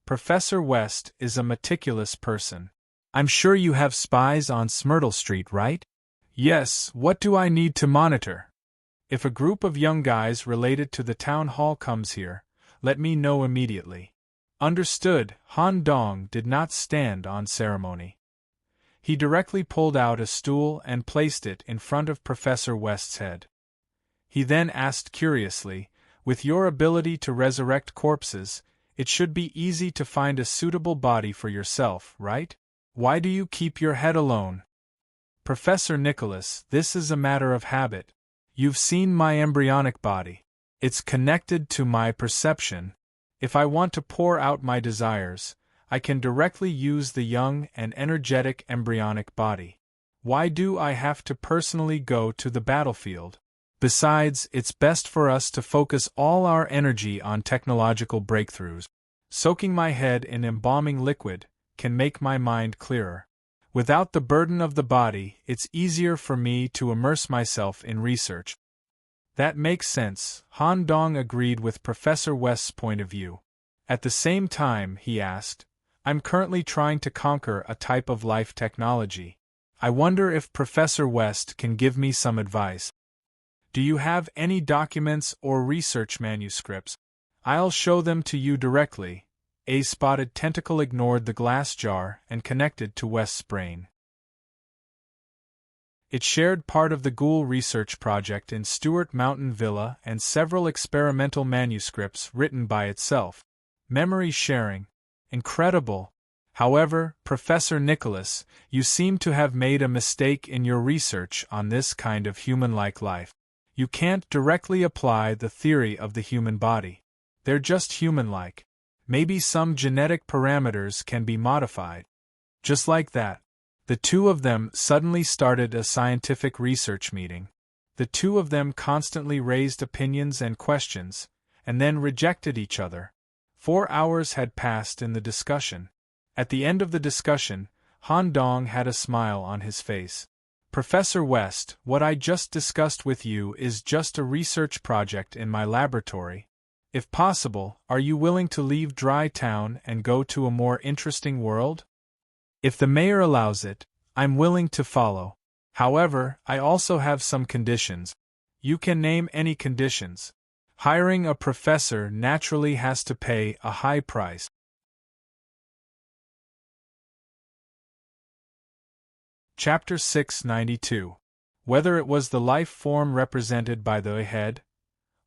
Professor West is a meticulous person. "I'm sure you have spies on Smyrtle Street, right?" "Yes, what do I need to monitor? If a group of young guys related to the town hall comes here, let me know immediately." "Understood." Han Dong did not stand on ceremony. He directly pulled out a stool and placed it in front of Professor West's head. He then asked curiously, "With your ability to resurrect corpses, it should be easy to find a suitable body for yourself, right? Why do you keep your head alone?" "Professor Nicholas, this is a matter of habit. You've seen my embryonic body. It's connected to my perception. If I want to pour out my desires, I can directly use the young and energetic embryonic body. Why do I have to personally go to the battlefield? Besides, it's best for us to focus all our energy on technological breakthroughs. Soaking my head in embalming liquid can make my mind clearer. Without the burden of the body, it's easier for me to immerse myself in research." That makes sense, Han Dong agreed with Professor West's point of view. At the same time, he asked, I'm currently trying to conquer a type of life technology. I wonder if Professor West can give me some advice. Do you have any documents or research manuscripts? I'll show them to you directly. A spotted tentacle ignored the glass jar and connected to West's brain. It shared part of the Ghoul research project in Stewart Mountain Villa and several experimental manuscripts written by itself. Memory sharing. Incredible. However, Professor Nicholas, you seem to have made a mistake in your research on this kind of human-like life. You can't directly apply the theory of the human body. They're just human-like. Maybe some genetic parameters can be modified. Just like that. The two of them suddenly started a scientific research meeting. The two of them constantly raised opinions and questions, and then rejected each other. 4 hours had passed in the discussion. At the end of the discussion, Han Dong had a smile on his face. Professor West, what I just discussed with you is just a research project in my laboratory. If possible, are you willing to leave Dry Town and go to a more interesting world? If the mayor allows it, I'm willing to follow. However, I also have some conditions. You can name any conditions. Hiring a professor naturally has to pay a high price. Chapter 692. Whether it was the life form represented by the head,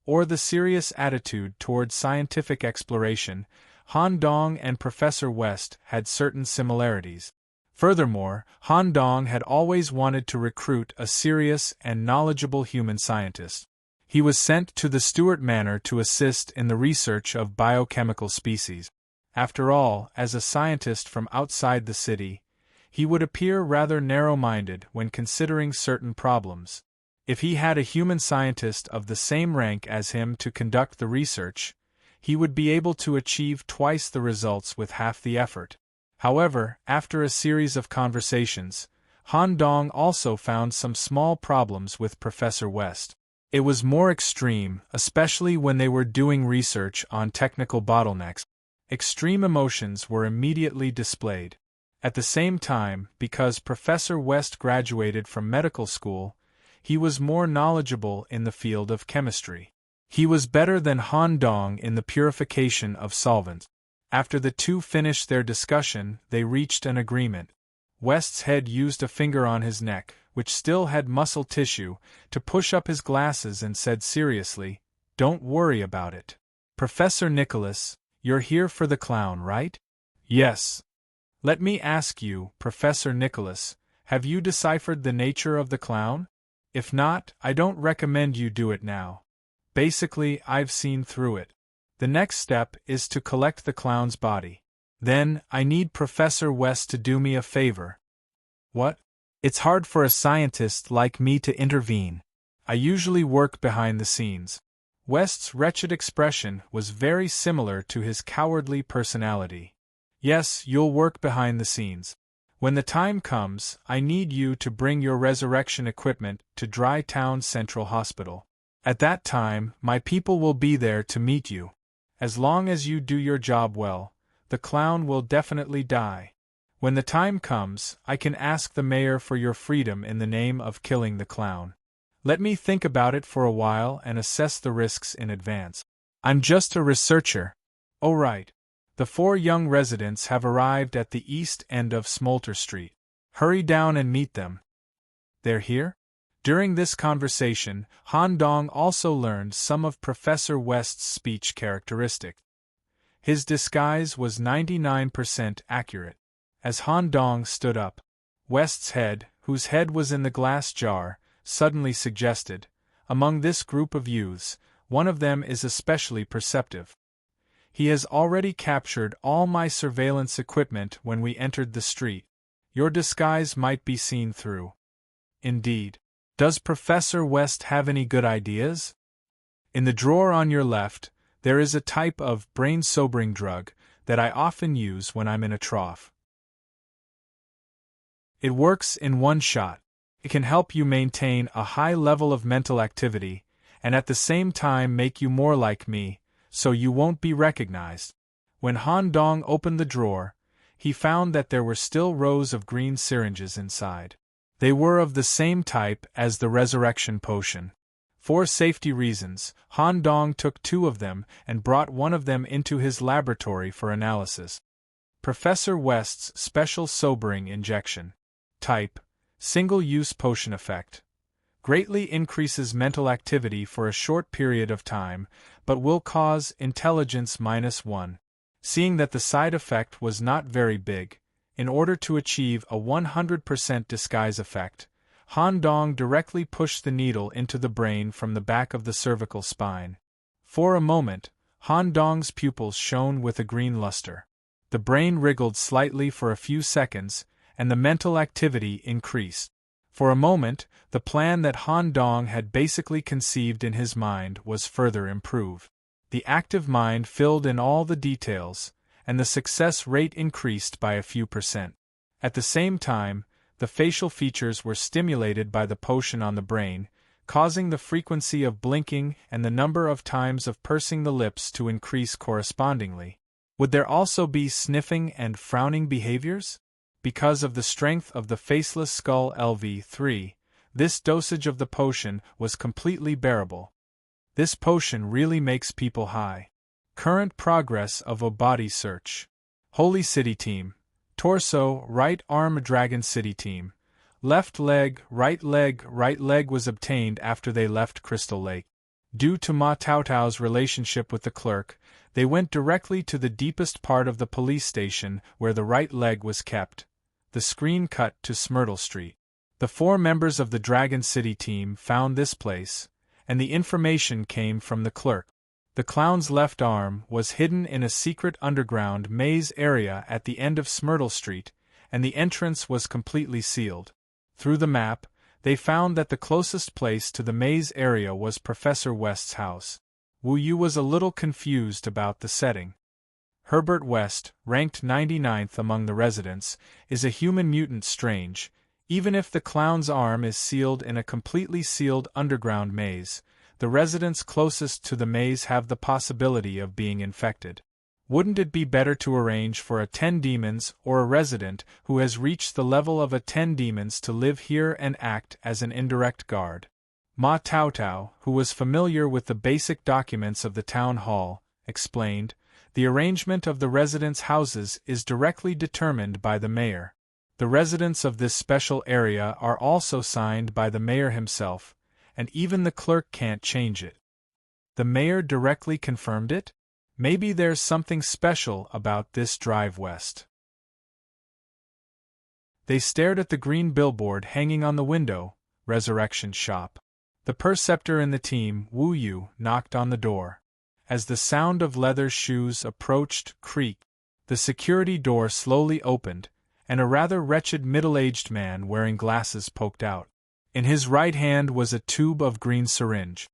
or the serious attitude toward scientific exploration, Han Dong and Professor West had certain similarities. Furthermore, Han Dong had always wanted to recruit a serious and knowledgeable human scientist. He was sent to the Stewart Manor to assist in the research of biochemical species. After all, as a scientist from outside the city, he would appear rather narrow-minded when considering certain problems. If he had a human scientist of the same rank as him to conduct the research, he would be able to achieve twice the results with half the effort. However, after a series of conversations, Han Dong also found some small problems with Professor West. It was more extreme, especially when they were doing research on technical bottlenecks. Extreme emotions were immediately displayed. At the same time, because Professor West graduated from medical school, he was more knowledgeable in the field of chemistry. He was better than Han Dong in the purification of solvents. After the two finished their discussion, they reached an agreement. West's head used a finger on his neck, which still had muscle tissue, to push up his glasses and said seriously, "Don't worry about it. Professor Nicholas, you're here for the clown, right?" "Yes." "Let me ask you, Professor Nicholas, have you deciphered the nature of the clown? If not, I don't recommend you do it now. Basically, I've seen through it. The next step is to collect the clown's body. Then, I need Professor West to do me a favor." "What?" "It's hard for a scientist like me to intervene. I usually work behind the scenes." West's wretched expression was very similar to his cowardly personality. "Yes, you'll work behind the scenes. When the time comes, I need you to bring your resurrection equipment to Dry Town Central Hospital. At that time, my people will be there to meet you. As long as you do your job well, the clown will definitely die. When the time comes, I can ask the mayor for your freedom in the name of killing the clown. Let me think about it for a while and assess the risks in advance. I'm just a researcher." "Oh right. The 4 young residents have arrived at the east end of Smolter Street. Hurry down and meet them." "They're here?" During this conversation, Han Dong also learned some of Professor West's speech characteristics. His disguise was 99% accurate. As Han Dong stood up, West's head, whose head was in the glass jar, suddenly suggested, "Among this group of youths, one of them is especially perceptive. He has already captured all my surveillance equipment when we entered the street. Your disguise might be seen through." "Indeed. Does Professor West have any good ideas?" "In the drawer on your left, there is a type of brain-sobering drug that I often use when I'm in a trough. It works in one shot. It can help you maintain a high level of mental activity, and at the same time make you more like me, so you won't be recognized. When Han Dong opened the drawer, he found that there were still rows of green syringes inside. They were of the same type as the resurrection potion. For safety reasons, Han Dong took 2 of them and brought one of them into his laboratory for analysis. Professor West's special sobering injection. Type: single-use potion effect. Greatly increases mental activity for a short period of time, but will cause intelligence -1. Seeing that the side effect was not very big, in order to achieve a 100% disguise effect, Han Dong directly pushed the needle into the brain from the back of the cervical spine. For a moment, Han Dong's pupils shone with a green luster. The brain wriggled slightly for a few seconds, and the mental activity increased. For a moment, the plan that Han Dong had basically conceived in his mind was further improved. The active mind filled in all the details, and the success rate increased by a few %. At the same time, the facial features were stimulated by the potion on the brain, causing the frequency of blinking and the number of times of pursing the lips to increase correspondingly. Would there also be sniffing and frowning behaviors? Because of the strength of the faceless skull LV3, this dosage of the potion was completely bearable. This potion really makes people high. Current progress of a body search. Holy City Team. Torso, right arm Dragon City Team. Left leg was obtained after they left Crystal Lake. Due to Ma Taotao's relationship with the clerk, they went directly to the deepest part of the police station where the right leg was kept. The screen cut to Smyrtle Street. The 4 members of the Dragon City team found this place, and the information came from the clerk. The clown's left arm was hidden in a secret underground maze area at the end of Smyrtle Street, and the entrance was completely sealed. Through the map, they found that the closest place to the maze area was Professor West's house. Wu Yu was a little confused about the setting. Herbert West, ranked 99th among the residents, is a human mutant strange. Even if the clown's arm is sealed in a completely sealed underground maze, the residents closest to the maze have the possibility of being infected. Wouldn't it be better to arrange for a 10 demons or a resident who has reached the level of a 10 demons to live here and act as an indirect guard? Ma Taotao, who was familiar with the basic documents of the town hall, explained, the arrangement of the residents' houses is directly determined by the mayor. The residents of this special area are also signed by the mayor himself, and even the clerk can't change it. The mayor directly confirmed it? Maybe there's something special about this drive west. They stared at the green billboard hanging on the window, Resurrection Shop. The perceptor in the team, Wu Yu, knocked on the door. As the sound of leather shoes approached, creaked, the security door slowly opened, and a rather wretched middle-aged man wearing glasses poked out. In his right hand was a tube of green syringe.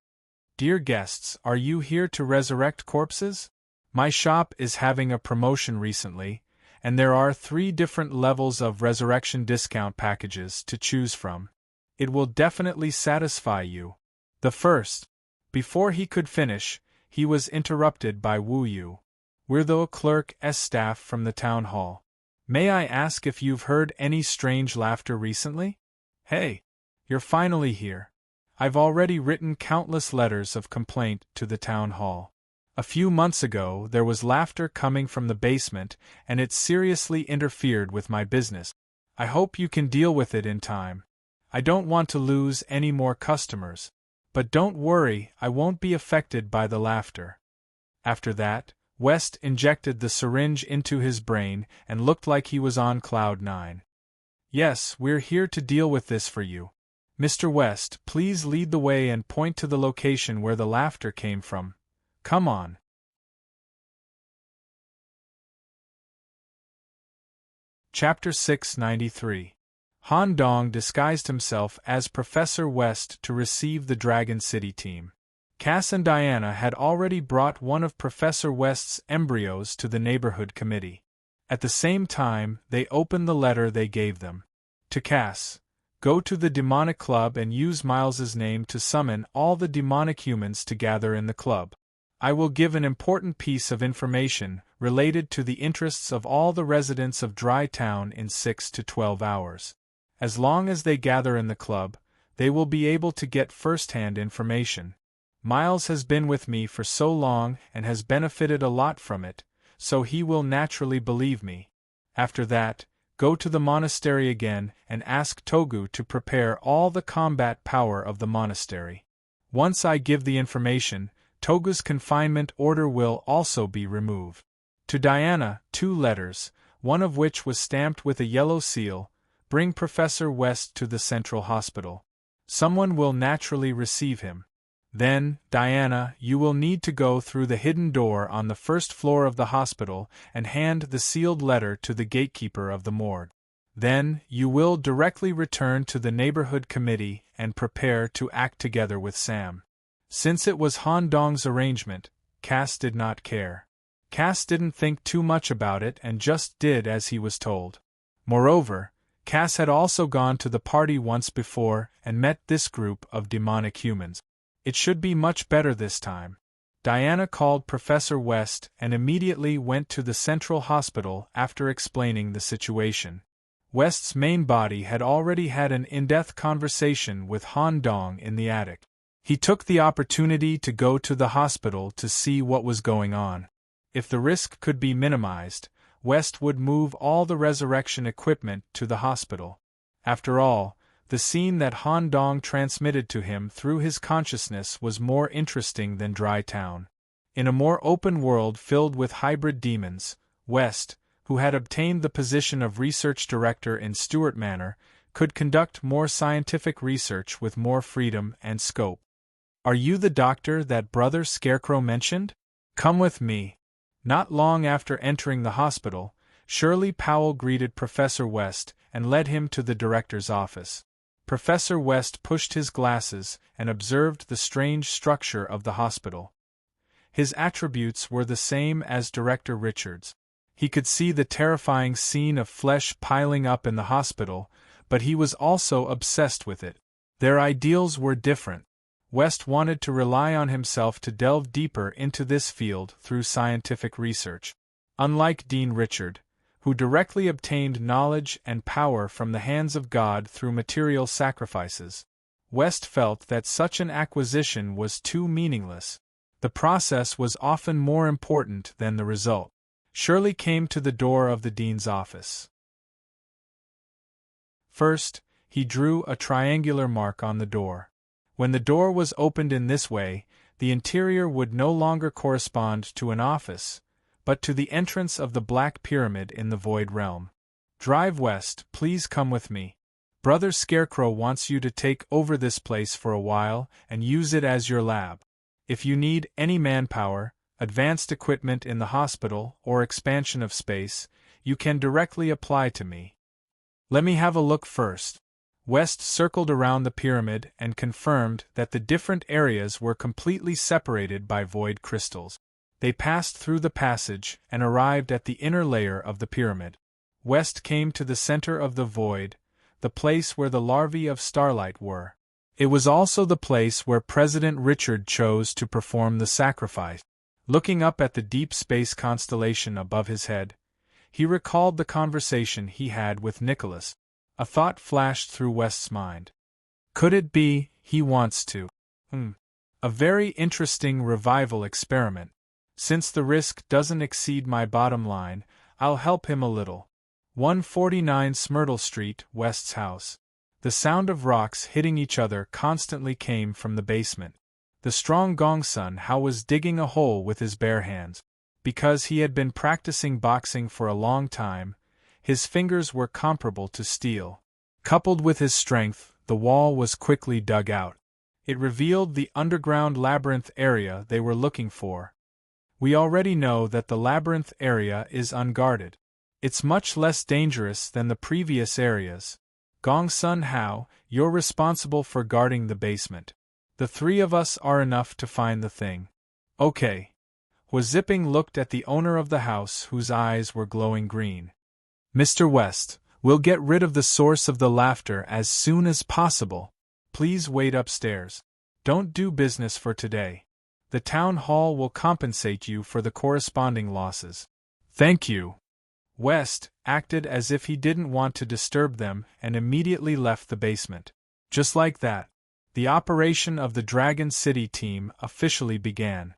Dear guests, are you here to resurrect corpses? My shop is having a promotion recently, and there are 3 different levels of resurrection discount packages to choose from. It will definitely satisfy you. The first. Before he could finish, he was interrupted by Wu Yu. We're the clerk's staff from the town hall. May I ask if you've heard any strange laughter recently? Hey, you're finally here. I've already written countless letters of complaint to the town hall. A few months ago there was laughter coming from the basement and it seriously interfered with my business. I hope you can deal with it in time. I don't want to lose any more customers. But don't worry, I won't be affected by the laughter. After that, West injected the syringe into his brain and looked like he was on cloud 9. Yes, we're here to deal with this for you. Mr. West, please lead the way and point to the location where the laughter came from. Come on. Chapter 693. Han Dong disguised himself as Professor West to receive the Dragon City team. Cass and Diana had already brought one of Professor West's embryos to the neighborhood committee. At the same time, they opened the letter they gave them. To Cass, Go to the demonic club and use Miles's name to summon all the demonic humans to gather in the club. I will give an important piece of information related to the interests of all the residents of Dry Town in 6 to 12 hours. As long as they gather in the club, they will be able to get first-hand information. Miles has been with me for so long and has benefited a lot from it, so he will naturally believe me. After that, go to the monastery again and ask Togu to prepare all the combat power of the monastery. Once I give the information, Togu's confinement order will also be removed. To Diana, 2 letters, one of which was stamped with a yellow seal. Bring Professor West to the Central Hospital. Someone will naturally receive him. Then, Diana, you will need to go through the hidden door on the first floor of the hospital and hand the sealed letter to the gatekeeper of the morgue. Then, you will directly return to the neighborhood committee and prepare to act together with Sam. Since it was Han Dong's arrangement, Cass did not care. Cass didn't think too much about it and just did as he was told. Moreover, Cass had also gone to the party once before and met this group of demonic humans. It should be much better this time. Diana called Professor West and immediately went to the Central Hospital after explaining the situation. West's main body had already had an in-depth conversation with Han Dong in the attic. He took the opportunity to go to the hospital to see what was going on. If the risk could be minimized, West would move all the resurrection equipment to the hospital. After all, the scene that Han Dong transmitted to him through his consciousness was more interesting than Dry Town. In a more open world filled with hybrid demons, West, who had obtained the position of research director in Stuart Manor, could conduct more scientific research with more freedom and scope. Are you the doctor that Brother Scarecrow mentioned? Come with me. Not long after entering the hospital, Shirley Powell greeted Professor West and led him to the director's office. Professor West pushed his glasses and observed the strange structure of the hospital. His attributes were the same as Director Richard's. He could see the terrifying scene of flesh piling up in the hospital, but he was also obsessed with it. Their ideals were different. West wanted to rely on himself to delve deeper into this field through scientific research. Unlike Dean Richard, who directly obtained knowledge and power from the hands of God through material sacrifices, West felt that such an acquisition was too meaningless. The process was often more important than the result. Shirley came to the door of the dean's office. First, he drew a triangular mark on the door. When the door was opened in this way, the interior would no longer correspond to an office, but to the entrance of the Black Pyramid in the Void Realm. Drive west, please come with me. Brother Scarecrow wants you to take over this place for a while and use it as your lab. If you need any manpower, advanced equipment in the hospital, or expansion of space, you can directly apply to me. Let me have a look first. West circled around the pyramid and confirmed that the different areas were completely separated by void crystals. They passed through the passage and arrived at the inner layer of the pyramid. West came to the center of the void, the place where the larvae of starlight were. It was also the place where President Richard chose to perform the sacrifice. Looking up at the deep space constellation above his head, he recalled the conversation he had with Nicholas. A thought flashed through West's mind. Could it be, he wants to? A very interesting revival experiment. Since the risk doesn't exceed my bottom line, I'll help him a little. 149 Smyrtle Street, West's house. The sound of rocks hitting each other constantly came from the basement. The strong Gongsun Hao was digging a hole with his bare hands. Because he had been practicing boxing for a long time, his fingers were comparable to steel. Coupled with his strength, the wall was quickly dug out. It revealed the underground labyrinth area they were looking for. We already know that the labyrinth area is unguarded. It's much less dangerous than the previous areas. Gongsun Hao, you're responsible for guarding the basement. The three of us are enough to find the thing. Okay. Zipping looked at the owner of the house whose eyes were glowing green. Mr. West, We'll get rid of the source of the laughter as soon as possible. Please wait upstairs. Don't do business for today. The town hall will compensate you for the corresponding losses. Thank you. West acted as if he didn't want to disturb them and immediately left the basement. Just like that, the operation of the Dragon City team officially began.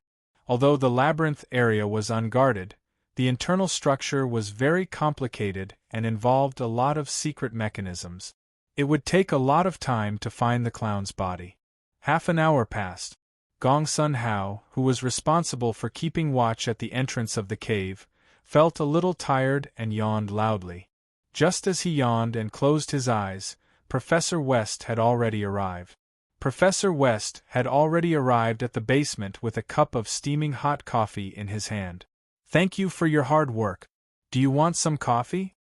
Although the labyrinth area was unguarded, the internal structure was very complicated and involved a lot of secret mechanisms. It would take a lot of time to find the clown's body. Half an hour passed. Gong Sun Hao, who was responsible for keeping watch at the entrance of the cave, felt a little tired and yawned loudly. Just as he yawned and closed his eyes, Professor West had already arrived. Professor West had already arrived at the basement with a cup of steaming hot coffee in his hand. Thank you for your hard work. Do you want some coffee?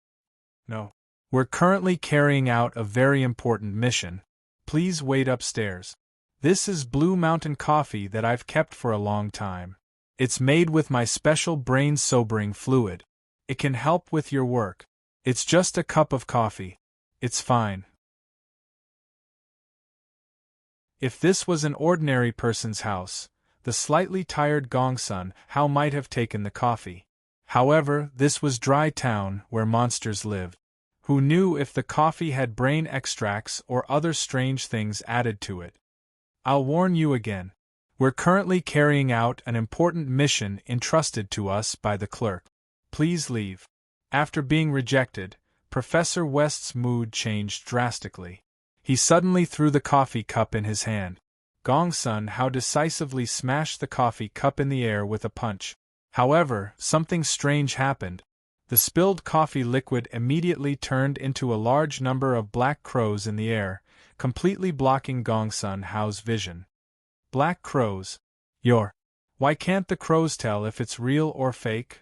No. We're currently carrying out a very important mission. Please wait upstairs. This is Blue Mountain coffee that I've kept for a long time. It's made with my special brain-sobering fluid. It can help with your work. It's just a cup of coffee. It's fine. If this was an ordinary person's house, the slightly tired Gong Sun Hao might have taken the coffee. However, this was Dry Town where monsters lived. Who knew if the coffee had brain extracts or other strange things added to it? I'll warn you again. We're currently carrying out an important mission entrusted to us by the clerk. Please leave. After being rejected, Professor West's mood changed drastically. He suddenly threw the coffee cup in his hand. Gong Sun Hao decisively smashed the coffee cup in the air with a punch. However, something strange happened. The spilled coffee liquid immediately turned into a large number of black crows in the air, completely blocking Gong Sun Hao's vision. Black crows? Why can't the crows tell if it's real or fake?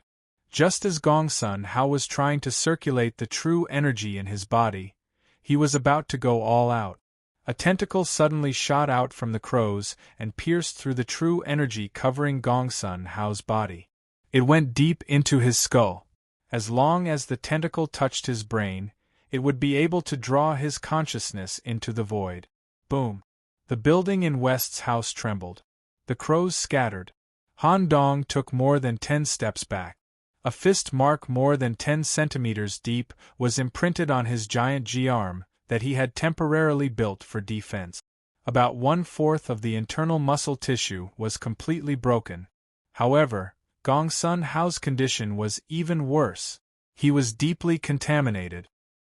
Just as Gong Sun Hao was trying to circulate the true energy in his body, he was about to go all out. A tentacle suddenly shot out from the crows and pierced through the true energy covering Gong Sun Hao's body. It went deep into his skull. As long as the tentacle touched his brain, it would be able to draw his consciousness into the void. Boom! The building in West's house trembled. The crows scattered. Han Dong took more than 10 steps back. A fist mark more than 10 centimeters deep was imprinted on his giant G-arm that he had temporarily built for defense. About 1/4 of the internal muscle tissue was completely broken. However, Gong Sun Hao's condition was even worse. He was deeply contaminated.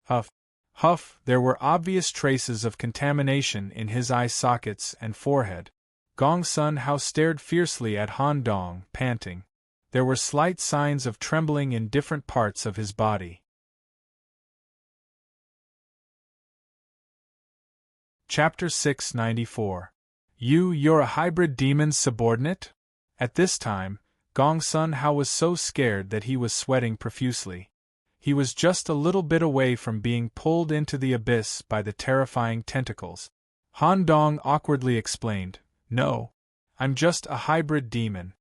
Huff. Huff, there were obvious traces of contamination in his eye sockets and forehead. Gong Sun Hao stared fiercely at Han Dong, panting. There were slight signs of trembling in different parts of his body. Chapter 694. You're a hybrid demon's subordinate? At this time, Gong Sun Hao was so scared that he was sweating profusely. He was just a little bit away from being pulled into the abyss by the terrifying tentacles. Han Dong awkwardly explained, "No, I'm just a hybrid demon."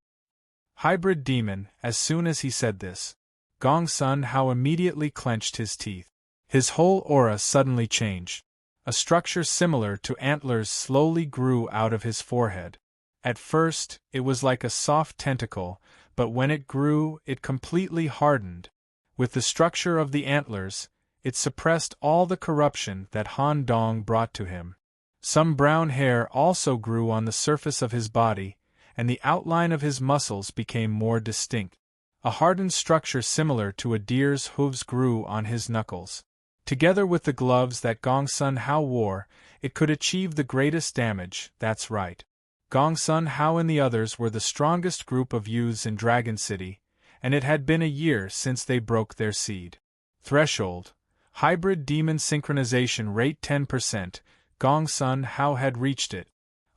Hybrid demon. As soon as he said this, Gong Sun Hao immediately clenched his teeth. His whole aura suddenly changed. A structure similar to antlers slowly grew out of his forehead. At first, it was like a soft tentacle, but when it grew, it completely hardened. With the structure of the antlers, it suppressed all the corruption that Han Dong brought to him. Some brown hair also grew on the surface of his body, and the outline of his muscles became more distinct. A hardened structure similar to a deer's hooves grew on his knuckles. Together with the gloves that Gong Sun Hao wore, it could achieve the greatest damage. That's right. Gong Sun Hao and the others were the strongest group of youths in Dragon City, and it had been a year since they broke their seed threshold. Hybrid demon synchronization rate 10%, Gong Sun Hao had reached it.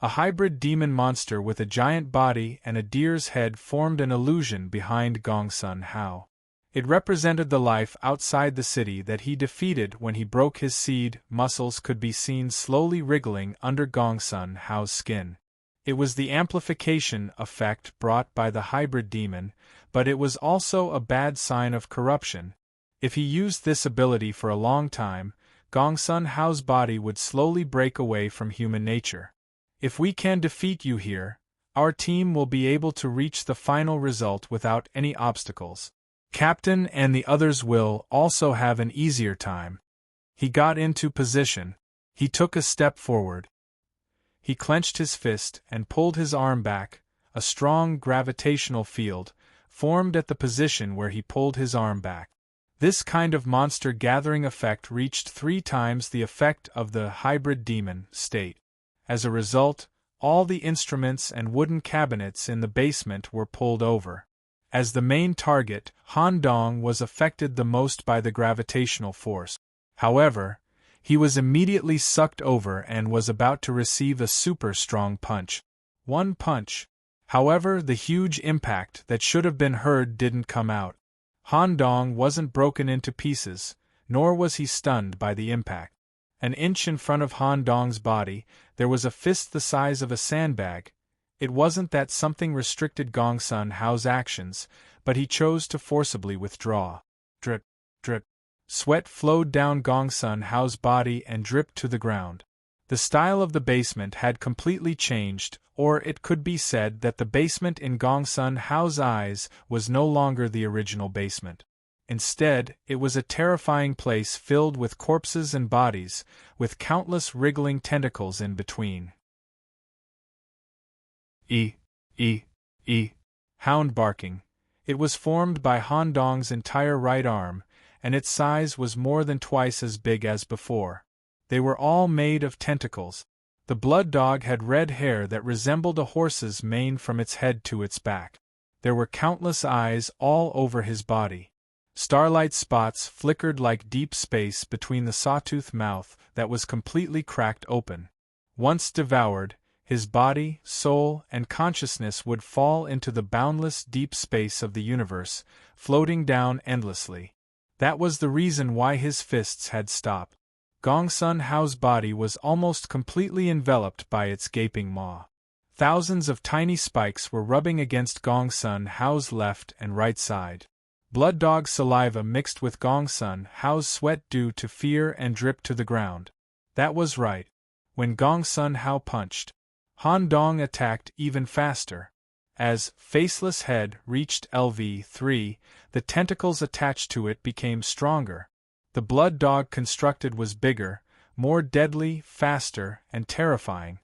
A hybrid demon monster with a giant body and a deer's head formed an illusion behind Gong Sun Hao. It represented the life outside the city that he defeated when he broke his seed. Muscles could be seen slowly wriggling under Gong Sun Hao's skin. It was the amplification effect brought by the hybrid demon, but it was also a bad sign of corruption. If he used this ability for a long time, Gongsun Hao's body would slowly break away from human nature. If we can defeat you here, our team will be able to reach the final result without any obstacles. Captain and the others will also have an easier time. He got into position. He took a step forward. He clenched his fist and pulled his arm back. A strong gravitational field formed at the position where he pulled his arm back. This kind of monster gathering effect reached 3 times the effect of the hybrid demon state. As a result, all the instruments and wooden cabinets in the basement were pulled over. As the main target, Han Dong was affected the most by the gravitational force. However, he was immediately sucked over and was about to receive a super strong punch. One punch. However, the huge impact that should have been heard didn't come out. Han Dong wasn't broken into pieces, nor was he stunned by the impact. An inch in front of Han Dong's body, there was a fist the size of a sandbag. It wasn't that something restricted Gongsun Hao's actions, but he chose to forcibly withdraw. Drip, drip. Sweat flowed down Gongsun Hao's body and dripped to the ground. The style of the basement had completely changed, or it could be said that the basement in Gongsun Hao's eyes was no longer the original basement. Instead, it was a terrifying place filled with corpses and bodies, with countless wriggling tentacles in between. Hound barking. It was formed by Han Dong's entire right arm, and its size was more than twice as big as before. They were all made of tentacles. The blood dog had red hair that resembled a horse's mane from its head to its back. There were countless eyes all over his body. Starlight spots flickered like deep space between the sawtooth mouth that was completely cracked open. Once devoured, his body, soul, and consciousness would fall into the boundless deep space of the universe, floating down endlessly. That was the reason why his fists had stopped. Gongsun Hao's body was almost completely enveloped by its gaping maw. Thousands of tiny spikes were rubbing against Gongsun Hao's left and right side. Blood dog saliva mixed with Gongsun Hao's sweat due to fear and dripped to the ground. That was right. When Gongsun Hao punched, Han Dong attacked even faster. As Faceless Head reached LV3, the tentacles attached to it became stronger. The blood dog constructed was bigger, more deadly, faster, and terrifying.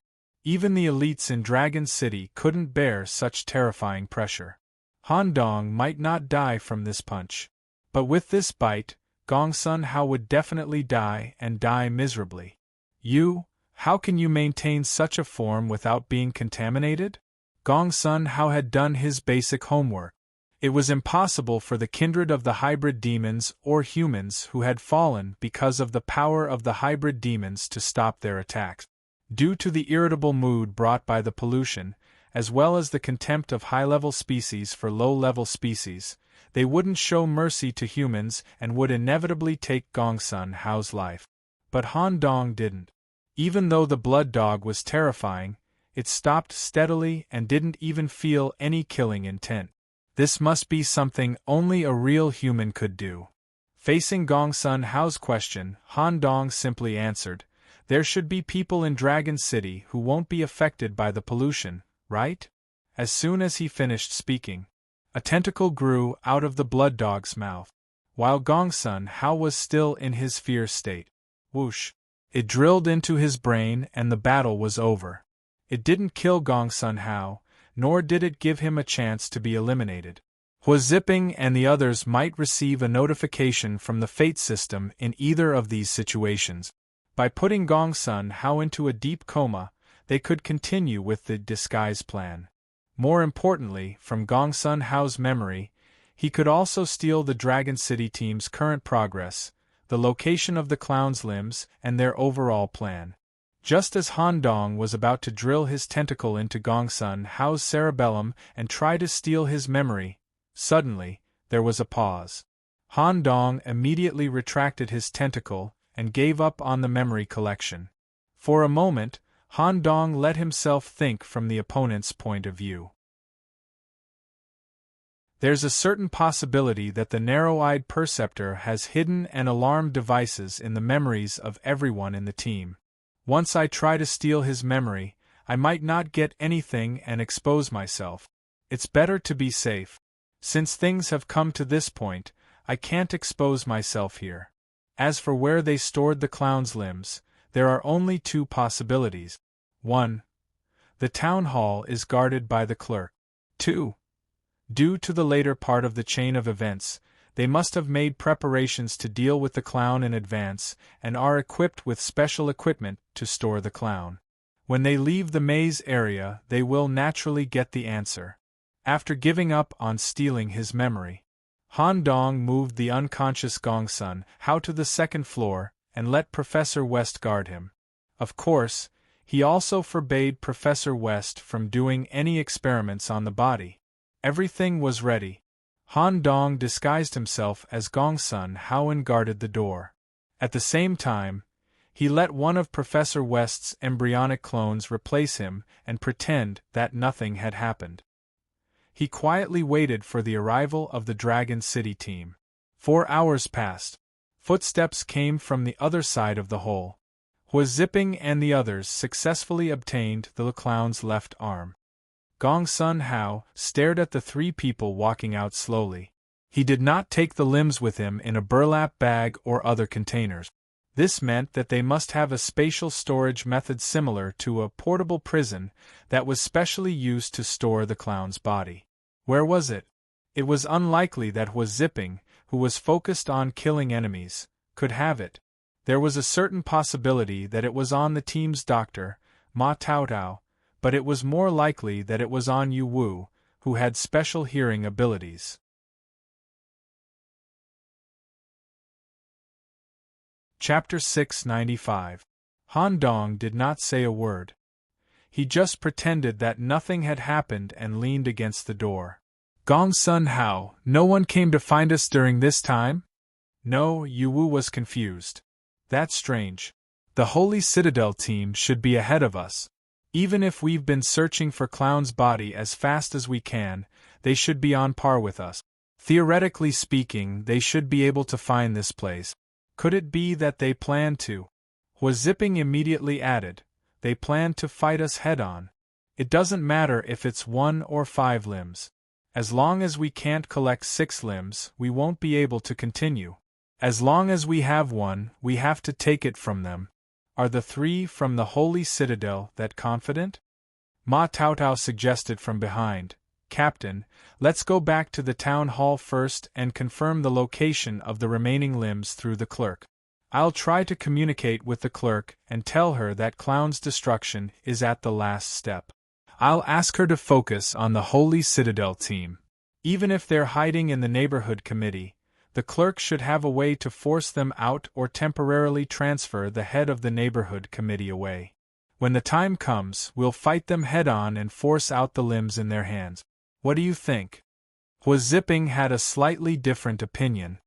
Even the elites in Dragon City couldn't bear such terrifying pressure. Han Dong might not die from this punch. But with this bite, Gongsun Hao would definitely die and die miserably. How can you maintain such a form without being contaminated? Gongsun Hao had done his basic homework. It was impossible for the kindred of the hybrid demons or humans who had fallen because of the power of the hybrid demons to stop their attacks. Due to the irritable mood brought by the pollution, as well as the contempt of high-level species for low-level species, they wouldn't show mercy to humans and would inevitably take Gongsun Hao's life. But Han Dong didn't. Even though the blood dog was terrifying, it stopped steadily and didn't even feel any killing intent. This must be something only a real human could do. Facing Gongsun Hao's question, Han Dong simply answered, "There should be people in Dragon City who won't be affected by the pollution, right?" As soon as he finished speaking, a tentacle grew out of the blood dog's mouth. While Gongsun Hao was still in his fear state. Whoosh! It drilled into his brain and the battle was over. It didn't kill Gongsun Hao, nor did it give him a chance to be eliminated. Huazipping and the others might receive a notification from the fate system in either of these situations. By putting Gongsun Hao into a deep coma, they could continue with the disguise plan. More importantly, from Gongsun Hao's memory, he could also steal the Dragon City team's current progress, the location of the clown's limbs, and their overall plan. Just as Han Dong was about to drill his tentacle into Gongsun Hao's cerebellum and try to steal his memory, suddenly, there was a pause. Han Dong immediately retracted his tentacle and gave up on the memory collection. For a moment, Han Dong let himself think from the opponent's point of view. There's a certain possibility that the narrow-eyed perceptor has hidden and alarmed devices in the memories of everyone in the team. Once I try to steal his memory, I might not get anything and expose myself. It's better to be safe. Since things have come to this point, I can't expose myself here. As for where they stored the clown's limbs, there are only two possibilities. 1. The town hall is guarded by the clerk. 2. Due to the later part of the chain of events, they must have made preparations to deal with the clown in advance and are equipped with special equipment to store the clown. When they leave the maze area, they will naturally get the answer. After giving up on stealing his memory, Han Dong moved the unconscious Gongsun Hao to the second floor and let Professor West guard him. Of course, he also forbade Professor West from doing any experiments on the body. Everything was ready. Han Dong disguised himself as Gongsun Hao and guarded the door. At the same time, he let one of Professor West's embryonic clones replace him and pretend that nothing had happened. He quietly waited for the arrival of the Dragon City team. 4 hours passed. Footsteps came from the other side of the hole. Hua Zipping and the others successfully obtained the clown's left arm. Gongsun Hao stared at the 3 people walking out slowly. He did not take the limbs with him in a burlap bag or other containers. This meant that they must have a spatial storage method similar to a portable prison that was specially used to store the clown's body. Where was it? It was unlikely that Hua Zipping, who was focused on killing enemies, could have it. There was a certain possibility that it was on the team's doctor, Ma Taotao, but it was more likely that it was on Yu Wu, who had special hearing abilities. Chapter 695. Han Dong did not say a word. He just pretended that nothing had happened and leaned against the door. Gongsun Hao, no one came to find us during this time? No, Yu Wu was confused. That's strange. The Holy Citadel team should be ahead of us. Even if we've been searching for Clown's body as fast as we can, they should be on par with us. Theoretically speaking, they should be able to find this place. Could it be that they plan to? Hua Zipping immediately added, they plan to fight us head-on. It doesn't matter if it's 1 or 5 limbs. As long as we can't collect 6 limbs, we won't be able to continue. As long as we have 1, we have to take it from them. Are the 3 from the Holy Citadel that confident? Ma Taotao suggested from behind, Captain, let's go back to the town hall first and confirm the location of the remaining limbs through the clerk. I'll try to communicate with the clerk and tell her that Clown's destruction is at the last step. I'll ask her to focus on the Holy Citadel team. Even if they're hiding in the neighborhood committee, the clerk should have a way to force them out or temporarily transfer the head of the neighborhood committee away. When the time comes, we'll fight them head-on and force out the limbs in their hands. What do you think? Hua Zipping had a slightly different opinion.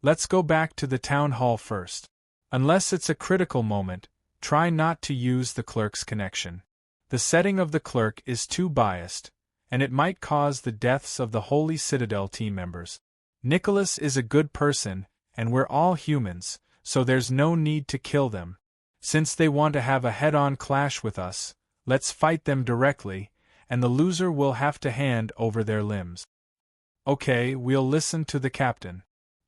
Let's go back to the town hall first. Unless it's a critical moment, try not to use the clerk's connection. The setting of the clerk is too biased, and it might cause the deaths of the Holy Citadel team members. Nicholas is a good person, and we're all humans, so there's no need to kill them. Since they want to have a head-on clash with us, let's fight them directly, and the loser will have to hand over their limbs. Okay, we'll listen to the captain.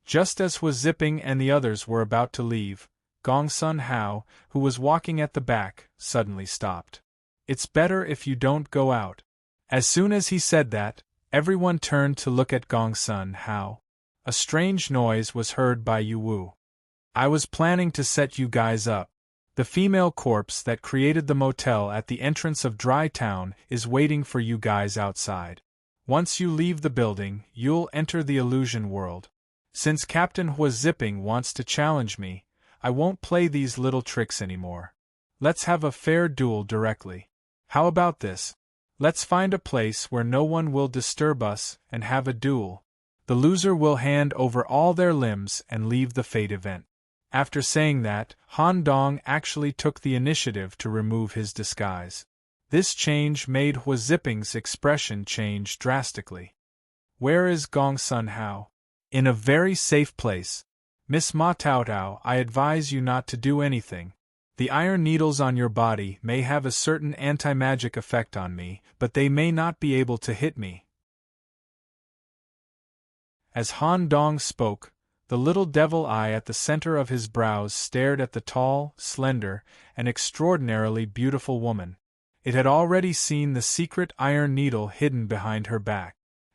Just as Hua Zipping and the others were about to leave, Gongsun Hao, who was walking at the back, suddenly stopped. It's better if you don't go out. As soon as he said that, everyone turned to look at Gongsun Hao. A strange noise was heard by Yu Wu. I was planning to set you guys up. The female corpse that created the motel at the entrance of Dry Town is waiting for you guys outside. Once you leave the building, you'll enter the illusion world. Since Captain Hua Zipping wants to challenge me, I won't play these little tricks anymore. Let's have a fair duel directly. How about this? Let's find a place where no one will disturb us and have a duel. The loser will hand over all their limbs and leave the fate event. After saying that, Han Dong actually took the initiative to remove his disguise. This change made Hua Zipping's expression change drastically. Where is Gong Sun Hao? In a very safe place. Miss Ma Taotao, I advise you not to do anything. The iron needles on your body may have a certain anti-magic effect on me, but they may not be able to hit me. As Han Dong spoke, the little devil eye at the center of his brows stared at the tall, slender, and extraordinarily beautiful woman. It had already seen the secret iron needle hidden behind her back.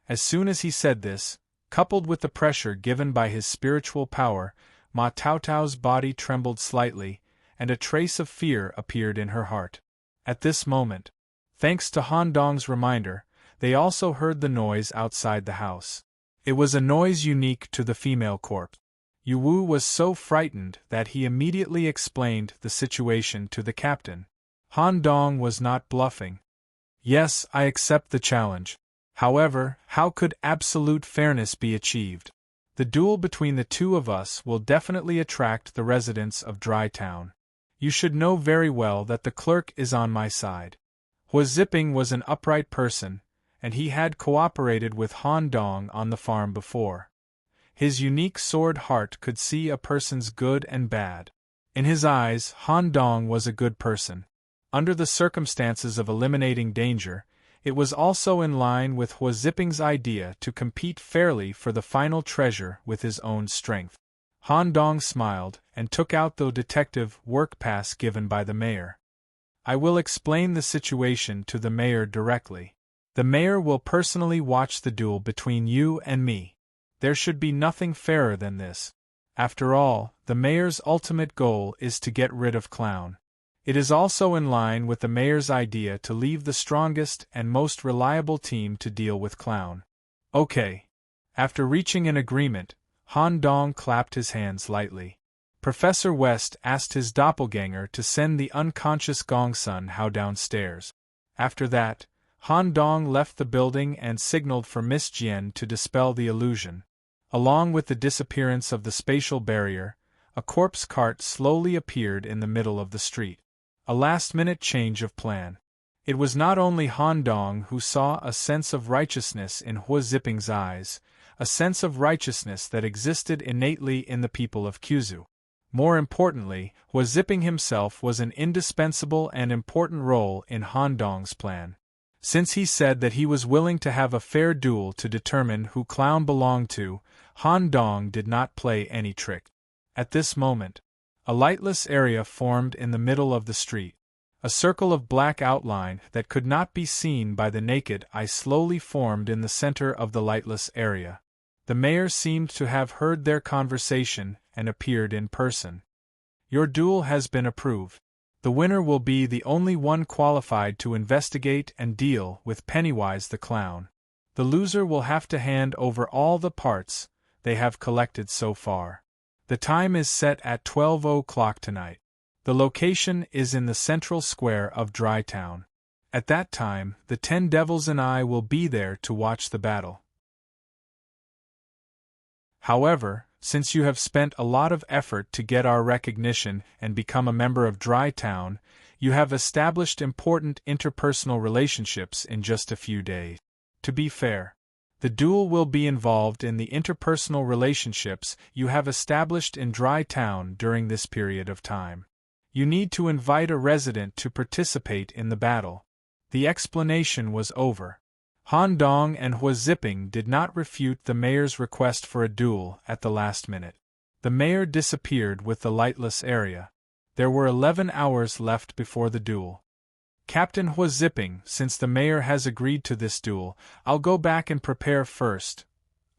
As soon as he said this, coupled with the pressure given by his spiritual power, Ma Taotao's body trembled slightly, and a trace of fear appeared in her heart. At this moment, thanks to Han Dong's reminder, they also heard the noise outside the house. It was a noise unique to the female corpse. Yu Wu was so frightened that he immediately explained the situation to the captain. Han Dong was not bluffing. Yes, I accept the challenge. However, how could absolute fairness be achieved? The duel between the two of us will definitely attract the residents of Dry Town. You should know very well that the clerk is on my side. Hua Zipping was an upright person, and he had cooperated with Han Dong on the farm before. His unique sword heart could see a person's good and bad. In his eyes, Han Dong was a good person. Under the circumstances of eliminating danger, it was also in line with Hua Zipping's idea to compete fairly for the final treasure with his own strength. Han Dong smiled, and took out the detective work pass given by the mayor. I will explain the situation to the mayor directly. The mayor will personally watch the duel between you and me. There should be nothing fairer than this. After all, the mayor's ultimate goal is to get rid of Clown. It is also in line with the mayor's idea to leave the strongest and most reliable team to deal with Clown. Okay. After reaching an agreement, Han Dong clapped his hands lightly. Professor West asked his doppelganger to send the unconscious Gong Sun Hao downstairs. After that, Han Dong left the building and signaled for Miss Jian to dispel the illusion. Along with the disappearance of the spatial barrier, a corpse cart slowly appeared in the middle of the street. A last-minute change of plan. It was not only Han Dong who saw a sense of righteousness in Hua Zipping's eyes, a sense of righteousness that existed innately in the people of Kyuzu. More importantly, Hua Zipping himself was an indispensable and important role in Han Dong's plan. Since he said that he was willing to have a fair duel to determine who Clown belonged to, Han Dong did not play any trick. At this moment, a lightless area formed in the middle of the street. A circle of black outline that could not be seen by the naked eye slowly formed in the center of the lightless area. The mayor seemed to have heard their conversation and appeared in person. Your duel has been approved. The winner will be the only one qualified to investigate and deal with Pennywise the Clown. The loser will have to hand over all the parts they have collected so far. The time is set at 12 o'clock tonight. The location is in the central square of Dry Town. At that time, the 10 Devils and I will be there to watch the battle. However, since you have spent a lot of effort to get our recognition and become a member of Dry Town, you have established important interpersonal relationships in just a few days. To be fair, the duel will be involved in the interpersonal relationships you have established in Dry Town during this period of time. You need to invite a resident to participate in the battle. The explanation was over. Han Dong and Hua Zipping did not refute the mayor's request for a duel at the last minute. The mayor disappeared with the lightless area. There were 11 hours left before the duel. Captain Hua Zipping, since the mayor has agreed to this duel, I'll go back and prepare first.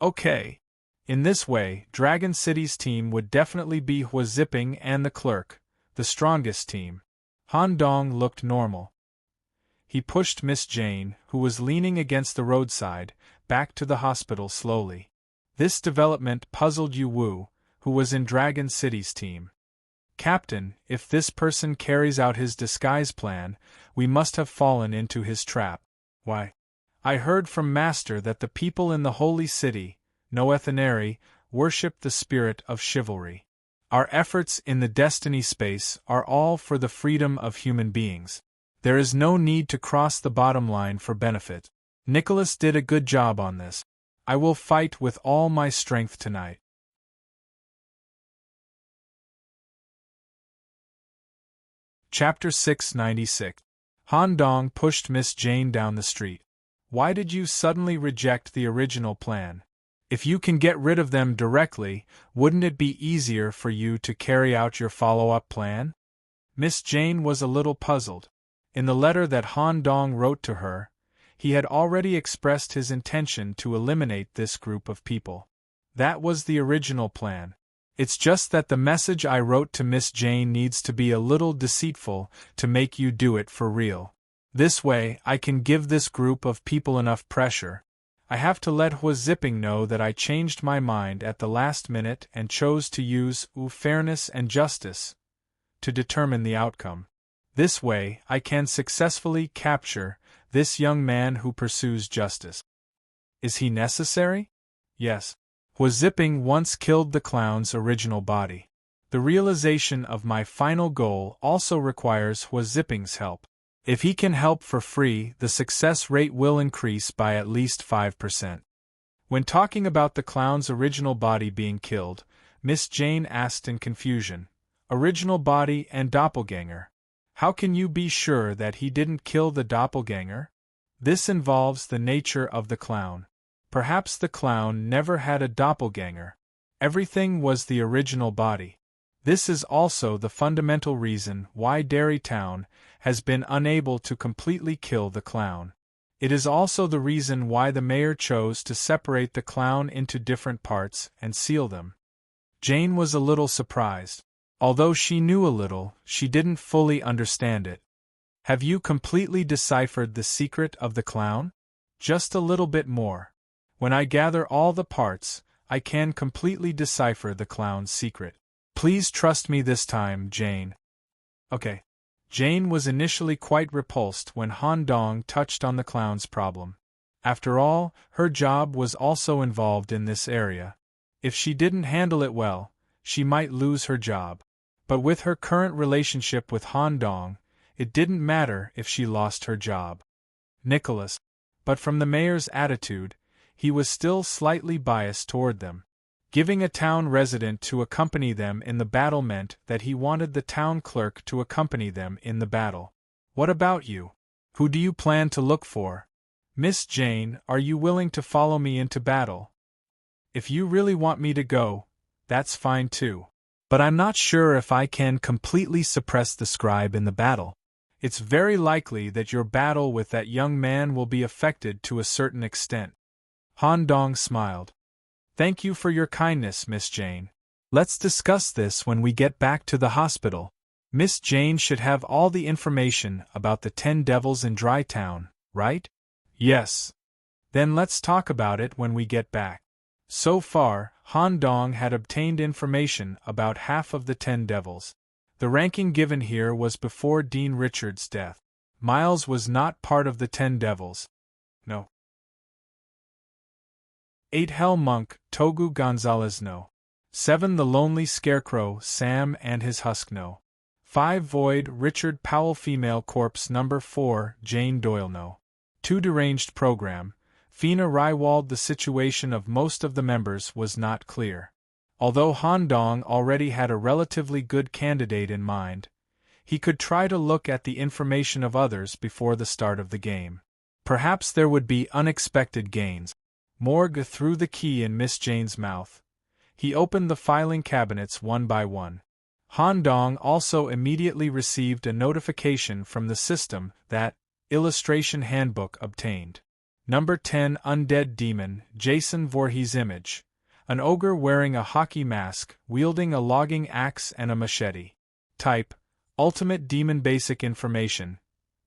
Okay. In this way, Dragon City's team would definitely be Hua Zipping and the clerk, the strongest team. Han Dong looked normal. He pushed Miss Jane, who was leaning against the roadside, back to the hospital slowly. This development puzzled Yu Wu, who was in Dragon City's team. Captain, if this person carries out his disguise plan, we must have fallen into his trap. Why? I heard from Master that the people in the Holy City, Noethaneri, worship the spirit of chivalry. Our efforts in the Destiny space are all for the freedom of human beings. There is no need to cross the bottom line for benefit. Nicholas did a good job on this. I will fight with all my strength tonight. Chapter 696. Han Dong pushed Miss Jane down the street. Why did you suddenly reject the original plan? If you can get rid of them directly, wouldn't it be easier for you to carry out your follow-up plan? Miss Jane was a little puzzled. In the letter that Han Dong wrote to her, he had already expressed his intention to eliminate this group of people. That was the original plan. It's just that the message I wrote to Miss Jane needs to be a little deceitful to make you do it for real. This way, I can give this group of people enough pressure. I have to let Hua Zipping know that I changed my mind at the last minute and chose to use fairness and justice to determine the outcome. This way, I can successfully capture this young man who pursues justice. Is he necessary? Yes. Hua Zipping once killed the clown's original body. The realization of my final goal also requires Hua Zipping's help. If he can help for free, the success rate will increase by at least 5%. When talking about the clown's original body being killed, Miss Jane asked in confusion, "Original body and doppelganger? How can you be sure that he didn't kill the doppelganger?" This involves the nature of the clown. Perhaps the clown never had a doppelganger. Everything was the original body. This is also the fundamental reason why Derry Town has been unable to completely kill the clown. It is also the reason why the mayor chose to separate the clown into different parts and seal them. Jane was a little surprised. Although she knew a little, she didn't fully understand it. Have you completely deciphered the secret of the clown? Just a little bit more. When I gather all the parts, I can completely decipher the clown's secret. Please trust me this time, Jane. Okay. Jane was initially quite repulsed when Han Dong touched on the clown's problem. After all, her job was also involved in this area. If she didn't handle it well, she might lose her job. But with her current relationship with Han Dong, it didn't matter if she lost her job. Nicholas. But from the mayor's attitude, he was still slightly biased toward them. Giving a town resident to accompany them in the battle meant that he wanted the town clerk to accompany them in the battle. What about you? Who do you plan to look for? Miss Jane, are you willing to follow me into battle? If you really want me to go, that's fine too. But I'm not sure if I can completely suppress the scribe in the battle. It's very likely that your battle with that young man will be affected to a certain extent. Han Dong smiled. Thank you for your kindness, Miss Jane. Let's discuss this when we get back to the hospital. Miss Jane should have all the information about the 10 devils in Dry Town, right? Yes. Then let's talk about it when we get back. So far, Han Dong had obtained information about half of the 10 devils. The ranking given here was before Dean Richards' death. Miles was not part of the 10 devils. No. 8 Hell Monk, Togu Gonzalez no. 7 The Lonely Scarecrow, Sam and his Husk no. 5 Void, Richard Powell Female Corpse Number 4, Jane Doyle no. 2 Deranged Program, Fina Rywald. The situation of most of the members was not clear. Although Han Dong already had a relatively good candidate in mind, he could try to look at the information of others before the start of the game. Perhaps there would be unexpected gains. Morgue threw the key in Miss Jane's mouth. He opened the filing cabinets one by one. Han Dong also immediately received a notification from the system that Illustration Handbook obtained. Number 10 Undead Demon, Jason Voorhees image. An ogre wearing a hockey mask, wielding a logging axe and a machete. Type: Ultimate Demon. Basic information.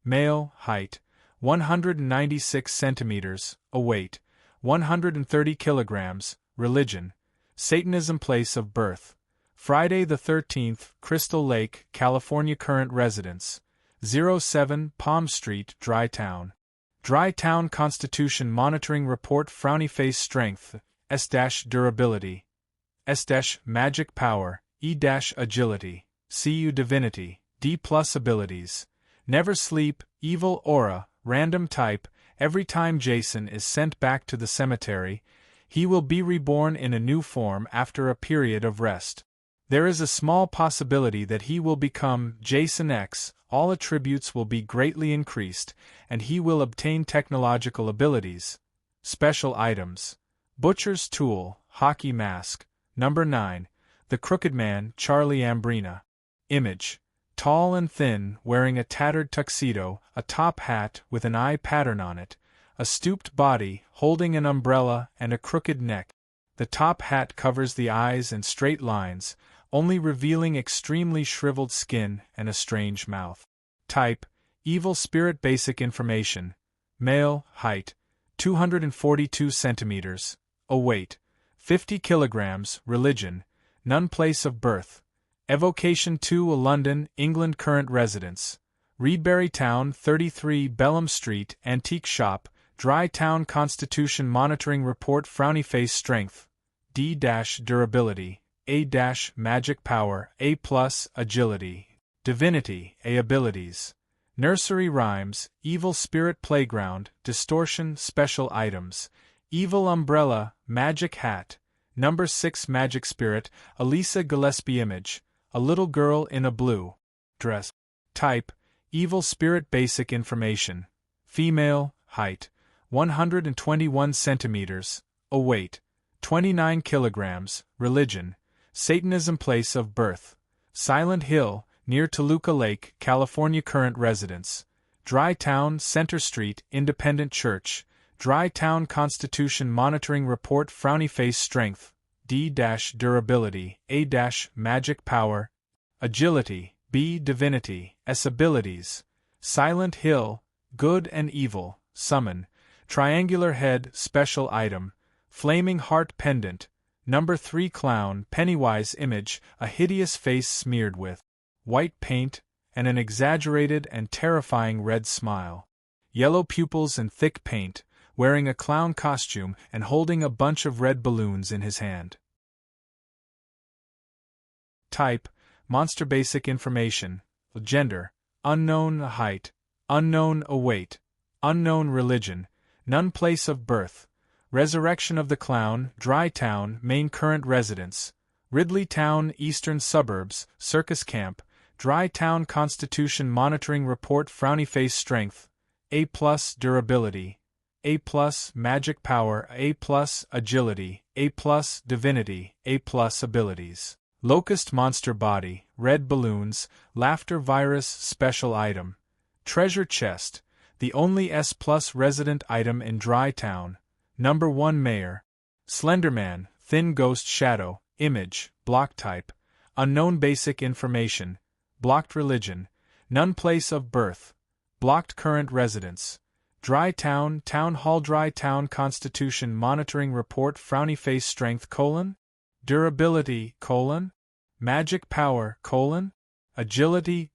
Male, height, 196 centimeters, weight, 130 kilograms, religion, Satanism. Place of birth, Friday the 13th, Crystal Lake, California. Current residence, 07 Palm Street, Dry Town. Dry Town Constitution Monitoring Report. Frowny face. Strength, S-durability, S-magic power, E-agility, CU divinity, D+ abilities. Never sleep, evil aura, random type. Every time Jason is sent back to the cemetery, He will be reborn in a new form after a period of rest. There is a small possibility that he will become Jason X, all attributes will be greatly increased, and he will obtain technological abilities. Special items. Butcher's Tool, Hockey Mask. Number 9. The Crooked Man, Charlie Ambrina. Image. Tall and thin, wearing a tattered tuxedo, a top hat with an eye pattern on it, a stooped body, holding an umbrella and a crooked neck. The top hat covers the eyes and straight lines, only revealing extremely shriveled skin and a strange mouth. Type: Evil Spirit. Basic information. Male, height 242 centimeters, weight 50 kilograms, religion, none. Place of birth: Evocation 2, London, England. Current residence: Reedbury Town, 33 Bellam Street. Antique Shop, Dry Town. Constitution Monitoring Report: Frowny Face. Strength D-Durability A-Magic Power A+, Agility, Divinity A. Abilities: Nursery Rhymes, Evil Spirit. Playground, Distortion. Special items: Evil Umbrella, Magic Hat. Number 6. Magic Spirit, Elisa Gillespie. Image: a little girl in a blue dress. Type: Evil Spirit. Basic information. Female, height 121 centimeters, weight 29 kilograms, religion, Satanism. Place of birth: Silent Hill, near Toluca Lake, California. Current residence: Dry Town, Center Street. Independent Church, Dry Town. Constitution Monitoring Report: Frowny Face. Strength D-Durability A-Magic Power, Agility B. Divinity S. Abilities: Silent Hill, Good and Evil, Summon, Triangular Head. Special item: Flaming Heart Pendant. Number 3. Clown, Pennywise. Image: a hideous face smeared with white paint, and an exaggerated and terrifying red smile. Yellow pupils and thick paint, wearing a clown costume and holding a bunch of red balloons in his hand. Type: Monster. Basic information. Gender: unknown. Height: unknown. Weight: unknown. Religion: none. Place of birth: Resurrection of the Clown, Dry Town, Maine. Current residence: Ridley Town, Eastern Suburbs, Circus Camp, Dry Town. Constitution Monitoring Report: Frowny Face. Strength A+, Durability A+, Magic Power A+, Agility A+, Divinity A+, Abilities: Locust Monster Body, Red Balloons, Laughter Virus. Special item: Treasure Chest, the only S+ resident item in Dry Town. Number 1. Mayor: Slenderman, Thin Ghost Shadow. Image: Block. Type: unknown. Basic information. Blocked. Religion: none. Place of birth: blocked. Current residence: Dry Town, Town Hall. Dry Town. Constitution Monitoring Report: Frowny Face. Strength: Durability: Magic Power: Agility: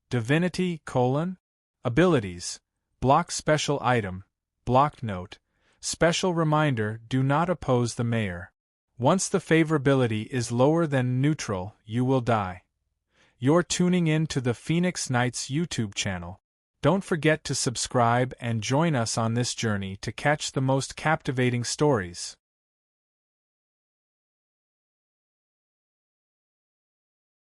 Divinity: Abilities: Block. Special item: Blocked. Note: special reminder: do not oppose the mayor. Once the favorability is lower than neutral, you will die. You're tuning in to the Phoenix Knights YouTube channel. Don't forget to subscribe and join us on this journey to catch the most captivating stories.